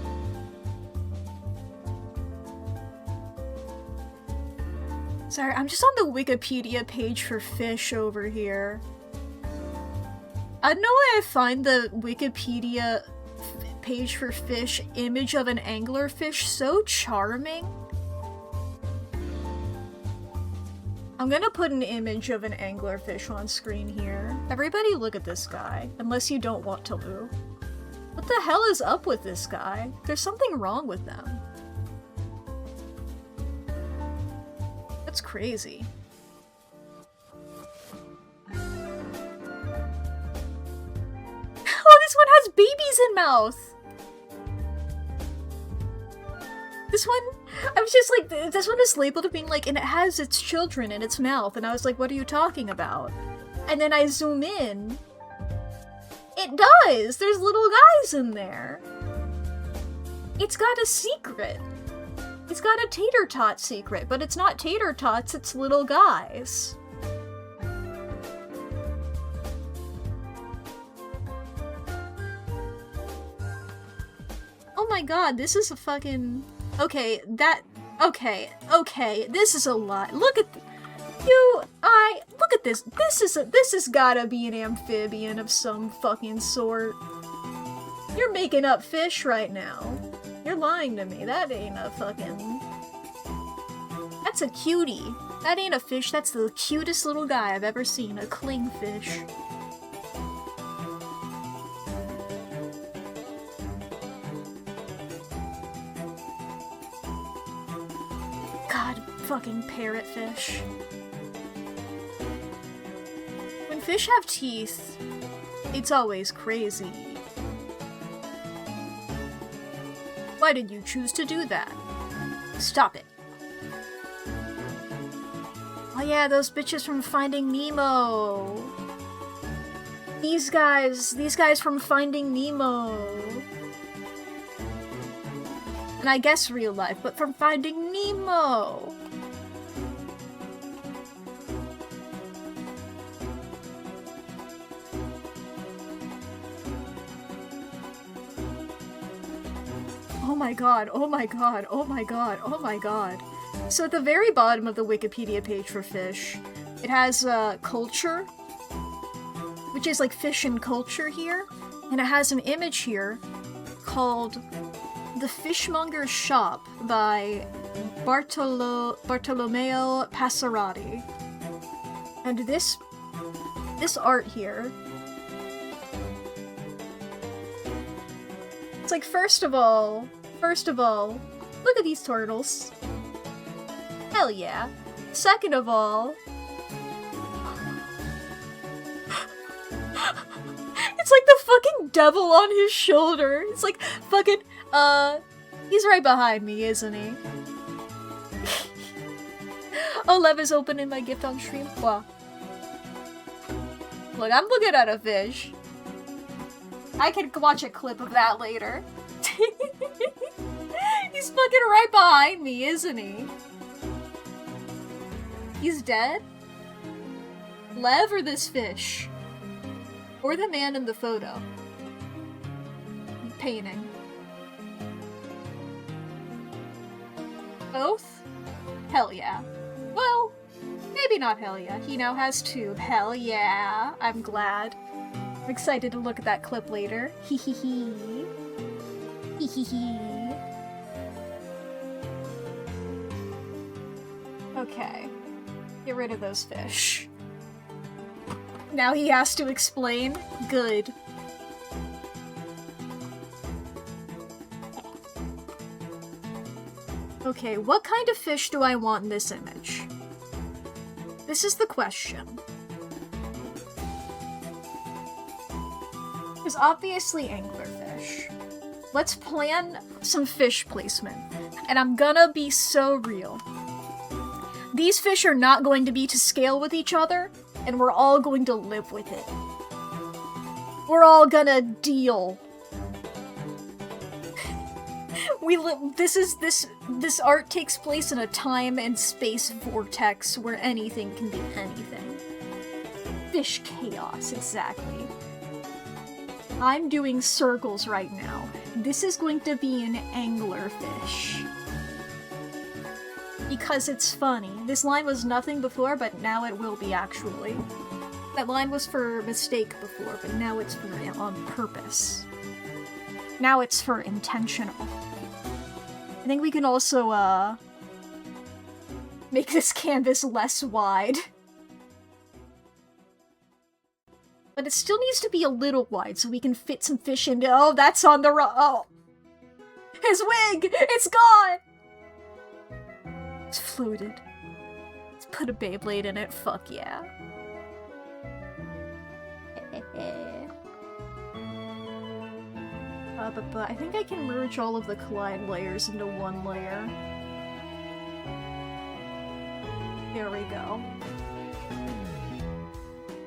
Sorry, I'm just on the Wikipedia page for fish over here. I don't know why I find the Wikipedia page for fish image of an anglerfish so charming. I'm gonna put an image of an anglerfish on screen here. Everybody look at this guy, unless you don't want to loo. What the hell is up with this guy? There's something wrong with them. That's crazy. Oh, this one has babies in mouth! This one, I was just like, this one is labeled as being like, and it has its children in its mouth, and I was like, what are you talking about? And then I zoom in. It does! There's little guys in there. It's got a secret. It's got a tater tot secret, but it's not tater tots, it's little guys. Oh my god, this is a fucking... Okay, this is a lot. Look at... Look at this. This has gotta be an amphibian of some fucking sort. You're making up fish right now. You're lying to me. That ain't a fucking... That's a cutie. That ain't a fish. That's the cutest little guy I've ever seen. A clingfish. God, fucking parrotfish. When fish have teeth, it's always crazy. Why did you choose to do that? Stop it. Oh yeah, those bitches from Finding Nemo. These guys from Finding Nemo. And I guess real life, but from Finding Nemo. Oh my god, oh my god, oh my god, oh my god. So at the very bottom of the Wikipedia page for fish, it has culture, which is like fish and culture here, and it has an image here called The Fishmonger's Shop by Bartolomeo Passarati. And this art here, it's like, first of all, look at these turtles. Hell yeah. Second of all, it's like the fucking devil on his shoulder. It's like fucking, he's right behind me, isn't he? Oh, Lev is opening my gift on stream. Wow. Look, I'm looking at a fish. I can watch a clip of that later. He's fucking right behind me, isn't he? He's dead? Lev or this fish? Or the man in the photo? Painting. Both? Hell yeah. Well, maybe not hell yeah. He now has two. Hell yeah. I'm glad. I'm excited to look at that clip later. Hee hee hee. Hee hee hee. Okay. Get rid of those fish. Now he has to explain? Good. Okay, what kind of fish do I want in this image? This is the question. There's obviously anglerfish. Let's plan some fish placement. And I'm gonna be so real. These fish are not going to be to scale with each other, and we're all going to live with it. We're all gonna deal. This art takes place in a time and space vortex where anything can be anything. Fish chaos, exactly. I'm doing circles right now. This is going to be an anglerfish. Because it's funny. This line was nothing before, but now it will be actually. That line was for mistake before, but now it's for on purpose. Now it's for intentional. I think we can also, make this canvas less wide. But it still needs to be a little wide so we can fit some fish into- Oh, that's on the oh! His wig! It's gone! It's floated. Let's put a Beyblade in it, fuck yeah. But I think I can merge all of the collide layers into one layer. There we go.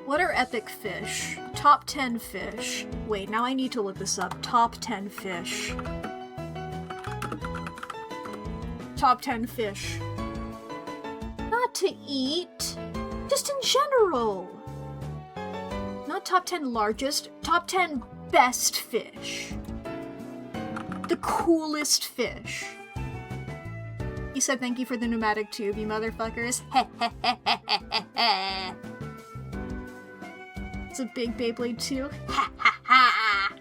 What are epic fish? Top 10 fish. Wait, now I need to look this up. Top 10 fish. Top 10 fish. Not to eat, just in general. Not top 10 largest, top 10 best fish. The coolest fish. He said thank you for the pneumatic tube, you motherfuckers. It's a big Beyblade too. Ha ha ha!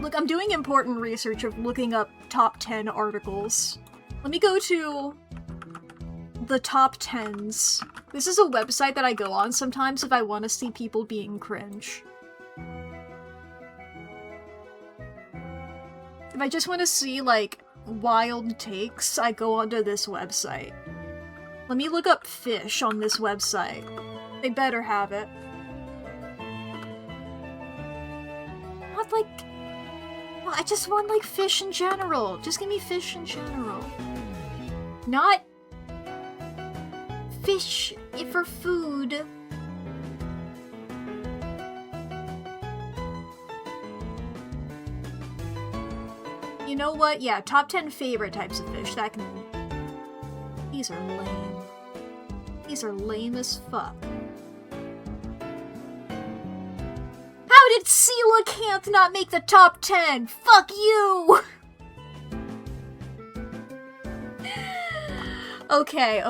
Look, I'm doing important research of looking up top 10 articles. Let me go to the top 10s. This is a website that I go on sometimes if I want to see people being cringe. If I just want to see, like, wild takes, I go onto this website. Let me look up fish on this website. They better have it. Not like... Well, I just want, like, fish in general. Just give me fish in general. Not... fish for food. You know what? Yeah, top 10 favorite types of fish. That can... These are lame. These are lame as fuck. How did coelacanth not make the top 10? Fuck you! Okay.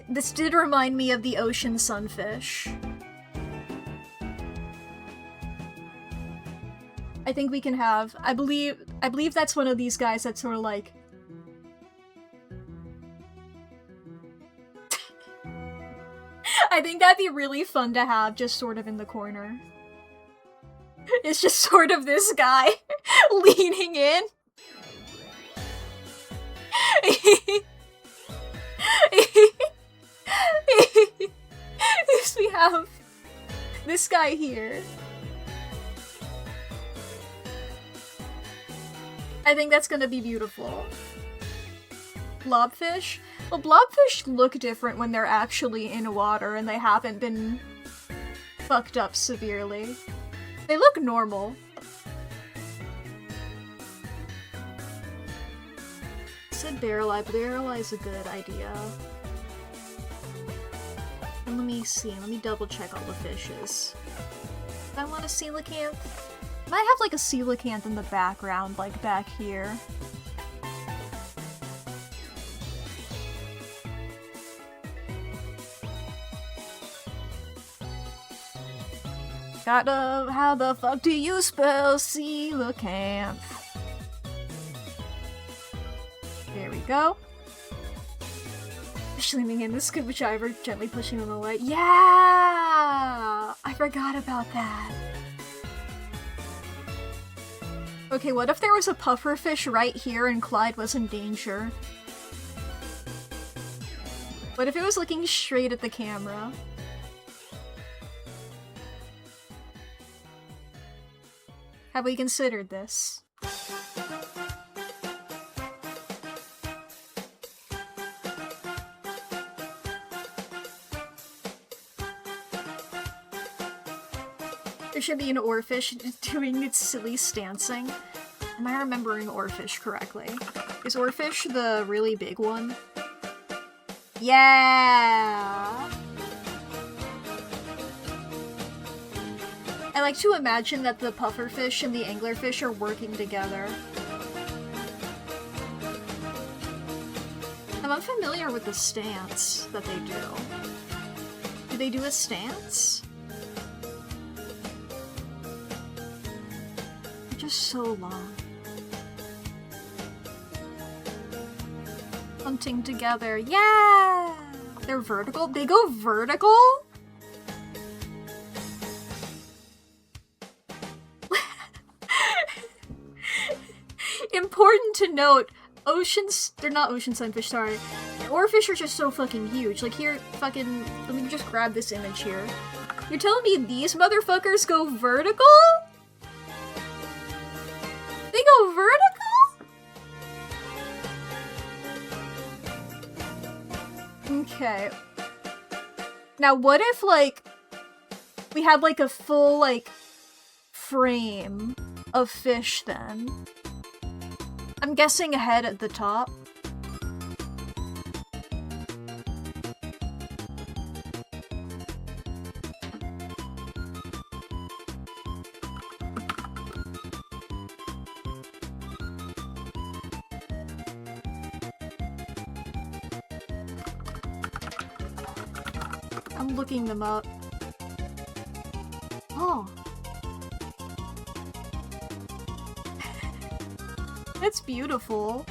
This did remind me of the ocean sunfish. I think we can have... I believe that's one of these guys that's sort of like... I think that'd be really fun to have just sort of in the corner. It's just sort of this guy leaning in. We have this guy here. I think that's gonna be beautiful. Blobfish? Well, blobfish look different when they're actually in water and they haven't been fucked up severely. They look normal. I said barrel eye, but barrel eye is a good idea. And let me see, let me double check all the fishes. Do I want a coelacanth? I have like a coelacanth in the background, like back here. How the fuck do you spell coelacanth? There we go. Fish leaning in the scuba diver, gently pushing him away. Yeah! I forgot about that. Okay, what if there was a pufferfish right here and Clyde was in danger? What if it was looking straight at the camera? Have we considered this? There should be an oarfish doing its silly stancing. Am I remembering oarfish correctly? Is oarfish the really big one? Yeah! I like to imagine that the pufferfish and the anglerfish are working together. I'm unfamiliar with the stance that they do. Do they do a stance? They're just so long. Hunting together. Yeah! They're vertical? They go vertical? Important to note, they're not ocean sunfish, sorry. Oarfish are just so fucking huge. Like here, fucking, let me just grab this image here. You're telling me these motherfuckers go vertical? They go vertical? Okay. Now what if, like, we had, like, a full, like, frame of fish then? I'm guessing a head at the top. I'm looking them up. Oh. That's beautiful.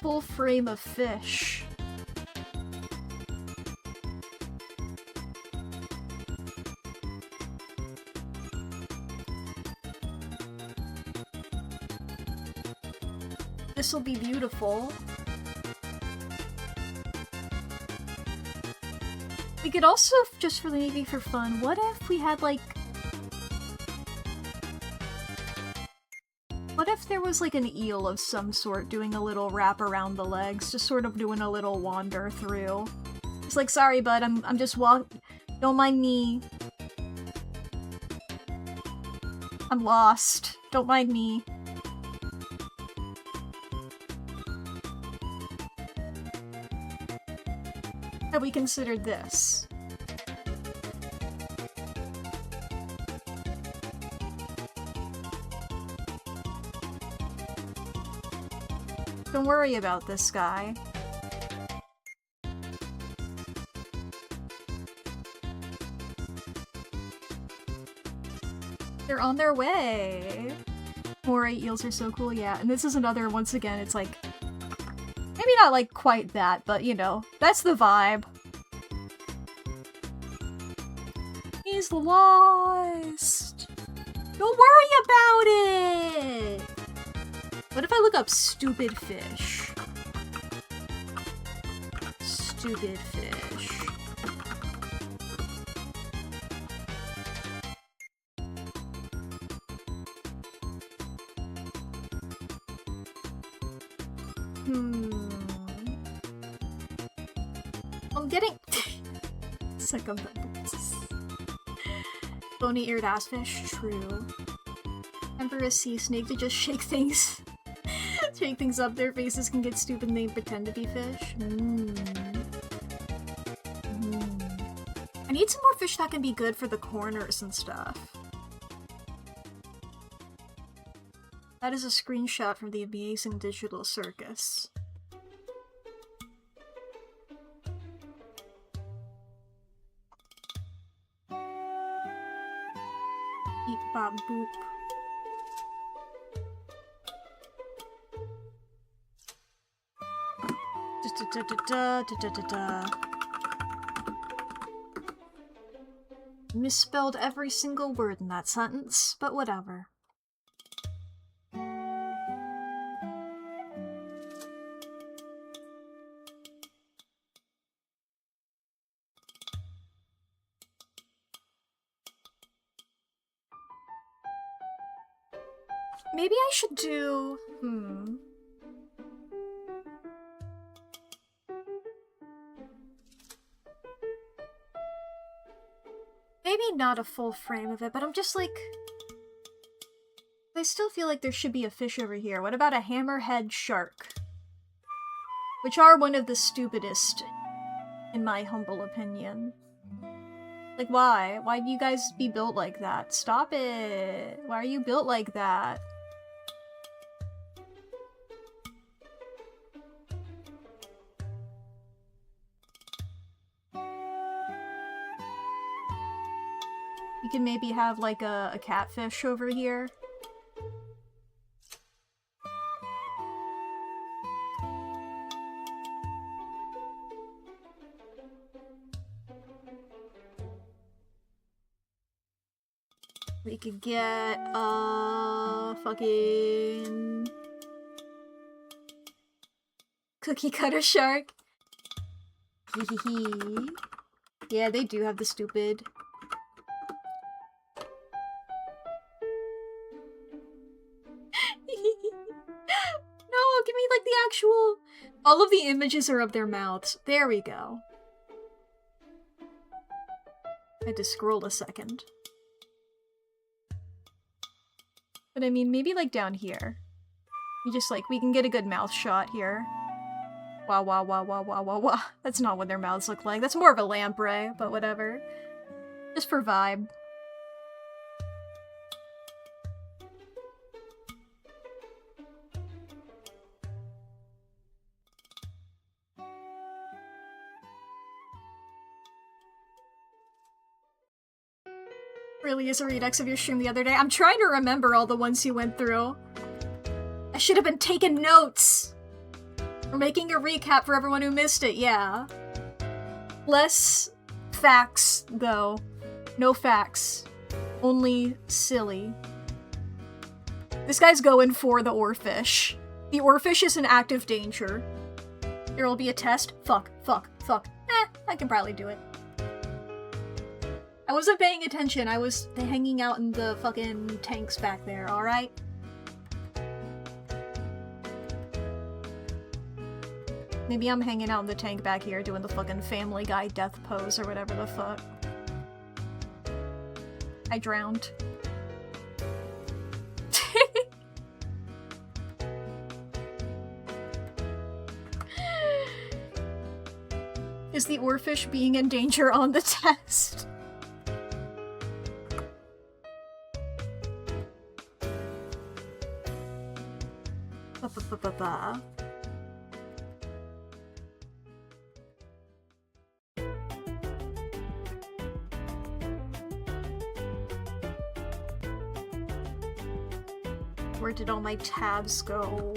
Full frame of fish. This'll be beautiful. We could also, just for maybe for fun, what if we had like... What if there was like an eel of some sort doing a little wrap around the legs, just sort of doing a little wander through. It's like, sorry bud, I'm just don't mind me. I'm lost. Don't mind me. Have we considered this? Don't worry about this guy. They're on their way! Moray eels are so cool, yeah. And this is another, once again, it's like... Maybe not like quite that, but you know, that's the vibe. He's lost! Don't worry about it! What if I look up stupid fish? Stupid fish. I'm getting... Succumbents. Bony-eared ass fish, true. And for a sea snake to just shake things... shake things up, their faces can get stupid and they pretend to be fish. I need some more fish that can be good for the corners and stuff. That is a screenshot from the amazing digital circus. Beep bop boop. Da da da da da da da. Misspelled every single word in that sentence, but whatever. Maybe I should do... Maybe not a full frame of it, but I'm just like... I still feel like there should be a fish over here. What about a hammerhead shark? Which are one of the stupidest, in my humble opinion. Like, why? Why do you guys be built like that? Stop it! Why are you built like that? You can maybe have, like, a catfish over here. We could get, fucking... cookie cutter shark. Hehehe. Yeah, they do have the stupid... No, give me, like, the actual... All of the images are of their mouths. There we go. I had to scroll a second. But I mean, maybe like down here. You just like, we can get a good mouth shot here. Wah wah wah wah wah wah wah. That's not what their mouths look like. That's more of a lamprey, but whatever. Just for vibe. Really is a redux of your stream the other day. I'm trying to remember all the ones you went through. I should have been taking notes! We're making a recap for everyone who missed it, yeah. Less facts, though. No facts. Only silly. This guy's going for the oarfish. The oarfish is in active danger. There will be a test. Fuck, fuck, fuck. I can probably do it. I wasn't paying attention, I was hanging out in the fucking tanks back there, alright? Maybe I'm hanging out in the tank back here doing the fucking Family Guy death pose or whatever the fuck. I drowned. Is the oarfish being in danger on the test? Ba-ba-ba-ba-ba. Where did all my tabs go?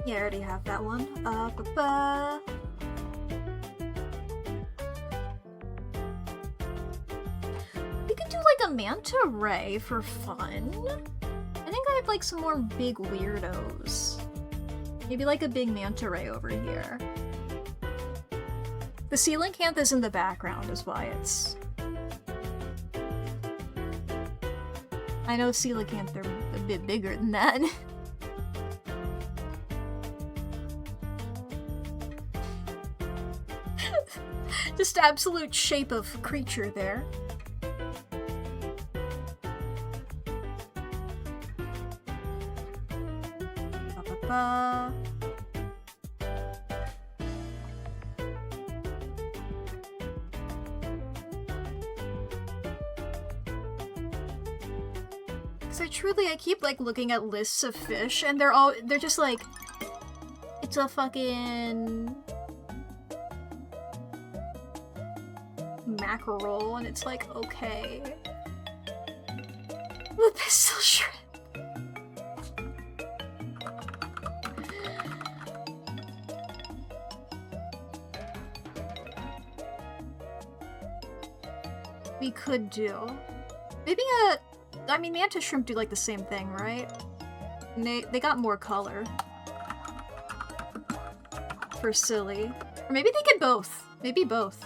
Yeah, I already have that one. Ba-ba. We could do like a manta ray for fun. I think I have like some more big weirdos. Maybe like a big manta ray over here. The coelacanth is in the background is why it's... I know coelacanth are a bit bigger than that. Just absolute shape of creature there. Ba-ba-ba. Because I keep like looking at lists of fish and they're just like, it's a fucking mackerel, and it's like, okay. The pistol shrimp. We could do. Maybe I mean, mantis shrimp do like the same thing, right? And they got more color. For silly. Or maybe they could both. Maybe both.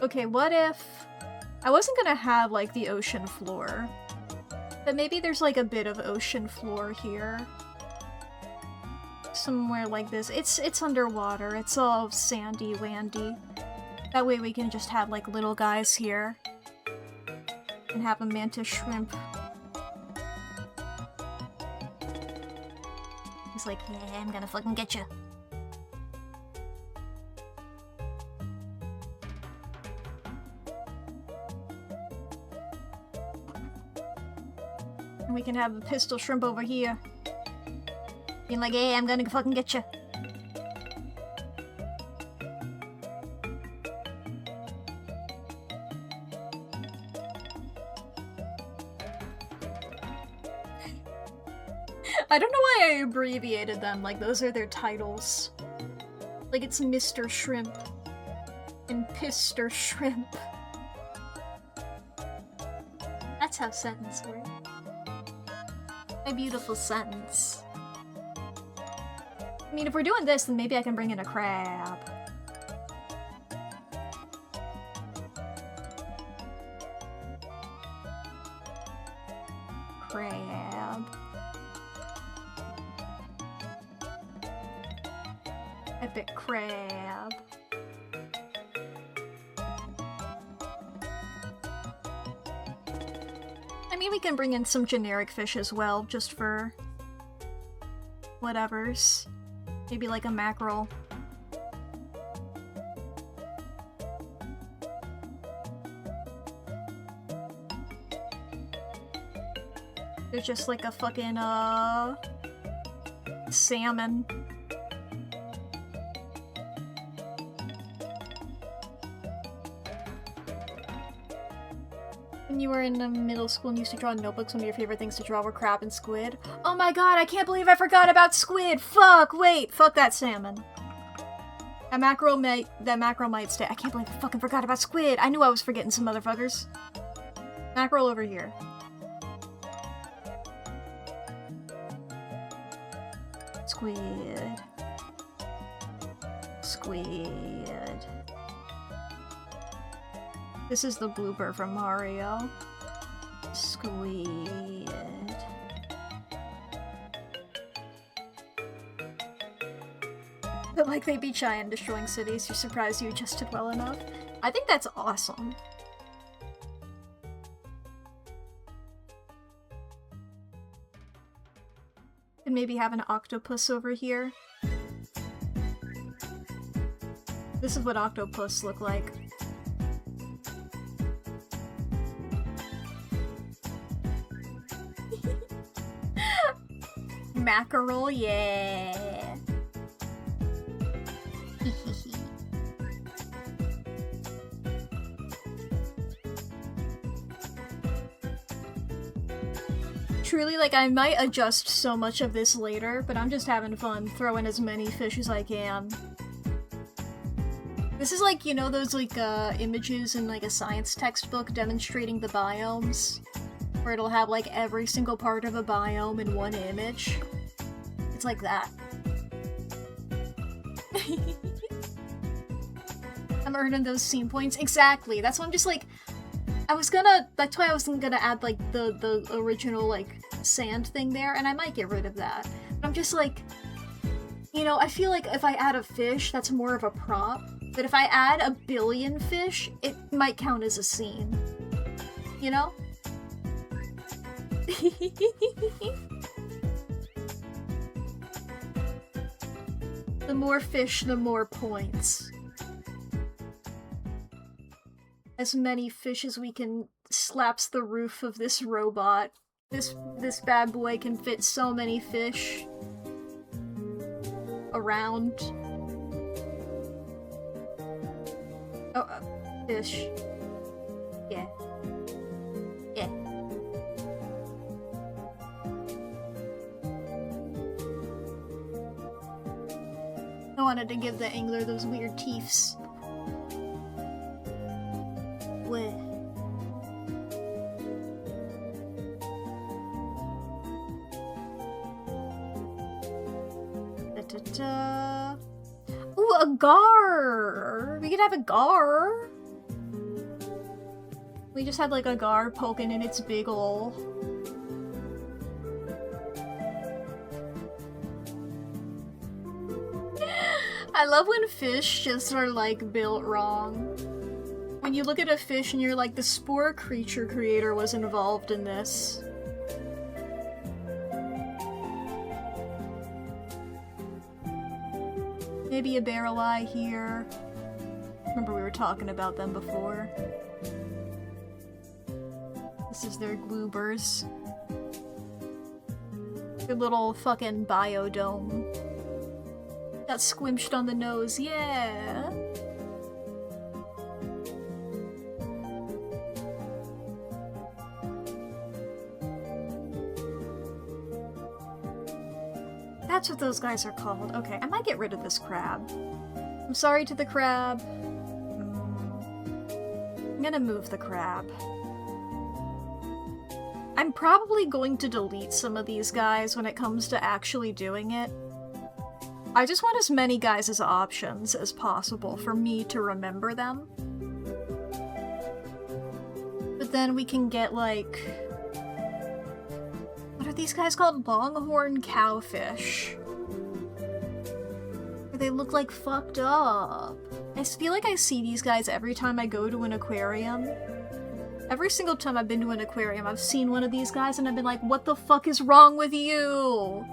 Okay, what if... I wasn't gonna have, like, the ocean floor. But maybe there's, like, a bit of ocean floor here. Somewhere like this. It's underwater. It's all sandy-wandy. That way we can just have, like, little guys here. And have a mantis shrimp. He's like, yeah, I'm gonna fucking get you. And we can have a pistol shrimp over here. Being like, hey, I'm gonna fucking get you. I don't know why I abbreviated them, like those are their titles. Like it's Mr. Shrimp and Pister Shrimp. That's how sentence work. A beautiful sentence. I mean, if we're doing this, then maybe I can bring in a crab. Crab. Epic crab. I mean, we can bring in some generic fish as well, just for whatevers. Maybe like a mackerel. There's just like a fucking, salmon. When you were in middle school and used to draw in notebooks, one of your favorite things to draw were crab and squid. Oh my god, I can't believe I forgot about squid! Fuck, wait, fuck that salmon. That mackerel might stay. I can't believe I fucking forgot about squid! I knew I was forgetting some motherfuckers. Mackerel over here. Squid. Squid. This is the blooper from Mario. Squid. But like they be shy in destroying cities, you're surprised you adjusted well enough. I think that's awesome. And maybe have an octopus over here. This is what octopus look like. Mackerel, yeah. Truly, like, I might adjust so much of this later, but I'm just having fun throwing as many fish as I can. This is like, you know those, like, images in, like, a science textbook demonstrating the biomes? Where it'll have, like, every single part of a biome in one image. It's like that. I'm earning those scene points. Exactly. That's why I'm just like... That's why I was gonna add, like, the original, like, sand thing there, and I might get rid of that. But I'm just like... You know, I feel like if I add a fish, that's more of a prop. But if I add a billion fish, it might count as a scene. You know? The more fish, the more points. as many fish as we can slaps the roof of this robot. This bad boy can fit so many fish around. Oh, fish. Yeah. Yeah. I wanted to give the angler those weird teeths. Weh. Da-da-da. Ooh, a gar! We could have a gar! We just had like a gar poking in its big ol'. I love when fish just are like built wrong. When you look at a fish and you're like, the spore creature creator was involved in this. Maybe a barrel eye here. Remember we were talking about them before. This is their gloobers. Their little fucking biodome. Got squinched on the nose, yeah! That's what those guys are called. Okay, I might get rid of this crab. I'm sorry to the crab. I'm gonna move the crab. I'm probably going to delete some of these guys when it comes to actually doing it. I just want as many guys as options as possible for me to remember them. But then we can get, like... what are these guys called? Longhorn cowfish. They look like fucked up. I feel like I see these guys every time I go to an aquarium. Every single time I've been to an aquarium, I've seen one of these guys and I've been like, what the fuck is wrong with you?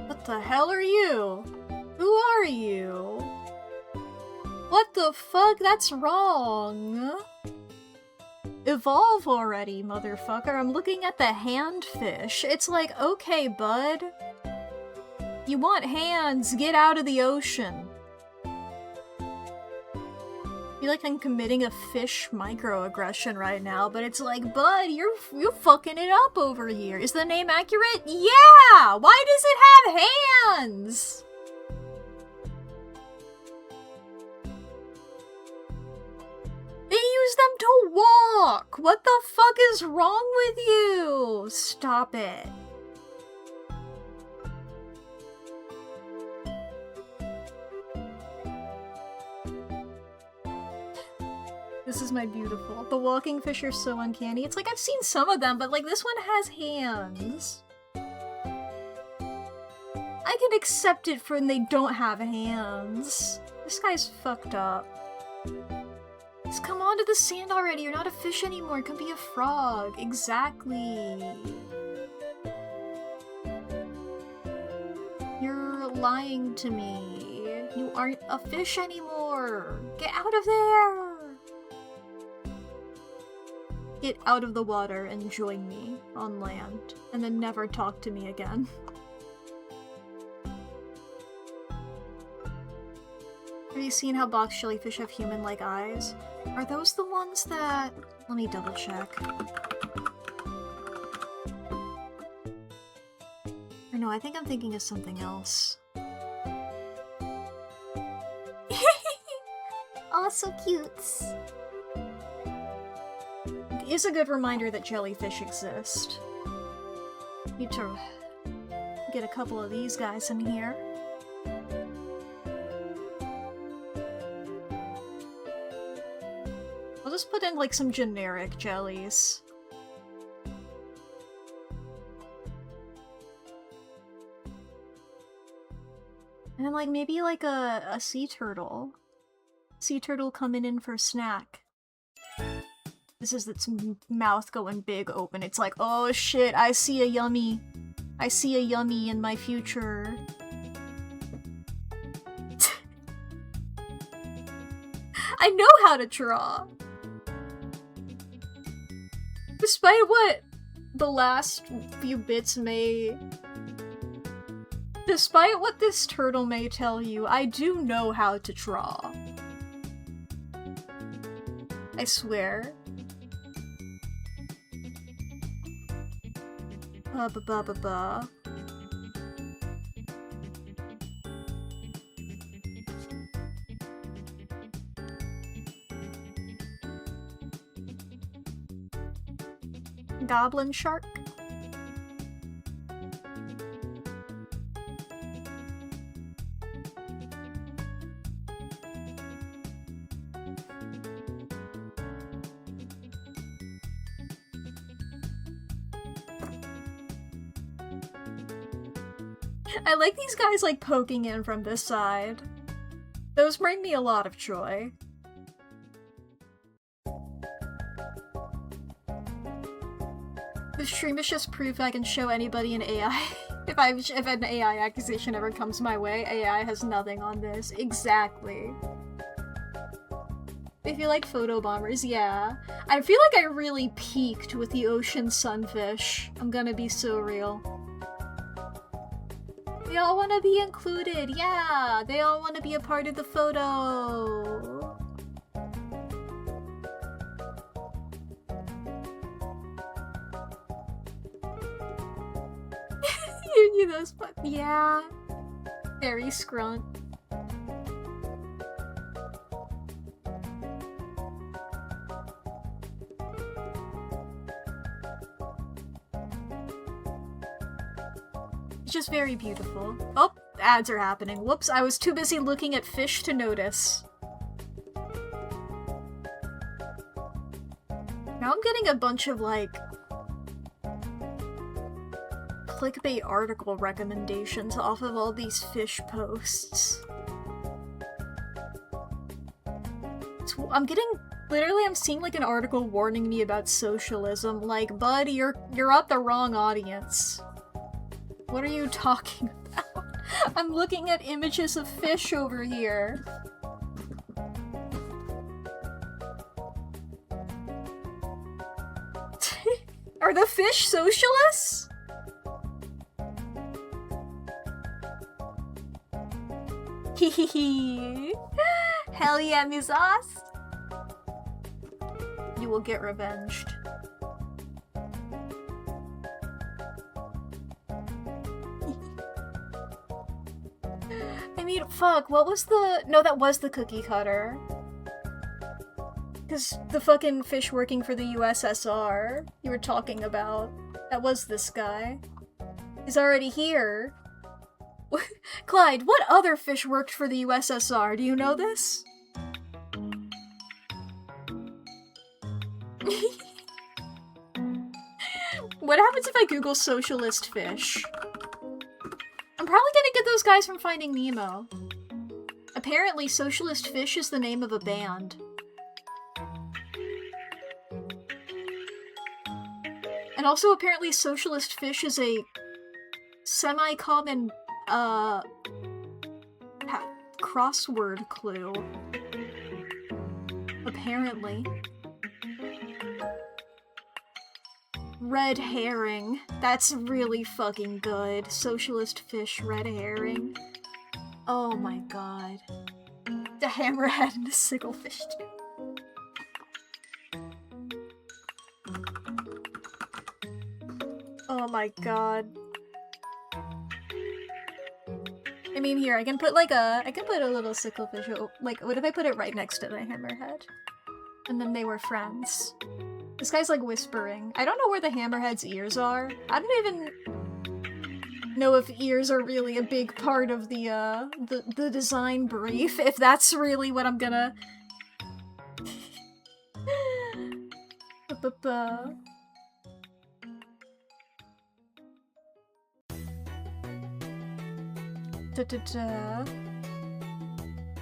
What the hell are you? Who are you? What the fuck? That's wrong. Evolve already, motherfucker. I'm looking at the handfish. It's like, okay, bud. You want hands, get out of the ocean. I feel like I'm committing a fish microaggression right now, but it's like, bud, you're fucking it up over here. Is the name accurate? Yeah! Why does it have hands? They use them to walk! What the fuck is wrong with you? Stop it. This is my beautiful. The walking fish are so uncanny. It's like I've seen some of them, but like this one has hands. I can accept it for when they don't have hands. This guy's fucked up. Just come onto the sand already. You're not a fish anymore. Come be a frog. Exactly. You're lying to me. You aren't a fish anymore. Get out of there. Get out of the water and join me on land, and then never talk to me again. Have you seen how box jellyfish have human-like eyes? Are those the ones that... let me double check. Or no, I think I'm thinking of something else. Aw, so cutes! Is a good reminder that jellyfish exist. Need to get a couple of these guys in here. I'll just put in like some generic jellies. And then like maybe like a sea turtle. Sea turtle coming in for snack. This is its mouth going big open. It's like, oh shit, I see a yummy. I see a yummy in my future. I know how to draw! Despite what the last few bits may... Despite what this turtle may tell you, I do know how to draw. I swear. Ba-ba-ba-ba-ba. Goblin shark? I like these guys like poking in from this side. Those bring me a lot of joy. This stream is just proof I can show anybody an AI. if an AI accusation ever comes my way, AI has nothing on this. Exactly. If you like photo bombers, yeah. I feel like I really peaked with the ocean sunfish. I'm gonna be so real. They all want to be included, yeah! They all want to be a part of the photo! You know, yeah. Very scrunt. Just very beautiful. Oh, ads are happening. Whoops, I was too busy looking at fish to notice. Now I'm getting a bunch of, like, clickbait article recommendations off of all these fish posts. I'm getting... Literally, I'm seeing, like, an article warning me about socialism. Like, bud, you're at the wrong audience. What are you talking about? I'm looking at images of fish over here. Are the fish socialists? Hehehe. Hell yeah, Mizas. You will get revenged. I mean, fuck, what was the... No, that was the cookie cutter. Because the fucking fish working for the USSR you were talking about, that was this guy. He's already here. Clyde, what other fish worked for the USSR? Do you know this? What happens if I Google socialist fish? I'm probably gonna get those guys from Finding Nemo. Apparently, Socialist Fish is the name of a band. And also, apparently, Socialist Fish is a semi-common, crossword clue. Apparently. Red herring. That's really fucking good. Socialist fish, red herring. Oh my god. The hammerhead and the sicklefish too. Oh my god. I mean, here, I can put like a little sicklefish, like, what if I put it right next to the hammerhead? And then they were friends. This guy's like whispering. I don't know where the hammerhead's ears are. I don't even know if ears are really a big part of the design brief, if that's really what I'm gonna...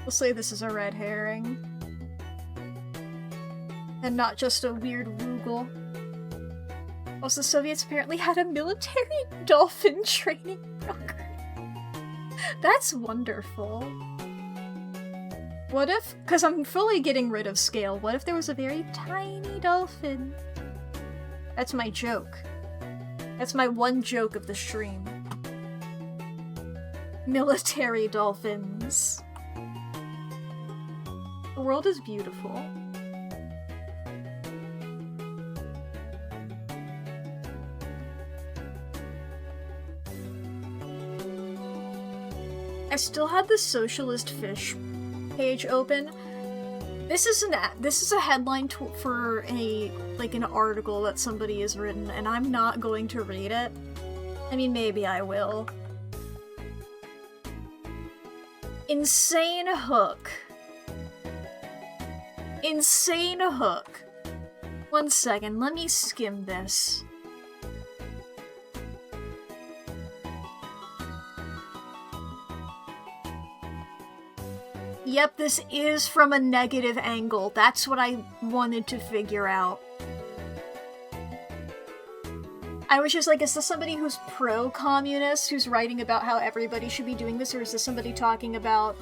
We'll say this is a red herring. and not just a weird Roogle. Also, the Soviets apparently had a military dolphin training program. That's wonderful. What if, because I'm fully getting rid of scale, what if there was a very tiny dolphin? That's my joke. That's my one joke of the stream. Military dolphins. The world is beautiful. I still have the socialist fish page open. This is a headline for an article that somebody has written, and I'm not going to read it. I mean, maybe I will. Insane hook. Insane hook. One second, let me skim this. Yep, this is from a negative angle. That's what I wanted to figure out. I was just like, is this somebody who's pro-communist, who's writing about how everybody should be doing this, or is this somebody talking about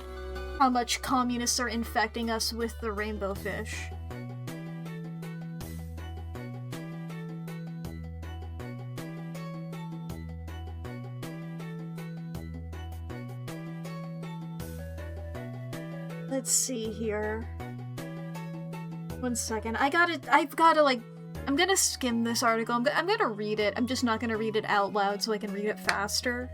how much communists are infecting us with the rainbow fish? Let's see here. One second. I'm gonna skim this article. I'm gonna read it. I'm just not gonna read it out loud so I can read it faster.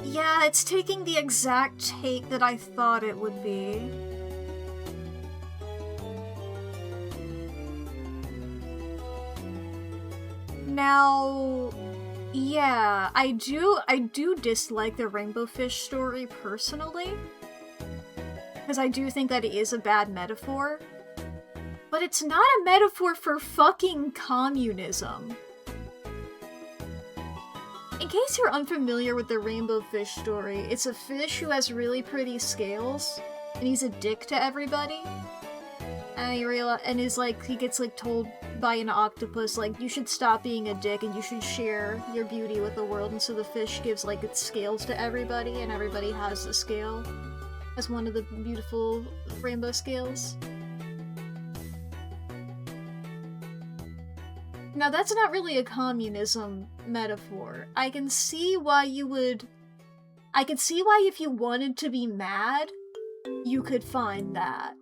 Yeah, it's taking the exact take that I thought it would be. Now, yeah, I do dislike the rainbow fish story personally, because I do think that it is a bad metaphor, but it's not a metaphor for fucking communism. In case you're unfamiliar with the rainbow fish story, it's a fish who has really pretty scales, and he's a dick to everybody. And he gets told by an octopus, you should stop being a dick and you should share your beauty with the world. And so the fish gives its scales to everybody, and everybody has the scale as one of the beautiful rainbow scales. Now, that's not really a communism metaphor. I can see why if you wanted to be mad, you could find that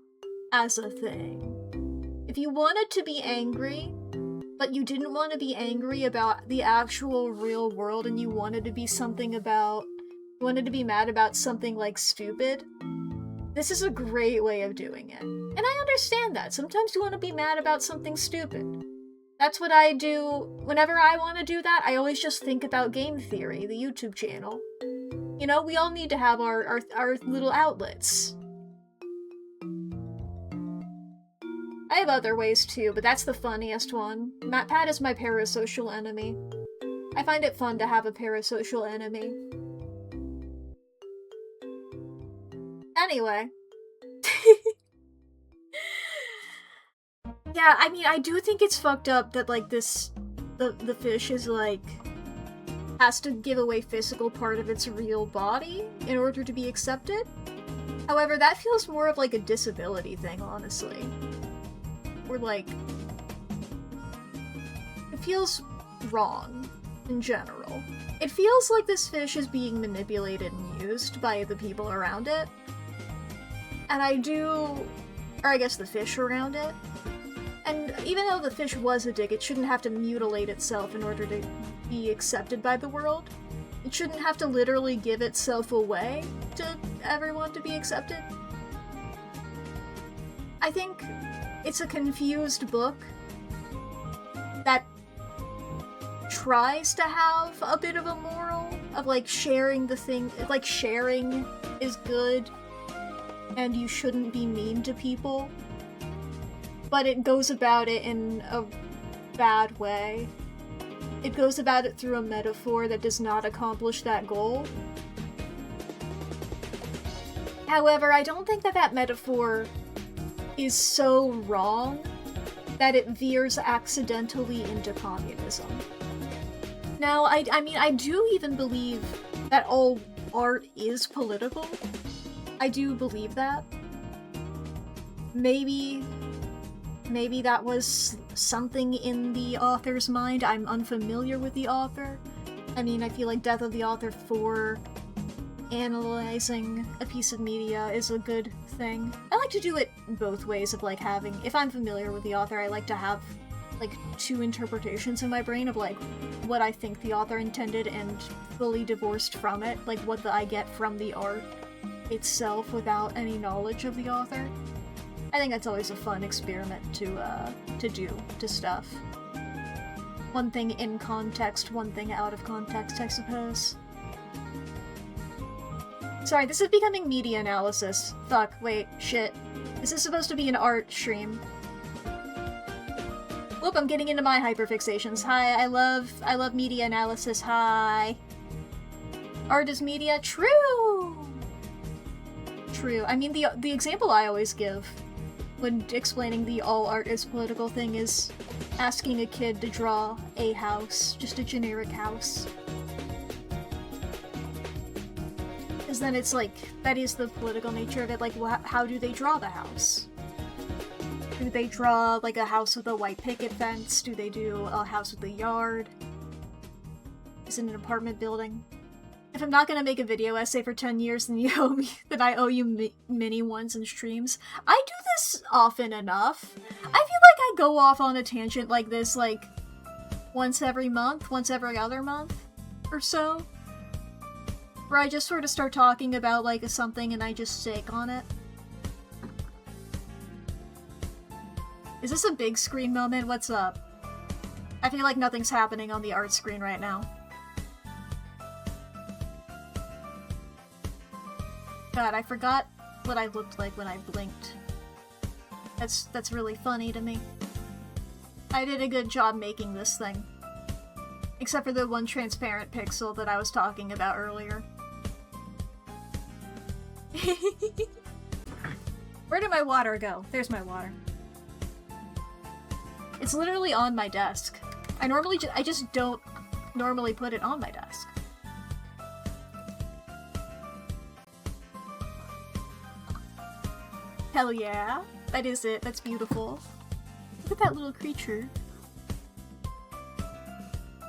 as a thing. If you wanted to be angry, but you didn't want to be angry about the actual real world and you wanted to be mad about something stupid, this is a great way of doing it. And I understand that. Sometimes you want to be mad about something stupid. That's what I do. Whenever I want to do that, I always just think about Game Theory, the YouTube channel. You know, we all need to have our little outlets. I have other ways too, but that's the funniest one. Pat is my parasocial enemy. I find it fun to have a parasocial enemy. Anyway. Yeah, I mean, I do think it's fucked up that, the fish is, has to give away physical part of its real body in order to be accepted. However, that feels more of, a disability thing, honestly. Or, it feels wrong, in general. It feels like this fish is being manipulated and used by the people around it. And I guess the fish around it. And even though the fish was a dick, it shouldn't have to mutilate itself in order to be accepted by the world. It shouldn't have to literally give itself away to everyone to be accepted. I think it's a confused book that tries to have a bit of a moral of like sharing the thing, like sharing is good and you shouldn't be mean to people, but it goes about it in a bad way. It goes about it through a metaphor that does not accomplish that goal. However, I don't think that that metaphor is so wrong that it veers accidentally into communism. Now, I mean, I do even believe that all art is political. I do believe that. Maybe that was something in the author's mind. I'm unfamiliar with the author. I mean, I feel like Death of the Author for analyzing a piece of media is a good thing. I like to do it both ways of like having, if I'm familiar with the author, I like to have like two interpretations in my brain of like what I think the author intended and fully divorced from it, like what I get from the art itself without any knowledge of the author. I think that's always a fun experiment to do to stuff. One thing in context, one thing out of context, I suppose. Sorry, this is becoming media analysis. Fuck, wait, shit. This is supposed to be an art stream. Whoop, I'm getting into my hyperfixations. Hi, I love media analysis, hi. Art is media? True! True. I mean, the example I always give when explaining the all art is political thing is asking a kid to draw a house, just a generic house. Because then it's like, that is the political nature of it, like, how do they draw the house? Do they draw, like, a house with a white picket fence? Do they do a house with a yard? Is it an apartment building? If I'm not gonna make a video essay for 10 years, then you owe me, then I owe you mini ones and streams. I do this often enough. I feel like I go off on a tangent like this, like, once every month, once every other month, or so. Where I just sort of start talking about, like, something and I just sake on it. Is this a big screen moment? What's up? I feel like nothing's happening on the art screen right now. God, I forgot what I looked like when I blinked. That's really funny to me. I did a good job making this thing. Except for the one transparent pixel that I was talking about earlier. Where did my water go? There's my water. It's literally on my desk. I just don't normally put it on my desk. Hell yeah. That is it. That's beautiful. Look at that little creature.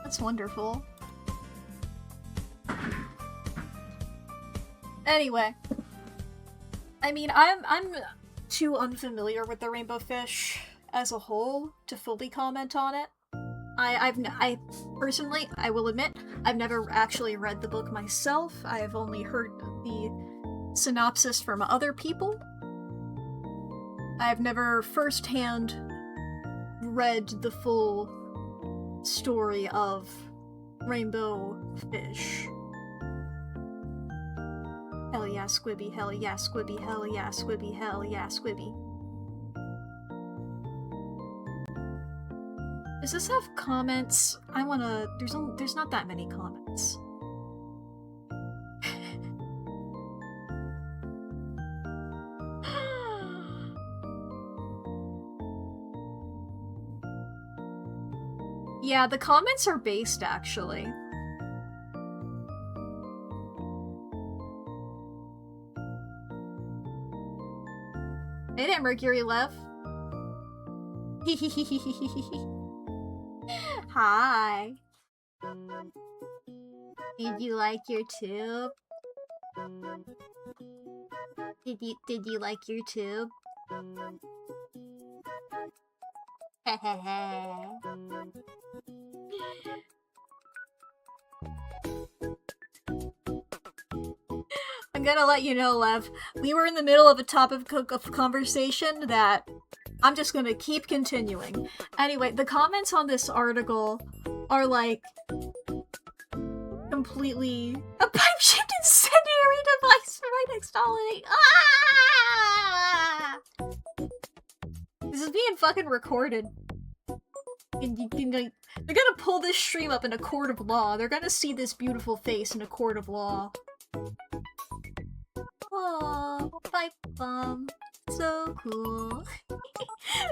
That's wonderful. Anyway. I mean, I'm too unfamiliar with the rainbow fish as a whole to fully comment on it. I personally, I will admit, I've never actually read the book myself. I have only heard the synopsis from other people. I've never firsthand read the full story of Rainbow Fish. Hell yeah, Squibby, hell yeah, Squibby, hell yeah, Squibby, hell yeah, Squibby. Does this have comments? I wanna... There's not that many comments. Yeah, the comments are based, actually. Hey there, Mercury Lev. Hi. Did you like your tube? Did you like your tube? I'm gonna let you know, Lev. We were in the middle of a topic of conversation that I'm just gonna keep continuing. Anyway, the comments on this article are like completely a pipe-shaped incendiary device right next to holiday. Ah! This is being fucking recorded. They're gonna pull this stream up in a court of law. They're gonna see this beautiful face in a court of law. Oh, pipe bomb. So cool.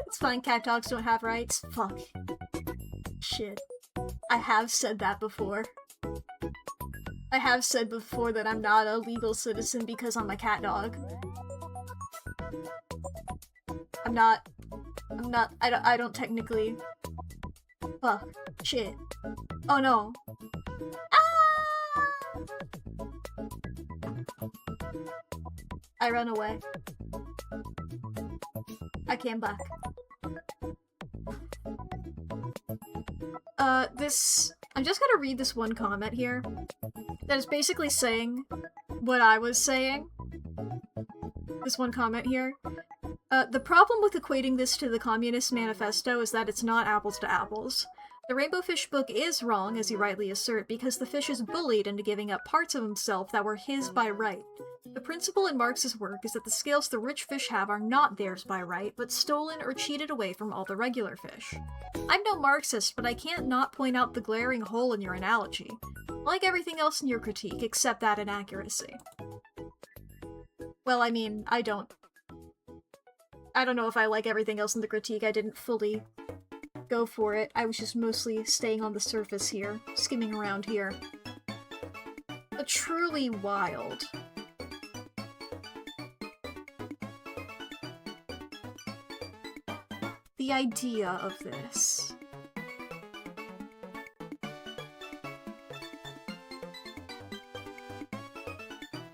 It's fine, cat dogs don't have rights. Fuck. Shit. I have said that before. I have said before that I'm not a legal citizen because I'm a cat dog. I don't technically... Fuck. Shit. Oh no. Ah! I run away. I came back. I'm just gonna read this one comment here that is basically saying what I was saying. This one comment here. The problem with equating this to the Communist Manifesto is that it's not apples to apples. The Rainbow Fish book is wrong, as you rightly assert, because the fish is bullied into giving up parts of himself that were his by right. The principle in Marx's work is that the scales the rich fish have are not theirs by right, but stolen or cheated away from all the regular fish. I'm no Marxist, but I can't not point out the glaring hole in your analogy. Like everything else in your critique, except that inaccuracy. Well, I mean, I don't know if I like everything else in the critique. I didn't fully go for it. I was just mostly staying on the surface here, skimming around here. But truly wild. The idea of this.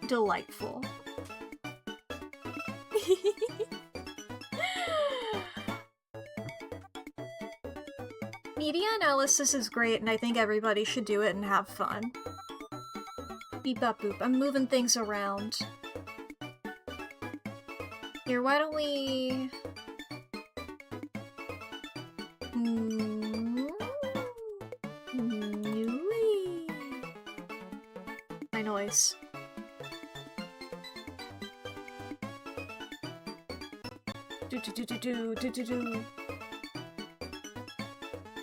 Delightful. Media analysis is great, and I think everybody should do it and have fun. Beep bop boop. I'm moving things around. Here, why don't we... My noise. Do.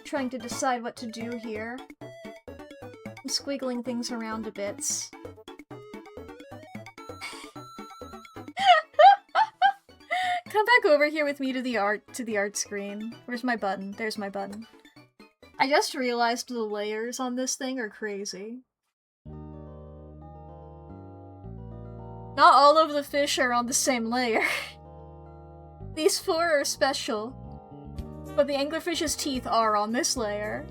Trying to decide what to do here. I'm squiggling things around a bit. Come back over here with me to the art screen. Where's my button? There's my button. I just realized the layers on this thing are crazy. Not all of the fish are on the same layer. These 4 are special. But the anglerfish's teeth are on this layer.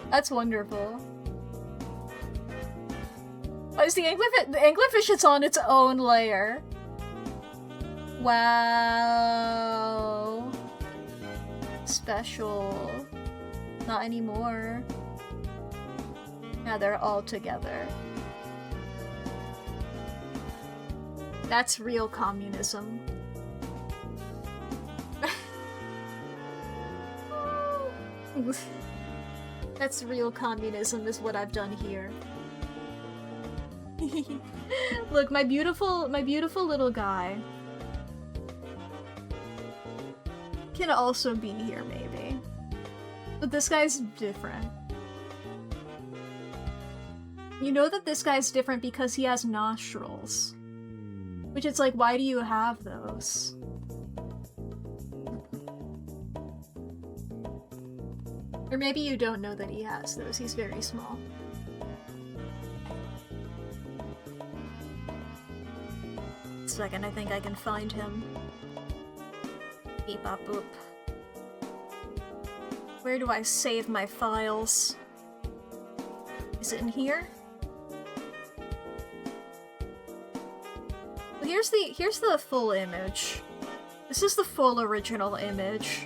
That's wonderful. Oh, is the anglerfish is on its own layer. Wow. Special. Not anymore. Now they're all together. That's real communism. That's real communism is what I've done here. Look, my beautiful little guy can also be here, maybe. But this guy's different. You know that this guy's different because he has nostrils. Which it's like, why do you have those? Or maybe you don't know that he has those. He's very small. Second, I think I can find him. Beep bop boop. Where do I save my files? Is it in here? Well, here's the full image. This is the full original image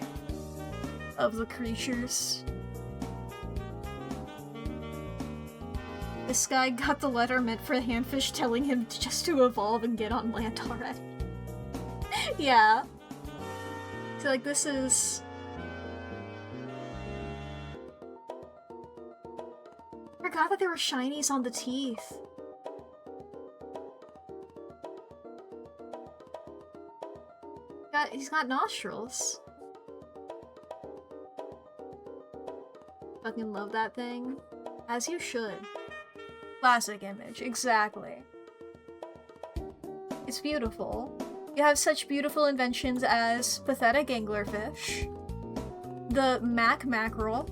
of the creatures. This guy got the letter meant for the handfish telling him just to evolve and get on land already. Yeah. So like this is... forgot that there were shinies on the teeth. He's got nostrils. Fucking love that thing. As you should. Classic image, exactly. It's beautiful. You have such beautiful inventions as pathetic anglerfish, the Mack mackerel,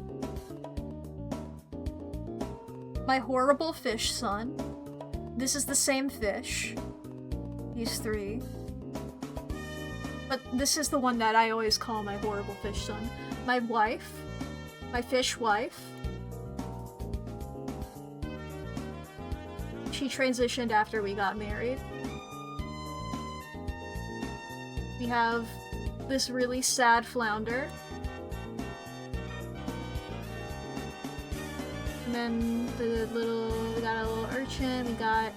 my horrible fish son. This is the same fish. These three. But this is the one that I always call my horrible fish son. My wife. My fish wife. She transitioned after we got married. We have this really sad flounder. And then we got a little urchin, we got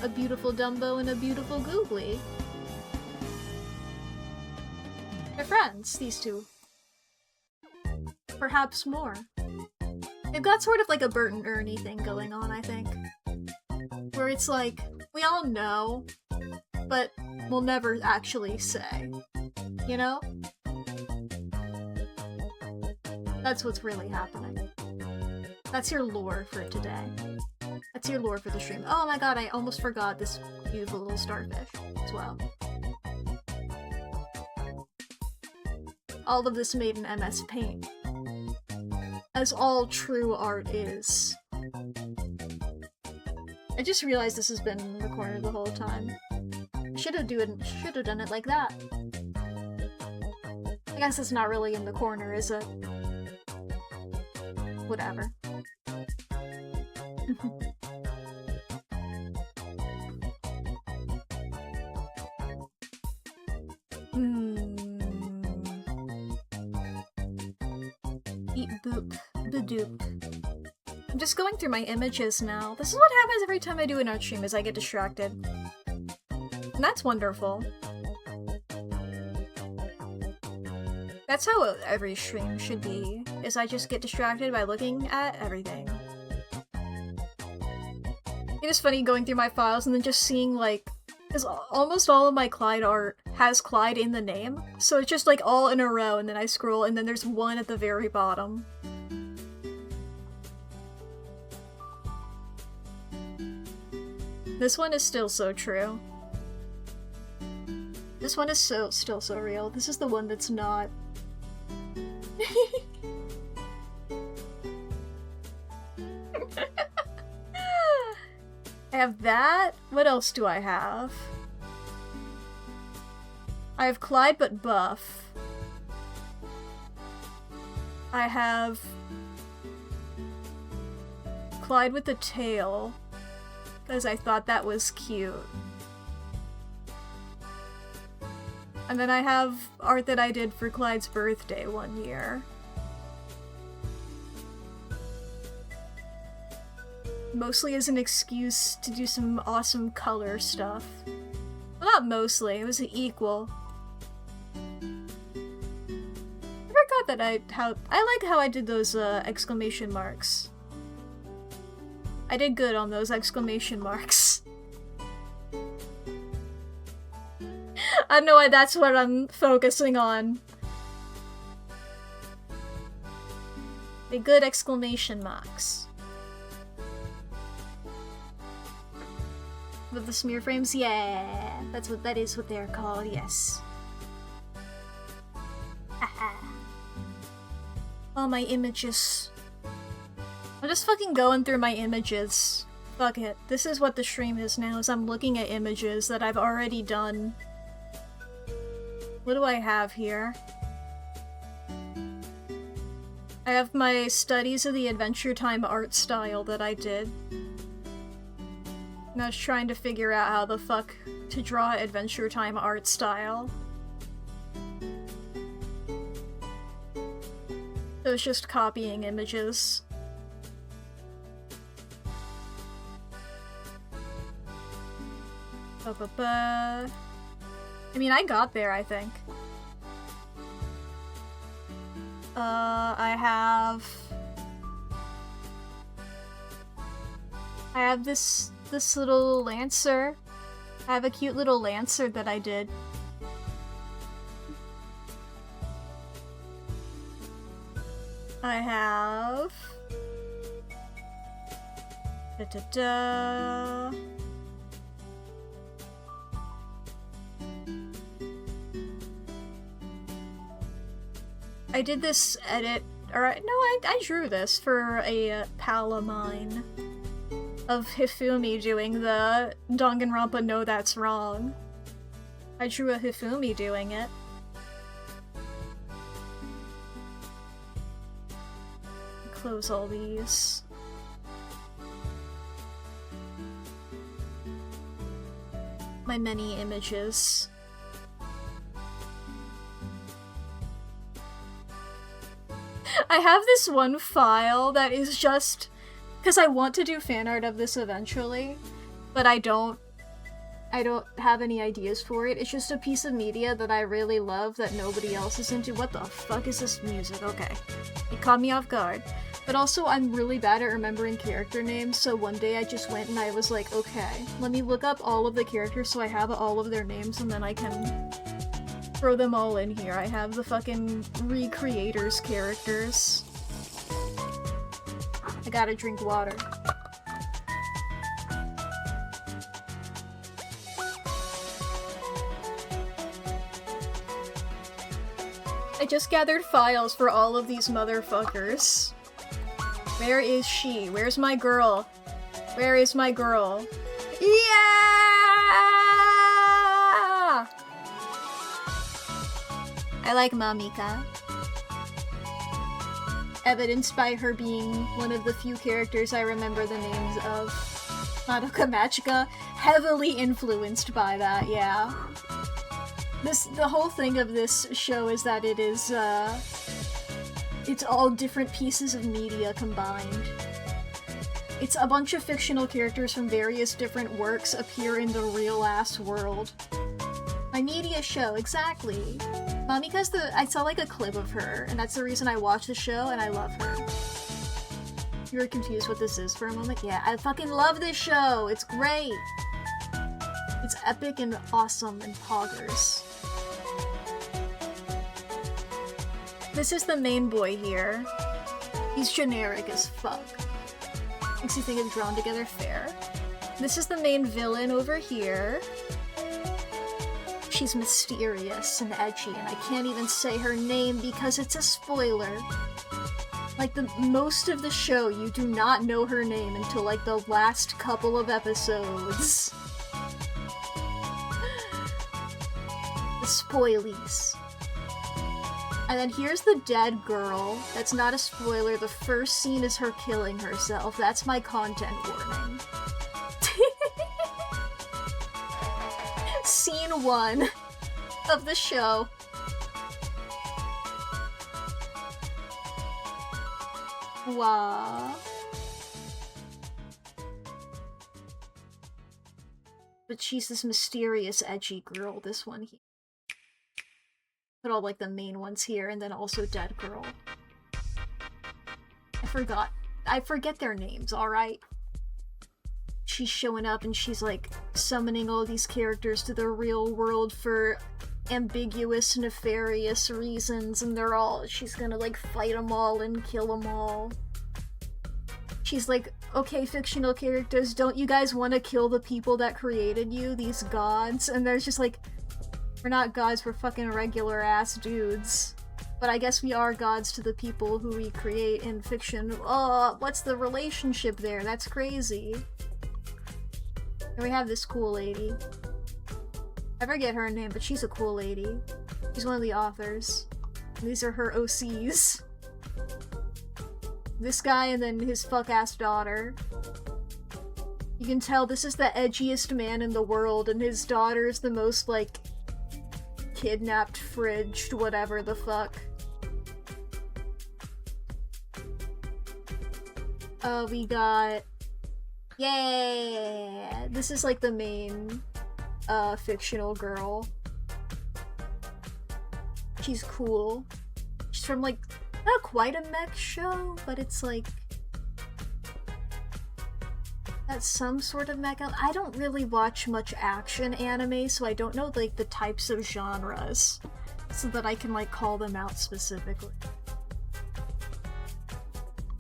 a beautiful Dumbo and a beautiful Googly. They're friends, these two. Perhaps more. They've got sort of like a Bert and Ernie thing going on, I think. Where it's like, we all know, but we'll never actually say. You know? That's what's really happening. That's your lore for today. That's your lore for the stream. Oh my god, I almost forgot this beautiful little starfish as well. All of this made in MS Paint. As all true art is. I just realized this has been in the corner the whole time. Should have done it like that. I guess it's not really in the corner, is it? Whatever. Eat boop. Badoop. I'm just going through my images now. This is what happens every time I do an art stream, is I get distracted. And that's wonderful. That's how every stream should be, is I just get distracted by looking at everything. It is funny going through my files and then just seeing, like, because almost all of my Clyde art has Clyde in the name, so it's just like all in a row, and then I scroll and then there's one at the very bottom. This one is still so true. This one is still so real. This is the one that's not. I have that. What else do I have? I have Clyde but buff. I have Clyde with the tail, because I thought that was cute. And then I have art that I did for Clyde's birthday one year. Mostly as an excuse to do some awesome color stuff. Well, not mostly, it was equal. I forgot that I like how I did those exclamation marks. I did good on those exclamation marks. I don't know why that's what I'm focusing on. The good exclamation marks. With the smear frames? Yeah! That is what they're called, yes. Haha. All my images. I'm just fucking going through my images. Fuck it. This is what the stream is now, is I'm looking at images that I've already done. What do I have here? I have my studies of the Adventure Time art style that I did. And I was trying to figure out how the fuck to draw Adventure Time art style. It was just copying images. I mean, I got there, I think. I have I have this little Lancer. I have a cute little Lancer that I did. I have... Da-da-da... I did this edit, or no, I drew this for a pal of mine of Hifumi doing the Danganronpa No That's Wrong. I drew a Hifumi doing it. Close all these. My many images. I have this one file that is just... because I want to do fan art of this eventually, but I don't have any ideas for it. It's just a piece of media that I really love that nobody else is into. What the fuck is this music? Okay. It caught me off guard. But also, I'm really bad at remembering character names, so one day I just went and I was like, okay, let me look up all of the characters so I have all of their names and then I can throw them all in here. I have the fucking Recreators characters. I gotta drink water. I just gathered files for all of these motherfuckers. Where is she? Where's my girl? Where is my girl? Yeah! I like Mamika. Evidenced by her being one of the few characters I remember the names of. Madoka Magica, heavily influenced by that, yeah. The whole thing of this show is that it is, it's all different pieces of media combined. It's a bunch of fictional characters from various different works appear in the real-ass world. My media show, exactly. Mamika's I saw like a clip of her, and that's the reason I watched the show, and I love her. You were confused what this is for a moment? Yeah, I fucking love this show! It's great! It's epic and awesome and poggers. This is the main boy here. He's generic as fuck. Makes you think of Drawn Together Fair. This is the main villain over here. She's mysterious and edgy, and I can't even say her name because it's a spoiler. Like, most of the show, you do not know her name until, like, the last couple of episodes. The spoilies. And then here's the dead girl. That's not a spoiler. The first scene is her killing herself. That's my content warning. Scene 1 of the show. Wow. But she's this mysterious, edgy girl, this one here. Put all, like, the main ones here, and then also Dead Girl. I forget their names, alright? She's showing up and she's, like, summoning all these characters to the real world for ambiguous, nefarious reasons, and she's gonna, like, fight them all and kill them all. She's like, okay, fictional characters, don't you guys want to kill the people that created you, these gods? And there's just like, we're not gods, we're fucking regular-ass dudes. But I guess we are gods to the people who we create in fiction. Oh, what's the relationship there? That's crazy. And we have this cool lady. I forget her name, but she's a cool lady. She's one of the authors. These are her OCs. This guy and then his fuck-ass daughter. You can tell this is the edgiest man in the world, and his daughter is the most, like, kidnapped, fridged, whatever the fuck. We got... Yeah! This is, like, the main, fictional girl. She's cool. She's from, like, not quite a mech show, but it's, like... That's some sort of mecha. I don't really watch much action anime, so I don't know like the types of genres, so that I can like call them out specifically.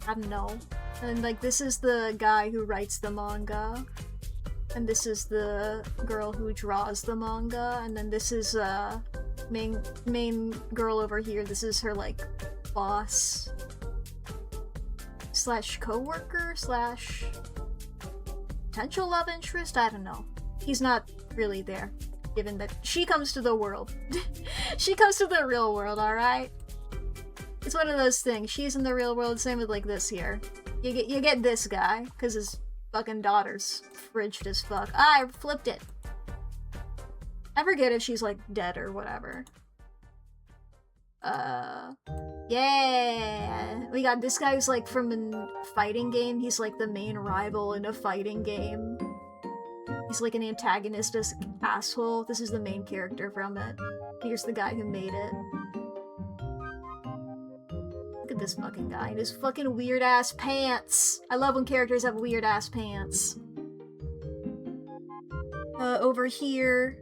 I don't know. And like this is the guy who writes the manga, and this is the girl who draws the manga, and then this is main girl over here. This is her like boss slash co-worker slash potential love interest. I don't know. He's not really there, given that she comes to the world. She comes to the real world, alright? It's one of those things. She's in the real world, same with like this here. You get this guy, because his fucking daughter's frigid as fuck. Ah, I flipped it. I forget if she's like dead or whatever. Yeah! We got this guy who's like from a fighting game. He's like the main rival in a fighting game. He's like an antagonistic asshole. This is the main character from it. Here's the guy who made it. Look at this fucking guy in his fucking weird ass pants. I love when characters have weird ass pants. Over here,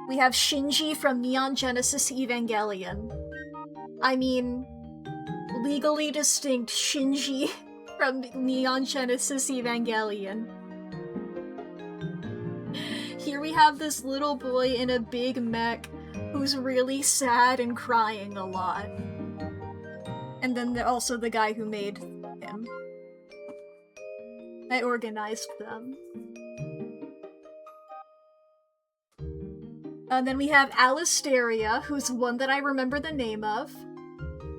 we have Shinji from Neon Genesis Evangelion. I mean, legally distinct Shinji from Neon Genesis Evangelion. Here we have this little boy in a big mech who's really sad and crying a lot. And then also the guy who made him. I organized them. And then we have Alisteria, who's one that I remember the name of.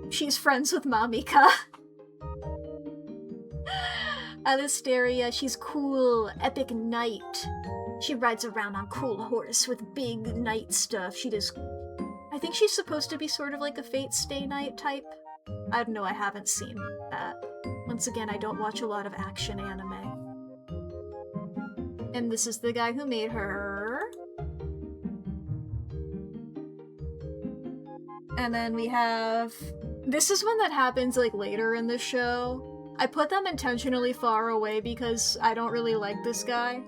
She's friends with Mamika. Alisteria, she's cool, epic knight. She rides around on cool horse with big knight stuff. She does... I think she's supposed to be sort of like a Fate Stay Night type. I don't know, I haven't seen that. Once again, I don't watch a lot of action anime. And this is the guy who made her. And then we have... This is one that happens, like, later in the show. I put them intentionally far away because I don't really like this guy.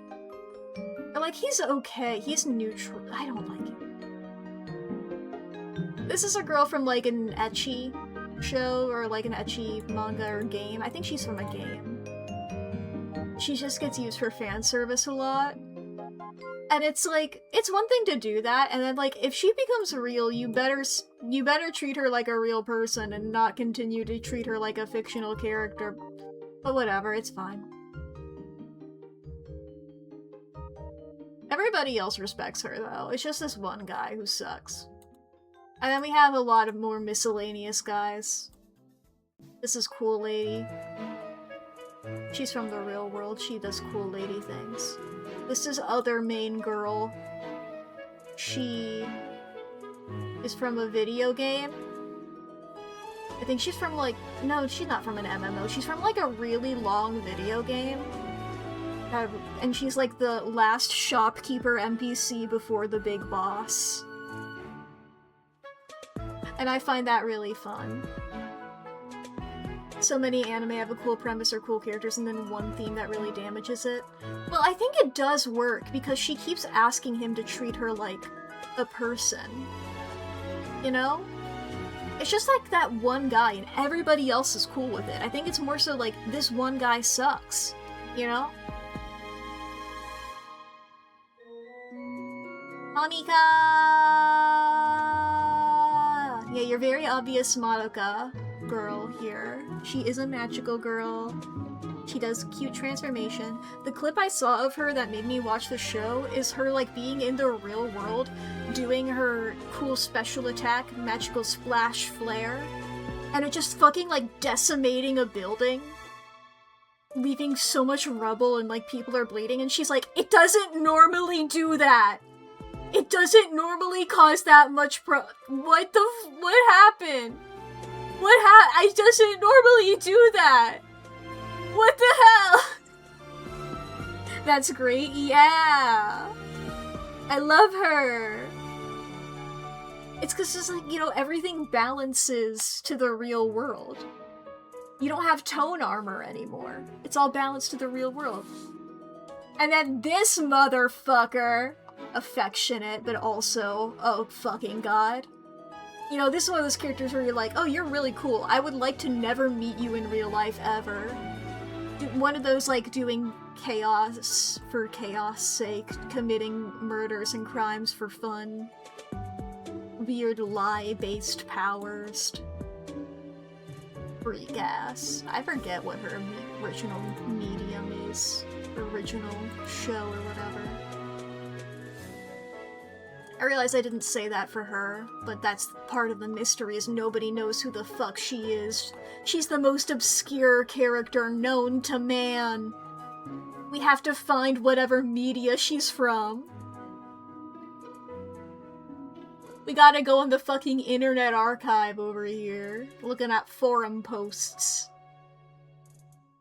Or, like, he's okay. He's neutral. I don't like him. This is a girl from, like, an ecchi show, or, like, an ecchi manga or game. I think she's from a game. She just gets used for fan service a lot. And it's like, it's one thing to do that, and then like, if she becomes real, you better treat her like a real person and not continue to treat her like a fictional character. But whatever, it's fine. Everybody else respects her though, it's just this one guy who sucks. And then we have a lot of more miscellaneous guys. This is Cool Lady. She's from the real world, she does cool lady things. This is other main girl. She is from a video game. I think she's from like... No, she's not from an MMO. She's from like a really long video game. And she's like the last shopkeeper NPC before the big boss. And I find that really fun. So many anime have a cool premise or cool characters and then one theme that really damages it. Well, I think it does work because she keeps asking him to treat her like a person. You know? It's just like that one guy and everybody else is cool with it. I think it's more so like this one guy sucks. You know? Monika! Yeah, you're very obvious Madoka girl here. She is a magical girl. She does cute transformation. The clip I saw of her that made me watch the show is her like being in the real world, doing her cool special attack, magical splash flare, and it just fucking like decimating a building, leaving so much rubble and like people are bleeding, and she's like, it doesn't normally do that. It doesn't normally cause that much what happened? I doesn't normally do that! What the hell? That's great, yeah! I love her! It's cause it's like, you know, everything balances to the real world. You don't have tone armor anymore. It's all balanced to the real world. And then this motherfucker, affectionate, but also, oh fucking god. You know, this is one of those characters where you're like, oh, you're really cool. I would like to never meet you in real life ever. One of those, like, doing chaos for chaos' sake, committing murders and crimes for fun. Weird lie-based powers. Freak ass. I forget what her original medium is. Original show or whatever. I realize I didn't say that for her, but that's part of the mystery is nobody knows who the fuck she is. She's the most obscure character known to man. We have to find whatever media she's from. We gotta go in the fucking Internet Archive over here, looking at forum posts.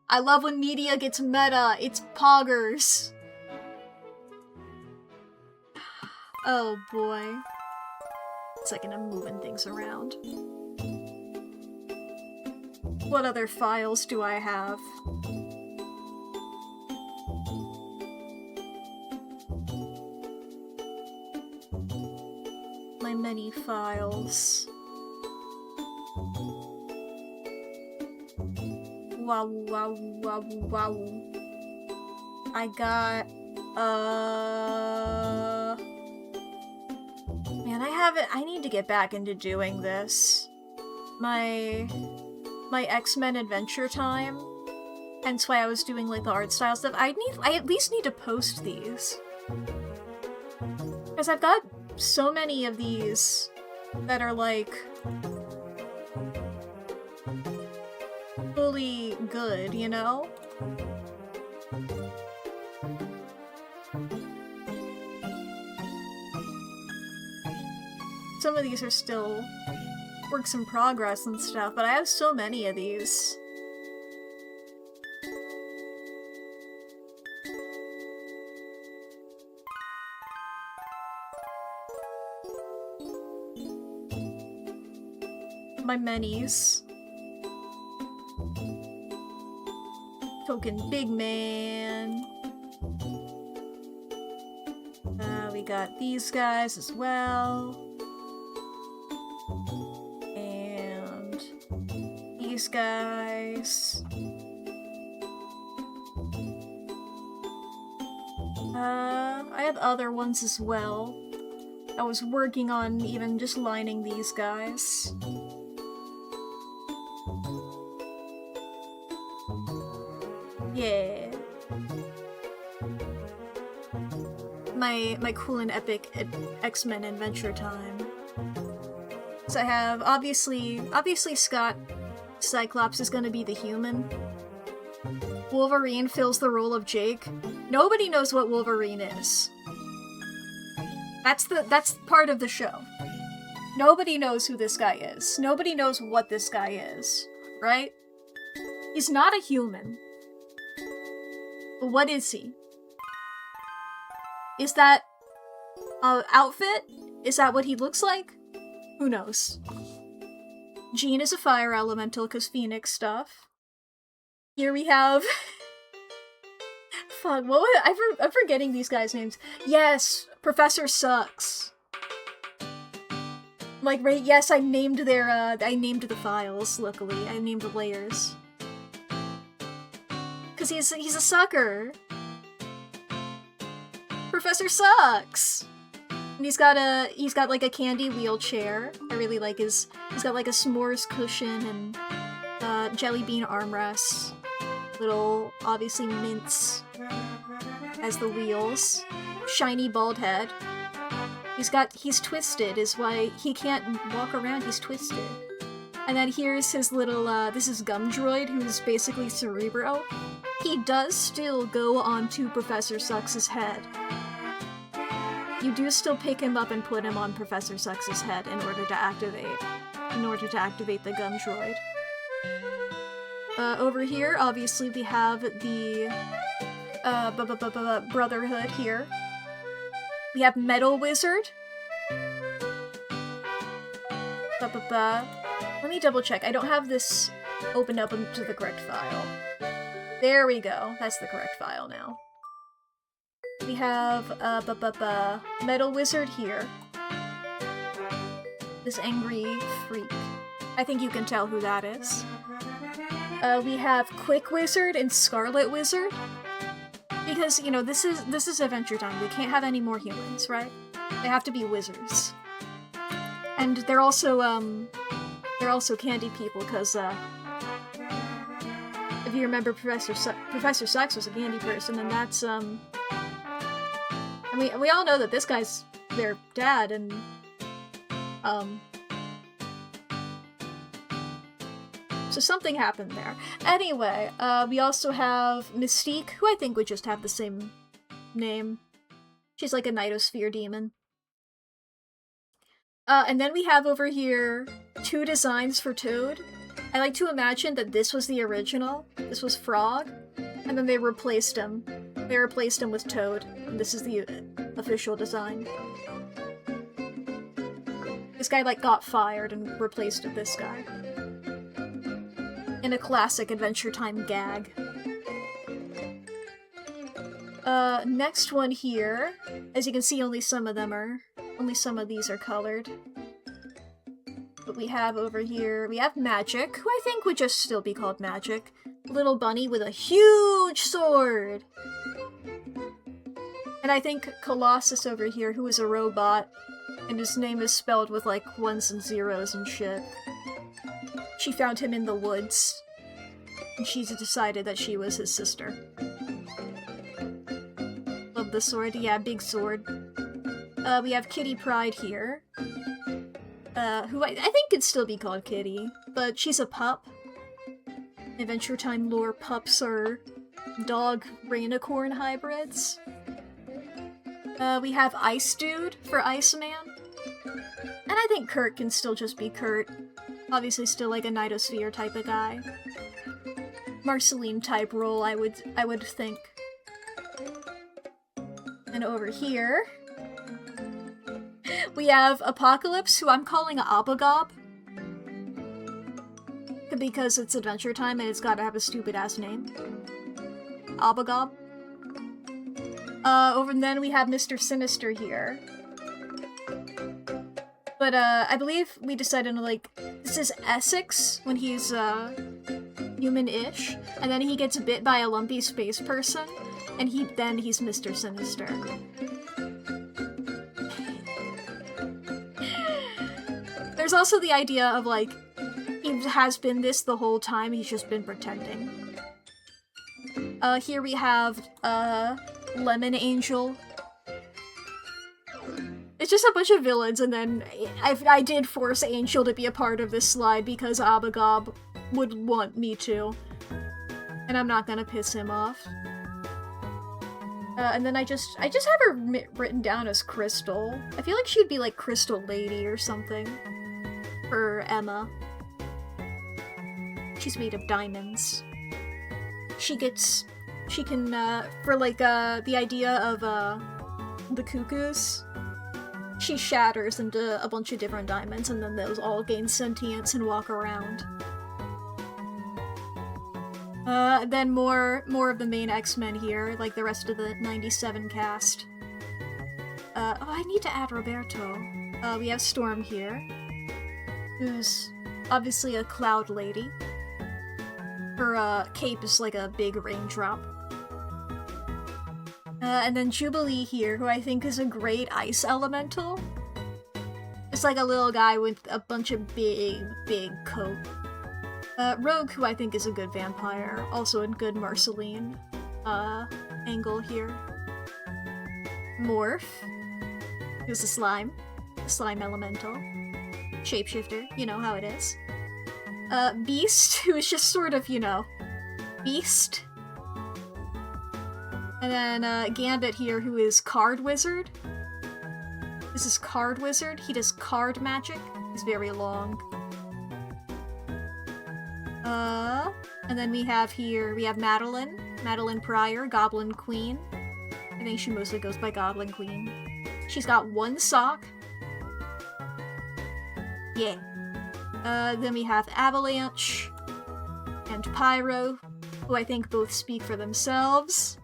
I love when media gets meta, it's poggers. Oh boy. Second, I'm moving things around. What other files do I have? My many files. Wow, wow, wow, wow. I got, Man, I need to get back into doing this. My X-Men Adventure Time. Hence why I was doing, like, the art style stuff. I at least need to post these. Because I've got so many of these that are, like, fully good, you know? Some of these are still works in progress and stuff, but I have so many of these. My minis. Token big man. We got these guys as well. And these guys. I have other ones as well. I was working on even just lining these guys. Yeah. My cool and epic X-Men Adventure Time. So I have, obviously Scott Cyclops is gonna be the human. Wolverine fills the role of Jake. Nobody knows what Wolverine is. That's part of the show. Nobody knows who this guy is. Nobody knows what this guy is, right? He's not a human. But what is he? Is that a outfit? Is that what he looks like? Who knows? Jean is a fire elemental because Phoenix stuff. Here we have... Fuck, what was it? I'm forgetting these guys' names. Yes, Professor Sucks. Like, right, yes, I named their, I named the files, luckily. I named the layers. Because he's a sucker. Professor Sucks! And he's got like a candy wheelchair. I really like he's got like a s'mores cushion and, jelly bean armrests. Little, obviously, mints as the wheels. Shiny bald head. He's twisted, is why he can't walk around, he's twisted. And then here's his little, this is Gumdroid, who's basically Cerebro. He does still go onto Professor Sucks's head. You do still pick him up and put him on Professor Sucks's head in order to activate the Gumdroid. Over here, obviously, we have the, Brotherhood here. We have Metal Wizard. Let me double check. I don't have this opened up into the correct file. There we go. That's the correct file now. We have Metal Wizard here. This angry freak. I think you can tell who that is. We have Quick Wizard and Scarlet Wizard. Because, you know, this is Adventure Time. We can't have any more humans, right? They have to be wizards. And they're also candy people, because, if you remember Professor Sykes was a candy person, and that's, and we all know that this guy's their dad, and, so something happened there. Anyway, we also have Mystique, who I think would just have the same name. She's like a Nightosphere demon. And then we have over here 2 designs for Toad. I like to imagine that this was the original. This was Frog, and then they replaced him. They replaced him with Toad, and this is the official design. This guy, like, got fired and replaced this guy. In a classic Adventure Time gag. Next one here. As you can see, only some of these are colored. But we have over here, we have Magic, who I think would just still be called Magic. Little bunny with a huge sword! And I think Colossus over here, who is a robot, and his name is spelled with, like, 1s and 0s and shit. She found him in the woods, and she's decided that she was his sister. Love the sword. Yeah, big sword. We have Kitty Pryde here, who I think could still be called Kitty, but she's a pup. Adventure Time lore, pups are dog rainicorn hybrids. We have Ice Dude for Iceman. And I think Kurt can still just be Kurt. Obviously still like a Nightosphere type of guy. Marceline type role, I would think. And over here, we have Apocalypse, who I'm calling Abagob. Because it's Adventure Time and it's gotta have a stupid-ass name. Abagob. And then we have Mr. Sinister here. But, I believe we decided to, like, this is Essex when he's, human-ish, and then he gets bit by a lumpy space person, and he's Mr. Sinister. There's also the idea of, like, he has been this the whole time, he's just been pretending. Here we have, Lemon Angel. It's just a bunch of villains, and then I did force Angel to be a part of this slide because Abagob would want me to. And I'm not gonna piss him off. And then I just have her written down as Crystal. I feel like she'd be like Crystal Lady or something. For Emma. She's made of diamonds. She can, for like, the idea of, the cuckoos, she shatters into a bunch of different diamonds, and then those all gain sentience and walk around. Then more of the main X-Men here, like the rest of the 97 cast. Oh, I need to add Roberto. We have Storm here, who's obviously a cloud lady. Her, cape is like a big raindrop. And then Jubilee here, who I think is a great ice elemental. It's like a little guy with a bunch of big coat. Rogue, who I think is a good vampire, also a good Marceline, angle here. Morph, who's a slime elemental. Shapeshifter, you know how it is. Beast, who is just sort of, you know, Beast. And then, Gambit here, who is Card Wizard. This is Card Wizard. He does card magic. He's very long. And then we have Madeline Pryor, Goblin Queen. I think she mostly goes by Goblin Queen. She's got one sock. Yeah. Then we have Avalanche and Pyro, who I think both speak for themselves.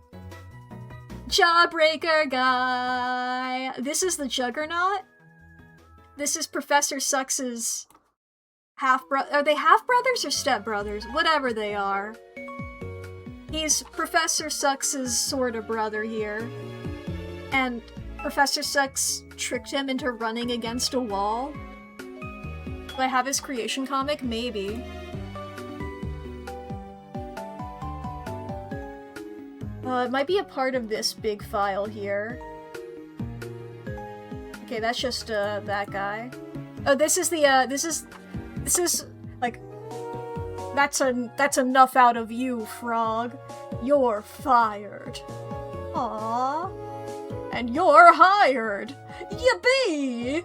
Jawbreaker guy! This is the Juggernaut. This is Professor Sucks's half-brother. Are they half-brothers or step-brothers? Whatever they are. He's Professor Sucks's sort of brother here. And Professor Sucks tricked him into running against a wall. Do I have his creation comic? Maybe. It might be a part of this big file here. Okay, that's just, that guy. Oh, this is the, this is, like, that's enough out of you, Frog. You're fired. Aww. And you're hired! Yippee!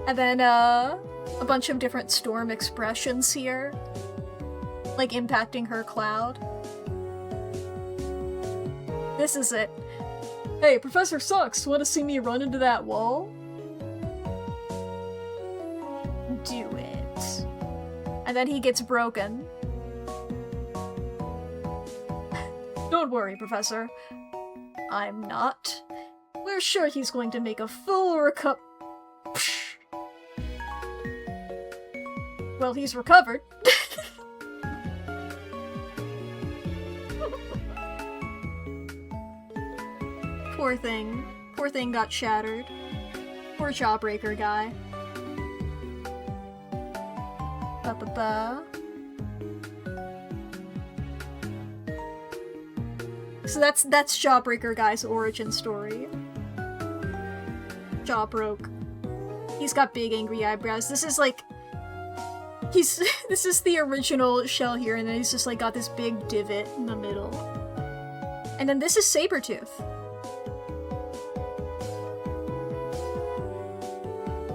And then, a bunch of different storm expressions here. Like, impacting her cloud. This is it. Hey, Professor Sucks, wanna see me run into that wall? Do it. And then he gets broken. Don't worry, Professor. I'm not. We're sure he's going to make a full Well, he's recovered. Poor thing. Poor thing got shattered. Poor Jawbreaker guy. Ba-ba-ba. So that's Jawbreaker guy's origin story. Jaw broke. He's got big angry eyebrows. This is like... this is the original shell here, and then he's just like got this big divot in the middle. And then this is Sabretooth.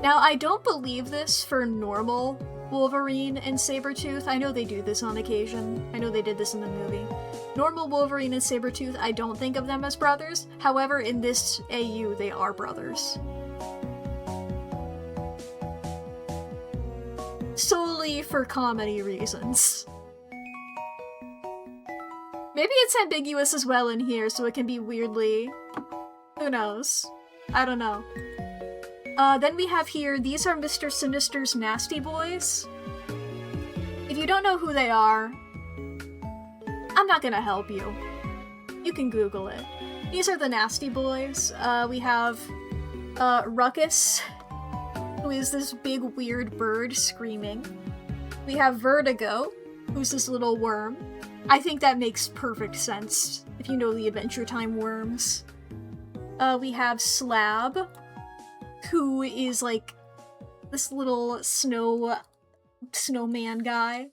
Now, I don't believe this for normal Wolverine and Sabretooth. I know they do this on occasion. I know they did this in the movie. Normal Wolverine and Sabretooth, I don't think of them as brothers. However, in this AU, they are brothers. Solely for comedy reasons. Maybe it's ambiguous as well in here, so it can be weirdly... Who knows? I don't know. Then we have here, these are Mr. Sinister's Nasty Boys. If you don't know who they are, I'm not gonna help you. You can Google it. These are the Nasty Boys. We have, Ruckus, who is this big weird bird screaming. We have Vertigo, who's this little worm. I think that makes perfect sense, if you know the Adventure Time worms. We have Slab, who is like this little snowman guy.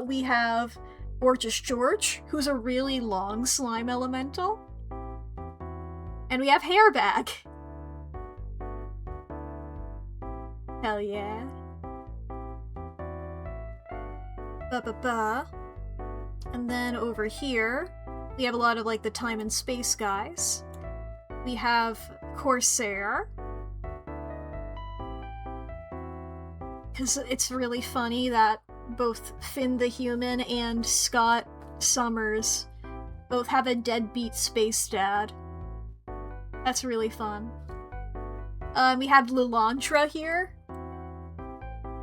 We have Gorgeous George, who's a really long slime elemental. And we have Hairbag. Hell yeah. Ba-ba-ba. And then over here, we have a lot of like the time and space guys. We have Corsair. Because it's really funny that both Finn the Human and Scott Summers both have a deadbeat space dad. That's really fun. We have Lilandra here.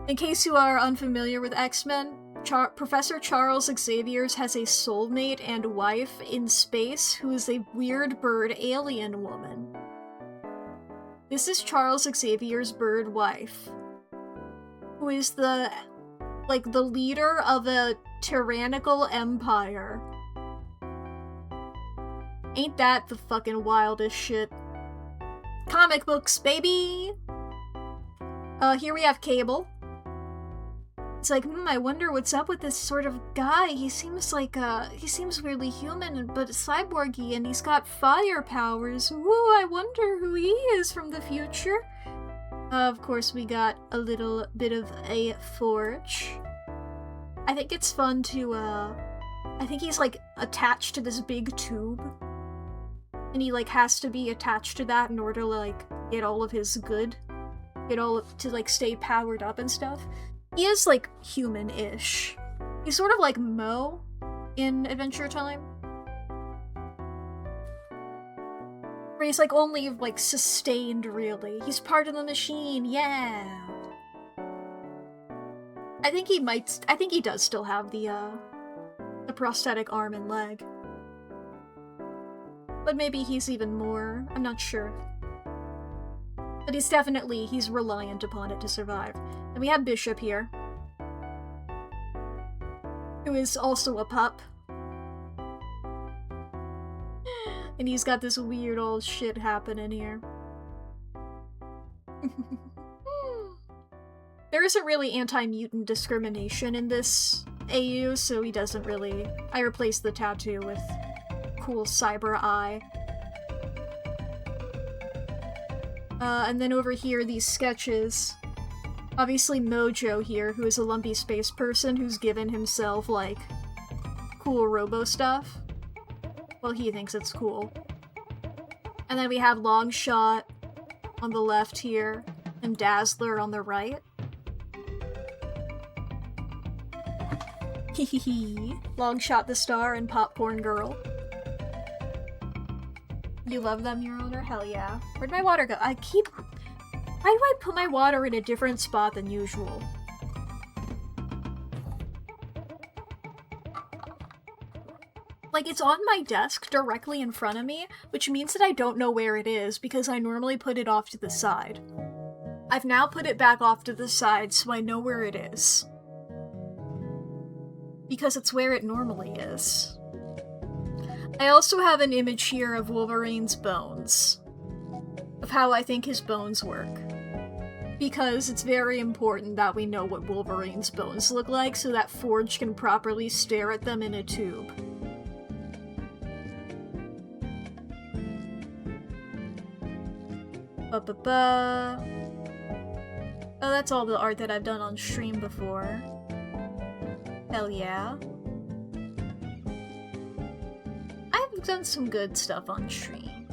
In case you are unfamiliar with X-Men, Professor Charles Xavier has a soulmate and wife in space who is a weird bird alien woman. This is Charles Xavier's bird wife, who is the leader of a tyrannical empire. Ain't that the fucking wildest shit? Comic books, baby! Here we have Cable. It's like, I wonder what's up with this sort of guy. He seems weirdly human, but cyborgy, and he's got fire powers. Ooh, I wonder who he is from the future. Of course, we got a little bit of a Forge. I think it's fun to, I think he's, like, attached to this big tube. And he, like, has to be attached to that in order to, like, get all of his good. To, like, stay powered up and stuff. He is, like, human-ish. He's sort of like Mo in Adventure Time. But he's like only like sustained, really. He's part of the machine, yeah. I think he does still have the prosthetic arm and leg. But maybe he's even more, I'm not sure. But he's reliant upon it to survive. And we have Bishop here, who is also a pup. And he's got this weird old shit happening here. There isn't really anti-mutant discrimination in this AU, so he doesn't really... I replaced the tattoo with cool cyber eye. And then over here, these sketches. Obviously Mojo here, who is a lumpy space person who's given himself, like, cool robo stuff. Well, he thinks it's cool. And then we have Longshot on the left here, and Dazzler on the right. Hehehe. Longshot the Star and Popcorn Girl. You love them, Your Honor? Hell yeah. Where'd my water go? Why do I put my water in a different spot than usual? Like, it's on my desk directly in front of me, which means that I don't know where it is because I normally put it off to the side. I've now put it back off to the side so I know where it is. Because it's where it normally is. I also have an image here of Wolverine's bones. Of how I think his bones work. Because it's very important that we know what Wolverine's bones look like so that Forge can properly stare at them in a tube. Ba-ba-ba. Oh, that's all the art that I've done on stream before. Hell yeah. I've done some good stuff on stream.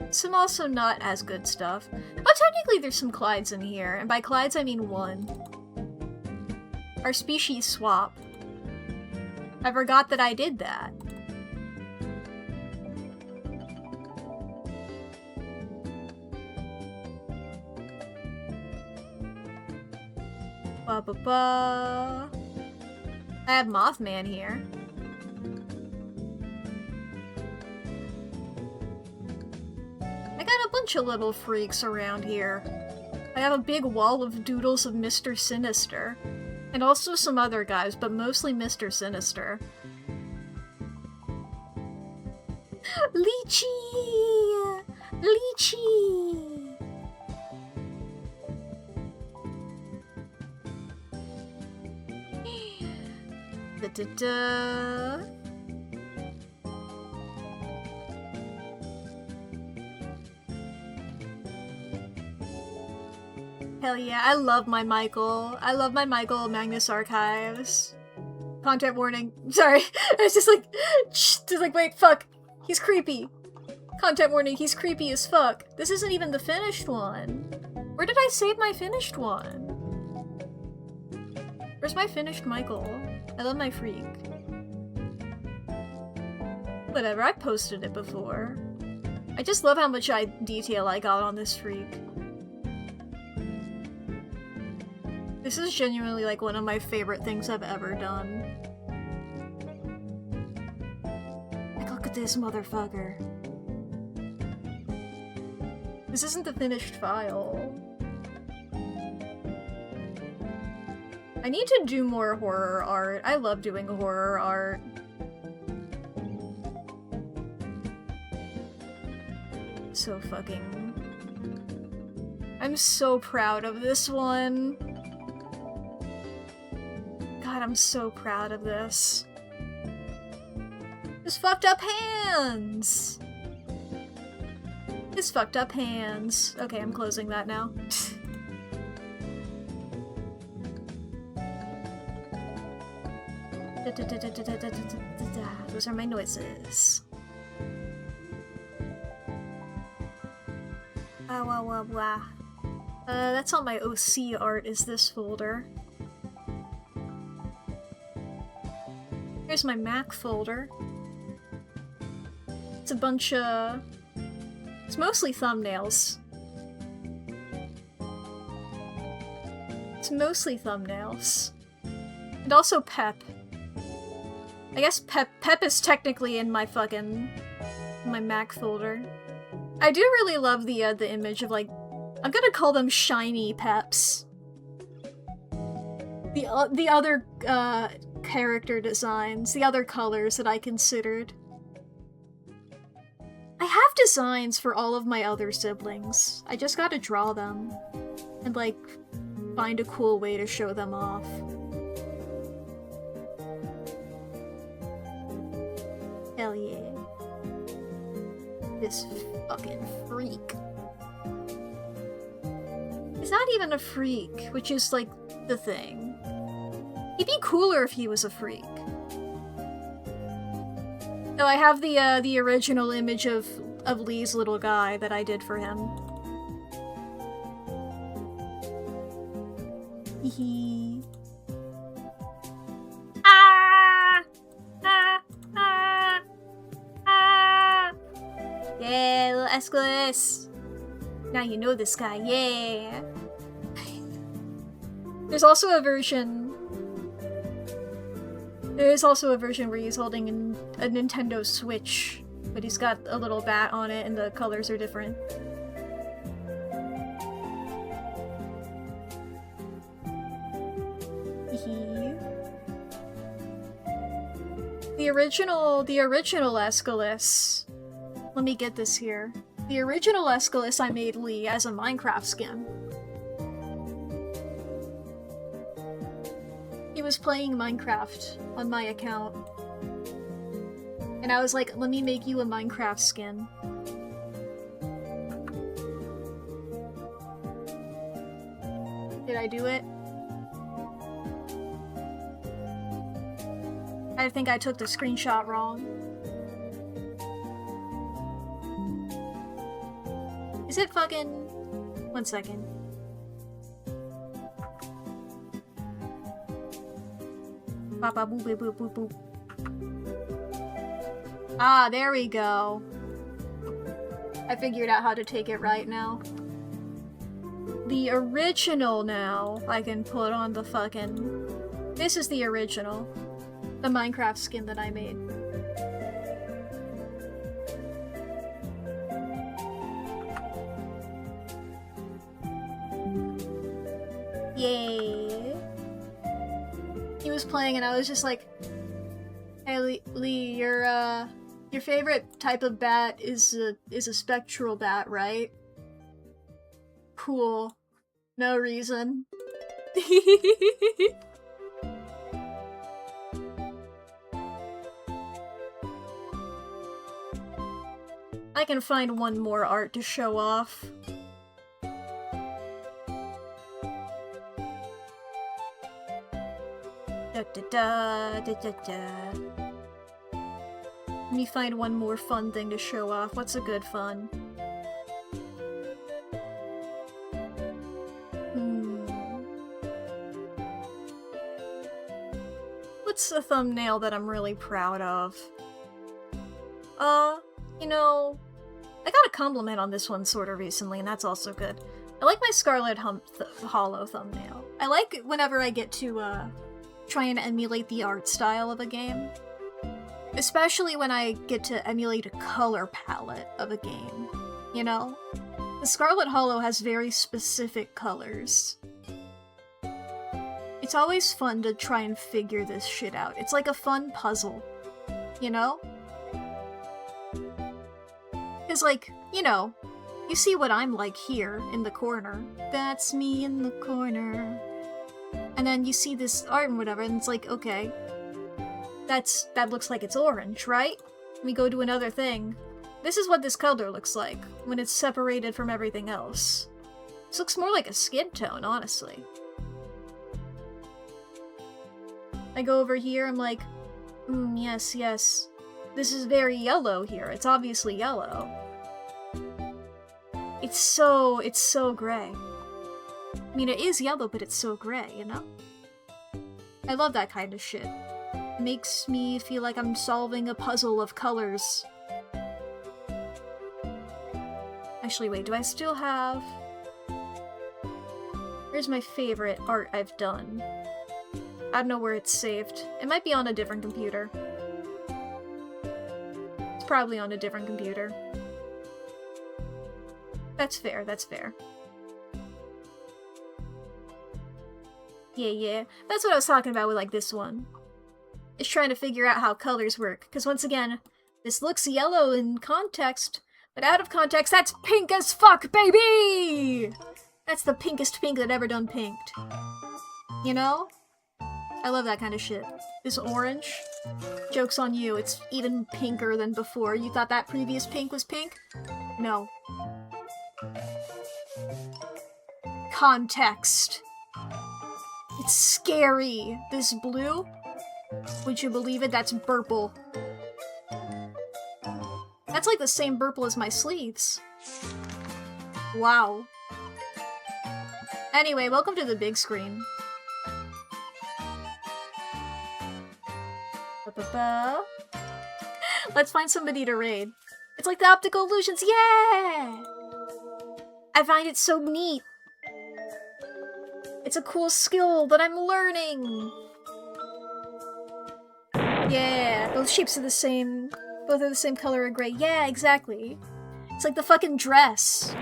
Some also not as good stuff. But technically there's some Clydes in here, and by Clydes I mean one. Our species swap. I forgot that I did that. Ba-ba-ba. I have Mothman here. I got a bunch of little freaks around here. I have a big wall of doodles of Mr. Sinister. And also some other guys, but mostly Mr. Sinister. Lychee! Lychee! Da-da-da. Hell yeah, I love my Michael. I love my Michael Magnus Archives. Content warning. Sorry, I was just like, wait, fuck. He's creepy. Content warning, he's creepy as fuck. This isn't even the finished one. Where did I save my finished one? Where's my finished Michael? I love my freak. Whatever, I posted it before. I just love how much detail I got on this freak. This is genuinely like one of my favorite things I've ever done. Like, look at this motherfucker. This isn't the finished file. I need to do more horror art. I love doing horror art. So fucking... I'm so proud of this one. God, I'm so proud of this. His fucked up hands! His fucked up hands. Okay, I'm closing that now. Those are my noises. That's all my OC art is this folder. Here's my Mack folder. It's a bunch of... It's mostly thumbnails. It's mostly thumbnails. And also Pep. I guess Pep is technically in my my Mack folder. I do really love the image of, like, I'm gonna call them shiny Peps. The other, character designs, the other colors that I considered. I have designs for all of my other siblings. I just gotta draw them. And, like, find a cool way to show them off. Hell yeah. This fucking freak. He's not even a freak, which is, like, the thing. He'd be cooler if he was a freak. No, I have the original image of Lee's little guy that I did for him. Hehe. Ah! Ah! Ah! Ah! Yeah, little Aeschylus! Now you know this guy, yeah! There's also a version... There is also a version where he's holding a Nintendo Switch, but he's got a little bat on it and the colors are different. The original Aeschylus. Let me get this here. The original Aeschylus I made Lee as a Minecraft skin. He was playing Minecraft on my account. And I was like, let me make you a Minecraft skin. Did I do it? I think I took the screenshot wrong. Is it fucking... 1 second. Bop, boop, boop, boop, boop, boop. Ah, there we go. I figured out how to take it right now. The original now I can put on the fucking... This is the original. The Minecraft skin that I made. Yay. He was playing and I was just like, hey Lee, your favorite type of bat is a spectral bat, right? Cool. No reason. I can find one more art to show off. Let me find one more fun thing to show off. What's a good fun? What's a thumbnail that I'm really proud of? You know, I got a compliment on this one sort of recently, and that's also good. I like my Scarlet Hollow thumbnail. I like it whenever I get to, try and emulate the art style of a game. Especially when I get to emulate a color palette of a game, you know? The Scarlet Hollow has very specific colors. It's always fun to try and figure this shit out. It's like a fun puzzle, you know? Because, like, you know, you see what I'm like here in the corner. That's me in the corner. And then you see this art and whatever, and it's like, okay, that looks like it's orange, right? We go to another thing. This is what this color looks like when it's separated from everything else. This looks more like a skin tone, honestly. I go over here, I'm like, yes, yes. This is very yellow here. It's obviously yellow. It's so gray. I mean, it is yellow, but it's so gray, you know? I love that kind of shit. It makes me feel like I'm solving a puzzle of colors. Actually, wait, do I still have... Here's my favorite art I've done. I don't know where it's saved. It might be on a different computer. It's probably on a different computer. That's fair, that's fair. Yeah. That's what I was talking about with, like, this one. It's trying to figure out how colors work. Because once again, this looks yellow in context, but out of context, that's pink as fuck, baby! That's the pinkest pink that ever done pinked. You know? I love that kind of shit. This orange, joke's on you, it's even pinker than before. You thought that previous pink was pink? No. Context. It's scary. This blue, would you believe it? That's purple. That's like the same purple as my sleeves. Wow. Anyway, welcome to the big screen. Let's find somebody to raid. It's like the optical illusions, yeah! I find it so neat. It's a cool skill that I'm learning. Yeah, both shapes are the same. Both are the same color of gray. Yeah, exactly. It's like the fucking dress.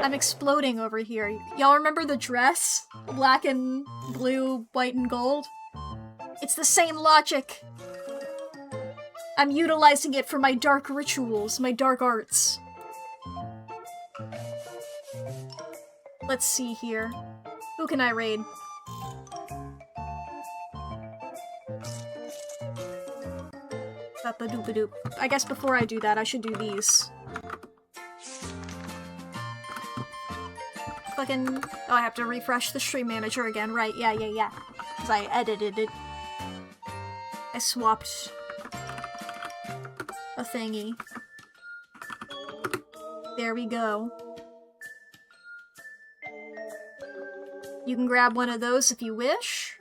I'm exploding over here. Y'all remember the dress? Black and blue, white and gold? It's the same logic. I'm utilizing it for my dark rituals, my dark arts. Let's see here. Who can I raid? Ba-ba-doop-a-doop. I guess before I do that, I should do these. Fucking... Oh, I have to refresh the stream manager again. Right, yeah. Because I edited it. I swapped a thingy. There we go. You can grab one of those if you wish.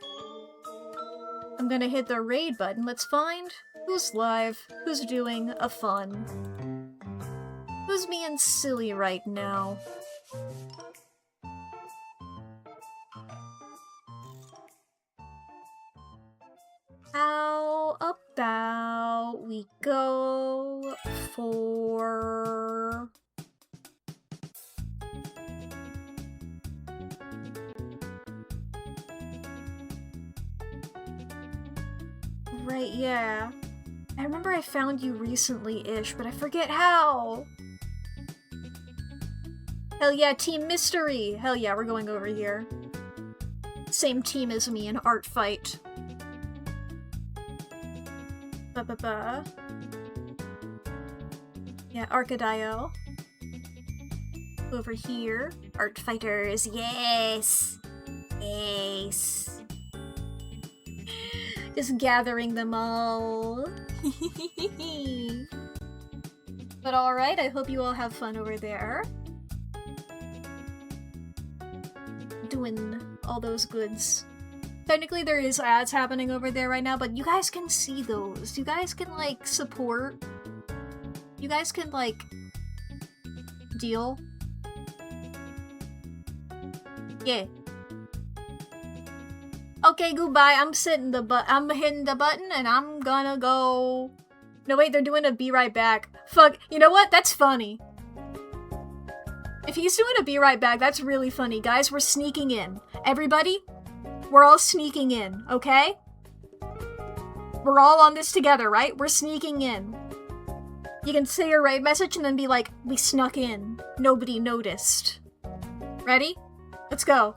I'm gonna hit the raid button. Let's find who's live, who's doing a fun. Who's being silly right now? How about we go for... Right, yeah. I remember I found you recently-ish, but I forget how! Hell yeah, Team Mystery! Hell yeah, we're going over here. Same team as me in ArtFight. Ba-ba-ba. Yeah, Arcadio. Over here. Art Fighters, yes! Yes! Just gathering them all. But alright, I hope you all have fun over there. Doing all those goods. Technically there is ads happening over there right now, but you guys can see those. You guys can, like, support. You guys can, like, deal. Yeah. Okay, goodbye. I'm hitting the button and I'm gonna go. No, wait, they're doing a be right back. Fuck, you know what? That's funny. If he's doing a be right back, that's really funny. Guys, we're sneaking in. Everybody, we're all sneaking in, okay? We're all on this together, right? We're sneaking in. You can say your raid message and then be like, we snuck in. Nobody noticed. Ready? Let's go.